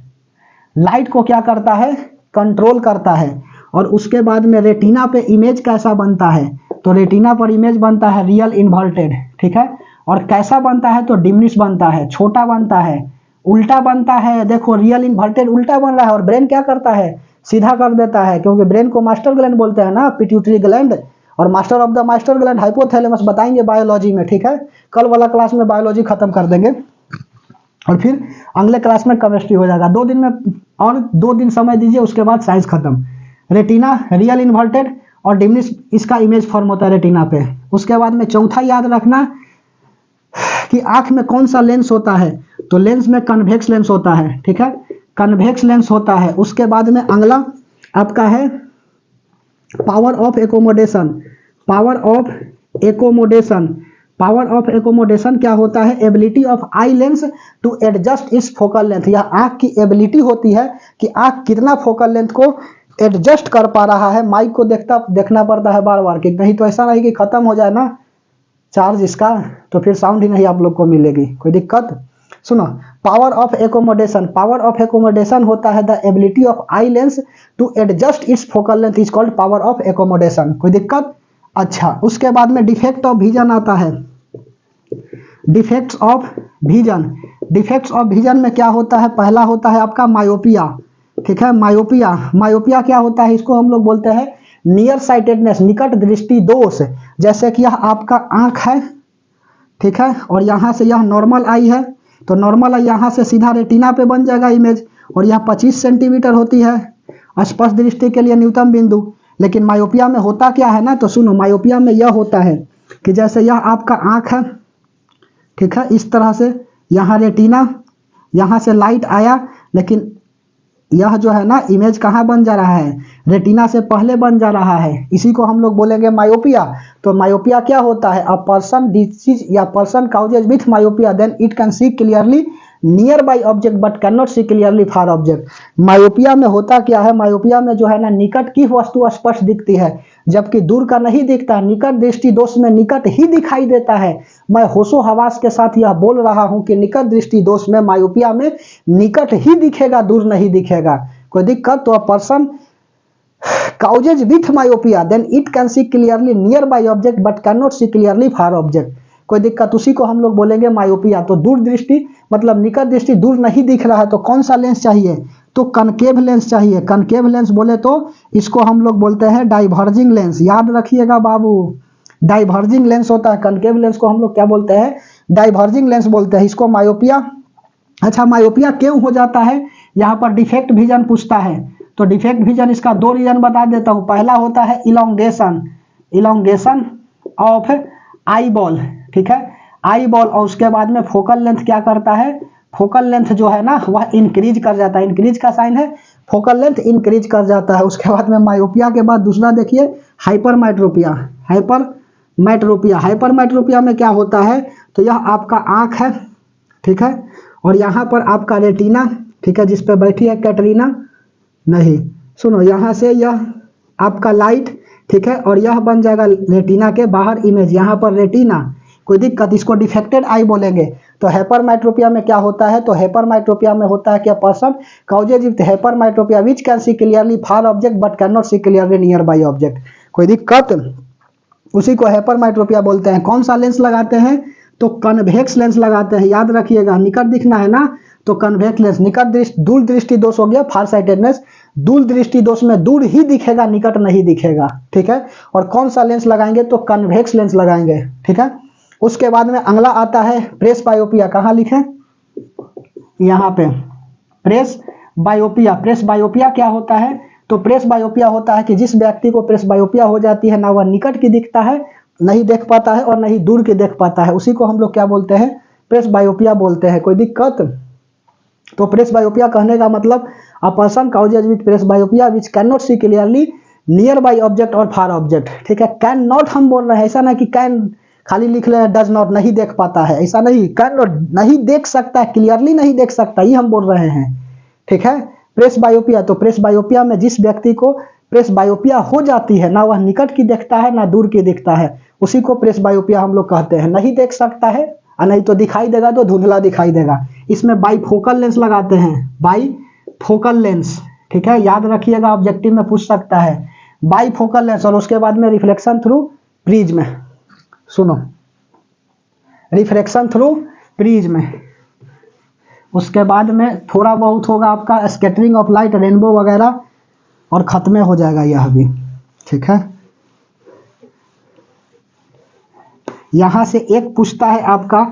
लाइट को क्या करता है, कंट्रोल करता है। और उसके बाद में रेटिना पे इमेज कैसा बनता है, तो रेटिना पर इमेज बनता है रियल इन्वर्टेड, ठीक है, और कैसा बनता है तो डिमिनिश बनता है, छोटा बनता है, उल्टा बनता है, देखो रियल इन्वर्टेड उल्टा बन रहा है, और ब्रेन क्या करता है, सीधा कर देता है, क्योंकि ब्रेन को मास्टर ग्लैंड बोलते हैं ना, पिट्यूटरी ग्लैंड, और master of the master gland hypothalamus, बताएंगे बायोलॉजी में, ठीक है, कल वाला क्लास में बायोलॉजी खत्म कर देंगे और फिर अगले क्लास में केमिस्ट्री हो जाएगा। 2 दिन में, और 2 दिन समय दीजिए, उसके बाद साइंस खत्म। रेटिना रियल इन्वर्टेड और डिमिनिश, इसका इमेज फॉर्म होता है रेटिना पे। उसके बाद में चौथा याद रखना कि आंख में कौन सा लेंस होता है, तो लेंस में कन्वेक्स लेंस होता है, ठीक है, कन्वेक्स लेंस होता है। उसके बाद में अगला आपका है power of accommodation, power of accommodation, power of accommodation क्या होता है, ability of eye lens to adjust इस फोकल लेंथ, यह आंख की एबिलिटी होती है कि आंख कितना फोकल लेंथ को एडजस्ट कर पा रहा है। माइक को देखना पड़ता है बार बार, कि नहीं तो ऐसा नहीं कि खत्म हो जाए ना चार्ज इसका, तो फिर साउंड ही नहीं आप लोग को मिलेगी। कोई दिक्कत? सुनो, power of accommodation, power of accommodation होता है the ability of eye lens to adjust its focal length is called power of accommodation. कोई दिक्कत? अच्छा, उसके बाद में डिफेक्ट ऑफ विजन आता है, defects of vision, defects of vision में क्या होता है, पहला होता है आपका मायोपिया, ठीक है, मायोपिया, मायोपिया क्या होता है, इसको हम लोग बोलते हैं नियर साइटेडनेस, निकट दृष्टि दोष। जैसे कि यह आपका आंख है, ठीक है, और यहाँ से यह नॉर्मल आई है, तो नॉर्मल आई यहाँ से सीधा रेटिना पे बन जाएगा इमेज, और यह 25 सेंटीमीटर होती है स्पष्ट दृष्टि के लिए न्यूनतम बिंदु। लेकिन मायोपिया में होता क्या है ना, तो सुनो, मायोपिया में यह होता है कि जैसे यह आपका आंख है, ठीक है, इस तरह से यहाँ रेटिना, यहाँ से लाइट आया, लेकिन यह जो है ना इमेज कहाँ बन जा रहा है, रेटिना से पहले बन जा रहा है, इसी को हम लोग बोलेंगे मायोपिया। तो मायोपिया क्या होता है, अ पर्सन डिसीज या person causes with myopia then it can see clearly nearby object but can not see clearly far object. Myopia में होता क्या है, मायोपिया में जो है ना निकट की वस्तु स्पष्ट दिखती है, जबकि दूर का नहीं दिखता। निकट दृष्टि दोष में निकट ही दिखाई देता है। मैं होशो हवास के साथ यह बोल रहा हूं कि निकट दृष्टि दोष में मायोपिया में निकट ही दिखेगा, दूर नहीं दिखेगा। कोई दिक्कत? तो a person causes with myopia then it can see clearly nearby object but can not see clearly far object. कोई दिक्कत? उसी को हम लोग बोलेंगे मायोपिया। तो दूर दृष्टि मतलब निकट दृष्टि, दूर नहीं दिख रहा है तो कौन सा लेंस चाहिए, तो कनकेव लेंस चाहिए। कनकेव लेंस बोले तो इसको हम लोग बोलते हैं डाइवर्जिंग लेंस, याद रखिएगा बाबू, डाइवर्जिंग लेंस होता है। कनकेव लेंस को हम लोग क्या बोलते हैं, डाइवर्जिंग लेंस बोलते हैं। इसको मायोपिया। अच्छा, मायोपिया क्यों हो जाता है, यहाँ पर डिफेक्ट विजन पूछता है, तो डिफेक्ट विजन इसका 2 रीजन बता देता हूँ। पहला होता है elongation, elongation of eye ball, ठीक है, आई बॉल। और उसके बाद में फोकल लेंथ क्या करता है, फोकल लेंथ जो है ना वह इंक्रीज कर जाता है, इंक्रीज का साइन है, फोकल लेंथ इंक्रीज कर जाता है। उसके बाद में मायोपिया के बाद दूसरा देखिए हाइपरमेट्रोपिया, हाइपरमेट्रोपिया। हाइपरमेट्रोपिया में क्या होता है, तो यह आपका आंख है, ठीक है, और यहाँ पर आपका रेटिना, ठीक है, जिस पे बैठी है कैटरीना, नहीं सुनो, यहाँ से यह आपका लाइट, ठीक है, और यह बन जाएगा रेटिना के बाहर इमेज, यहाँ पर रेटिना। कोई दिक्कत? इसको डिफेक्टेड आई बोलेंगे। तो हाइपरमेट्रोपिया में क्या होता है, तो हाइपरमेट्रोपिया में होता है कि person causes with hypermetropia which can see clearly far object but can not see clearly nearby object. कोई दिक्कत? उसी को हाइपरमेट्रोपिया बोलते हैं। कौन सा लेंस लगाते हैं, तो कन्वेक्स लेंस लगाते हैं। याद रखिएगा, निकट दिखना है ना तो कन्वेक्स लेंस। निकट दृष्टि, दूर दृष्टि दोष हो गया फार साइटेडनेस, दूर दृष्टि दोष में दूर ही दिखेगा, निकट नहीं दिखेगा, ठीक है। और कौन सा लेंस लगाएंगे, तो कन्वेक्स लेंस लगाएंगे, ठीक है। उसके बाद में अगला आता है प्रेस बायोपिया। कहाँ लिखे, यहाँ पे प्रेस बायोपिया। प्रेस बायोपिया क्या होता है, तो प्रेस बायोपिया होता है कि जिस व्यक्ति को प्रेस बायोपिया हो जाती है ना वह निकट की दिखता है नहीं देख पाता है और नहीं दूर के देख पाता है, उसी को हम लोग क्या बोलते हैं, प्रेसबायोपिया बोलते हैं। कोई दिक्कत? तो प्रेसबायोपिया कहने का मतलब अ person causes with presbyopia which can not see clearly nearby object और फार ऑब्जेक्ट, ठीक है। कैन नॉट हम बोल रहे हैं, ऐसा ना कि कैन खाली लिख ले, डज नॉट नहीं देख पाता है, ऐसा नहीं, कैन नॉट नहीं देख सकता है, क्लियरली नहीं देख सकता, ये हम बोल रहे हैं, ठीक है। प्रेसबायोपिया, तो प्रेसबायोपिया में जिस व्यक्ति को प्रेसबायोपिया हो जाती है, ना वह निकट की देखता है ना दूर की दिखता है, उसी को प्रेसबायोपिया हम लोग कहते हैं। नहीं देख सकता है और नहीं तो दिखाई देगा तो धुंधला दिखाई देगा। इसमें बाईफोकल लेंस लगाते हैं, बाईफोकल लेंस, ठीक है, याद रखिएगा, ऑब्जेक्टिव में पूछ सकता है बाईफोकल लेंस। और उसके बाद में रिफ्लेक्शन थ्रू प्रिज्म, सुनो, रिफ्लेक्शन थ्रू प्रिज्म। उसके बाद में थोड़ा बहुत होगा आपका स्कैटरिंग ऑफ लाइट, रेनबो वगैरह, और खत्म हो जाएगा यह भी, ठीक है। यहां से एक पूछता है आपका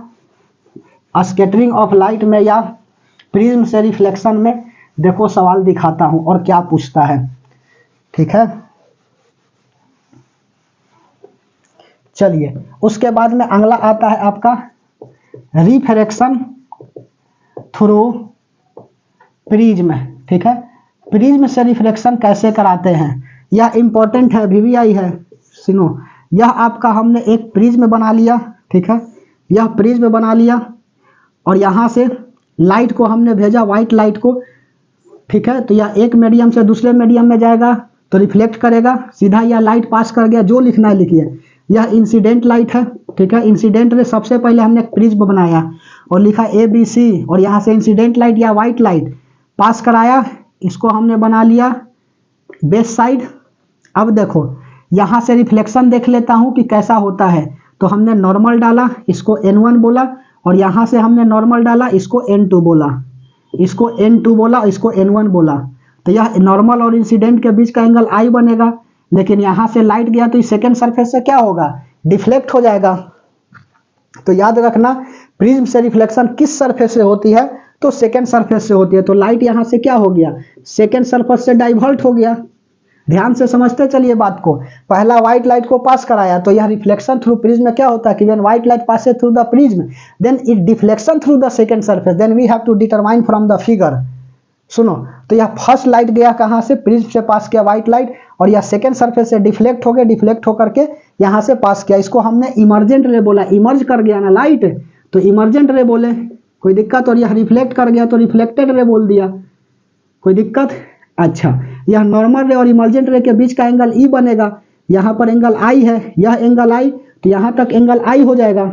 स्कैटरिंग ऑफ लाइट में या प्रिज्म से रिफ्लेक्शन में, देखो सवाल दिखाता हूं और क्या पूछता है, ठीक है। चलिए, उसके बाद में अगला आता है आपका रिफ्रैक्शन थ्रू प्रिज्म, ठीक है। प्रिज्म से रिफ्लेक्शन कैसे कराते हैं, यह इंपॉर्टेंट है, वीवीआई है, सुनो। यह आपका हमने एक प्रिज्म बना लिया, ठीक है, यह प्रिज्म बना लिया और यहाँ से लाइट को हमने भेजा, व्हाइट लाइट को, ठीक है। तो यह एक मीडियम से दूसरे मीडियम में जाएगा तो रिफ्लेक्ट करेगा, सीधा यह लाइट पास कर गया, जो लिखना है लिखिए। यह इंसिडेंट लाइट है, ठीक है। इंसिडेंट में सबसे पहले हमने प्रिज्म बनाया और लिखा ABC, और यहाँ से इंसिडेंट लाइट या व्हाइट लाइट पास कराया, इसको हमने बना लिया बेस साइड। अब देखो यहाँ से रिफ्लेक्शन देख लेता हूँ कि कैसा होता है, तो हमने नॉर्मल डाला, इसको N1 बोला, और यहाँ से हमने नॉर्मल डाला, इसको N2 बोला, इसको N2 बोला, इसको N1 बोला। तो यह नॉर्मल और इंसिडेंट के बीच का एंगल I बनेगा, लेकिन यहाँ से लाइट गया तो इस सेकेंड सरफेस से क्या होगा, डिफ्लेक्ट हो जाएगा। तो याद रखना, प्रिज्म से रिफ्लेक्शन किस सरफेस से होती है, तो सेकेंड सरफेस से होती है। तो लाइट यहाँ से क्या हो गया, सेकेंड सरफेस से डाइवर्ट हो गया। ध्यान से समझते चलिए बात को। पहला व्हाइट लाइट को पास कराया, तो यह रिफ्लेक्शन थ्रू प्रिज्म में क्या होता है कि when white light passes through the prism then it deflection through the second surface, then we have to determine from the figure. सुनो, तो यह फर्स्ट लाइट गया कहाँ से, प्रिज्म से पास किया व्हाइट लाइट, और यह सेकंड सरफेस से डिफ्लेक्ट हो गया, डिफ्लेक्ट होकर के यहाँ से पास किया, इसको हमने इमर्जेंट रे बोला, इमर्ज कर गया ना लाइट, तो इमर्जेंट रे बोले, कोई दिक्कत। और यह रिफ्लेक्ट कर गया तो रिफ्लेक्टेड रे बोल दिया, कोई दिक्कत। अच्छा, यह नॉर्मल रे और इमर्जेंट रे के बीच का एंगल E बनेगा, यहाँ पर एंगल I है, यह एंगल I, तो यहाँ तक एंगल I हो जाएगा,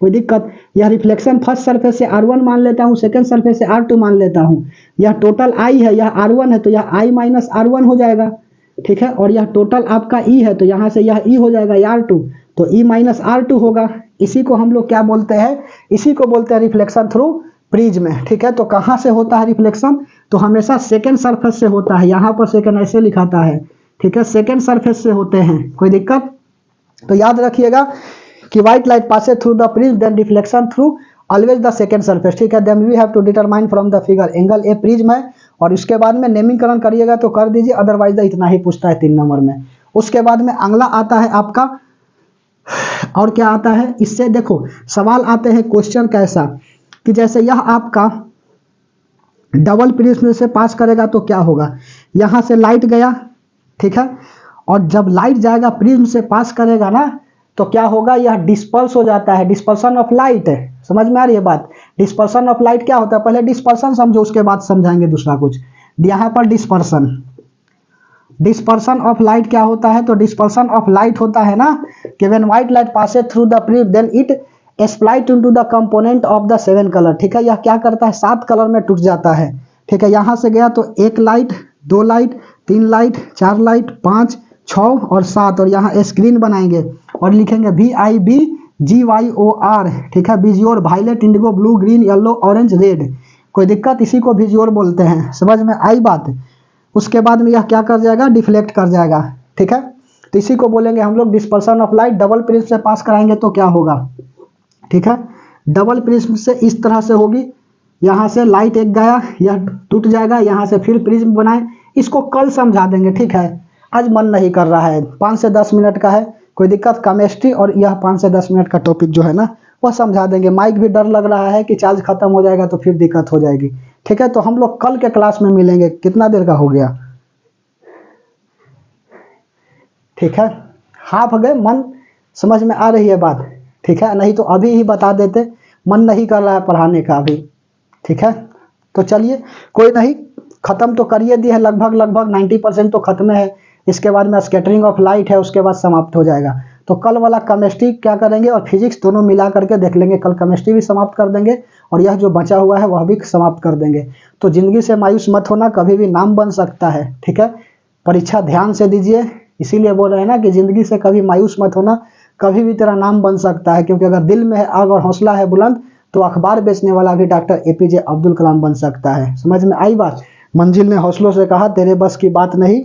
कोई दिक्कत। यह रिफ्लेक्शन फर्स्ट सरफेस से R1 मान लेता हूँ, सेकंड सरफेस से R2 मान लेता हूँ, यह टोटल I है, यह R1 है, तो यह I माइनस R1 हो जाएगा, ठीक है। और यह टोटल आपका E है, तो यहाँ से यह E हो जाएगा R2, तो E माइनस R2 होगा। इसी को हम लोग क्या बोलते हैं, इसी को बोलते हैं रिफ्लेक्शन थ्रू प्रिज्म, ठीक है। तो कहाँ से होता है रिफ्लेक्शन, तो हमेशा सेकेंड सरफेस से होता है, यहाँ पर सेकेंड ऐसे लिखाता है, ठीक है, सेकेंड सरफेस से होते हैं, कोई दिक्कत। तो याद रखिएगा कि white light passes through the prism then reflection through always the second surface, ठीक है। Then we have to determine from the figure angle A prism है, और इसके बाद में नेमिंगकरण करिएगा तो कर दीजिए, अदरवाइज इतना ही पूछता है 3 नंबर में। उसके बाद में अगला आता है आपका, और क्या आता है इससे, देखो सवाल आते हैं क्वेश्चन कैसा, कि जैसे यह आपका डबल प्रिज्म से पास करेगा तो क्या होगा, यहाँ से लाइट गया, ठीक है, और जब लाइट जाएगा प्रिज्म से पास करेगा ना, तो क्या होगा, यह डिस्पर्स हो जाता है, डिस्पर्सन ऑफ लाइट। समझ में आ रही है बात, डिस्पर्सन ऑफ लाइट क्या होता है, पहले डिस्पर्सन समझो, उसके बाद समझाएंगे दूसरा कुछ। यहाँ पर डिस्पर्सन, डिस्पर्सन ऑफ लाइट क्या होता है, तो डिस्पर्सन ऑफ लाइट होता है ना कि when white light passes through the prism then it split into the component of the 7 colour, ठीक है। यह क्या करता है, 7 कलर में टूट जाता है, ठीक है। यहाँ से गया तो 1 लाइट, 2 लाइट, 3 लाइट, 4 लाइट, 5, 6 और 7, और यहाँ स्क्रीन बनाएंगे और लिखेंगे VIBGYOR, ठीक है। VIBGYOR, violet, indigo, blue, green, yellow, orange, red, कोई दिक्कत, इसी को विजियोर बोलते हैं, समझ में आई बात। उसके बाद में यह क्या कर जाएगा, डिफ्लेक्ट कर जाएगा, ठीक है। तो इसी को बोलेंगे हम लोग dispersion of light. Double prism से पास कराएंगे तो क्या होगा, ठीक है, डबल प्रिज्म से इस तरह से होगी, यहाँ से लाइट एक गया, यह टूट जाएगा, यहाँ से फिर प्रिज्म बनाए, इसको कल समझा देंगे, ठीक है। आज मन नहीं कर रहा है, 5 से 10 मिनट का है, कोई दिक्कत। केमिस्ट्री और यह 5 से 10 मिनट का टॉपिक जो है ना वह समझा देंगे। माइक भी डर लग रहा है कि चार्ज खत्म हो जाएगा तो फिर दिक्कत हो जाएगी, ठीक है। तो हम लोग कल के क्लास में मिलेंगे। कितना देर का हो गया, ठीक है। हाफ गए, मन समझ में आ रही है बात, ठीक है। नहीं तो अभी ही बता देते, मन नहीं कर रहा है पढ़ाने का अभी, ठीक है। तो चलिए कोई नहीं, खत्म तो करिए दिए है लगभग 90% तो खत्म है। इसके बाद में स्कैटरिंग ऑफ लाइट है, उसके बाद समाप्त हो जाएगा। तो कल वाला केमिस्ट्री क्या करेंगे और फिजिक्स दोनों मिला करके देख लेंगे। कल केमिस्ट्री भी समाप्त कर देंगे और यह जो बचा हुआ है वह भी समाप्त कर देंगे। तो जिंदगी से मायूस मत होना, कभी भी नाम बन सकता है, ठीक है। परीक्षा ध्यान से दीजिए, इसीलिए बोल रहे हैं ना कि जिंदगी से कभी मायूस मत होना, कभी भी तेरा नाम बन सकता है। क्योंकि अगर दिल में है आग और हौसला है बुलंद तो अखबार बेचने वाला भी डॉक्टर एपीजे अब्दुल कलाम बन सकता है। समझ में आई बात। मंजिल ने हौसलों से कहा तेरे बस की बात नहीं,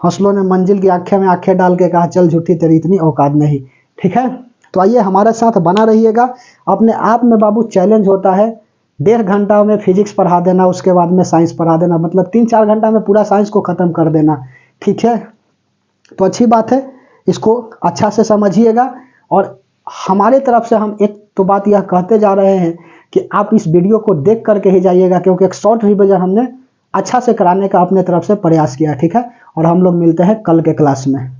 हौसलों ने मंजिल की आंखें में आंखें डाल के कहा चल झूठी तेरी इतनी औकात नहीं, ठीक है। तो आइए हमारे साथ बना रहिएगा। अपने आप में बाबू चैलेंज होता है, 1.5 घंटा में फिजिक्स पढ़ा देना, उसके बाद में साइंस पढ़ा देना, मतलब 3-4 घंटा में पूरा साइंस को खत्म कर देना, ठीक है। तो अच्छी बात है, इसको अच्छा से समझिएगा। और हमारे तरफ से हम एक तो बात यह कहते जा रहे हैं कि आप इस वीडियो को देख करके ही जाइएगा, क्योंकि एक शॉर्ट रिवीजन हमने अच्छा से कराने का अपने तरफ से प्रयास किया, ठीक है। और हम लोग मिलते हैं कल के क्लास में।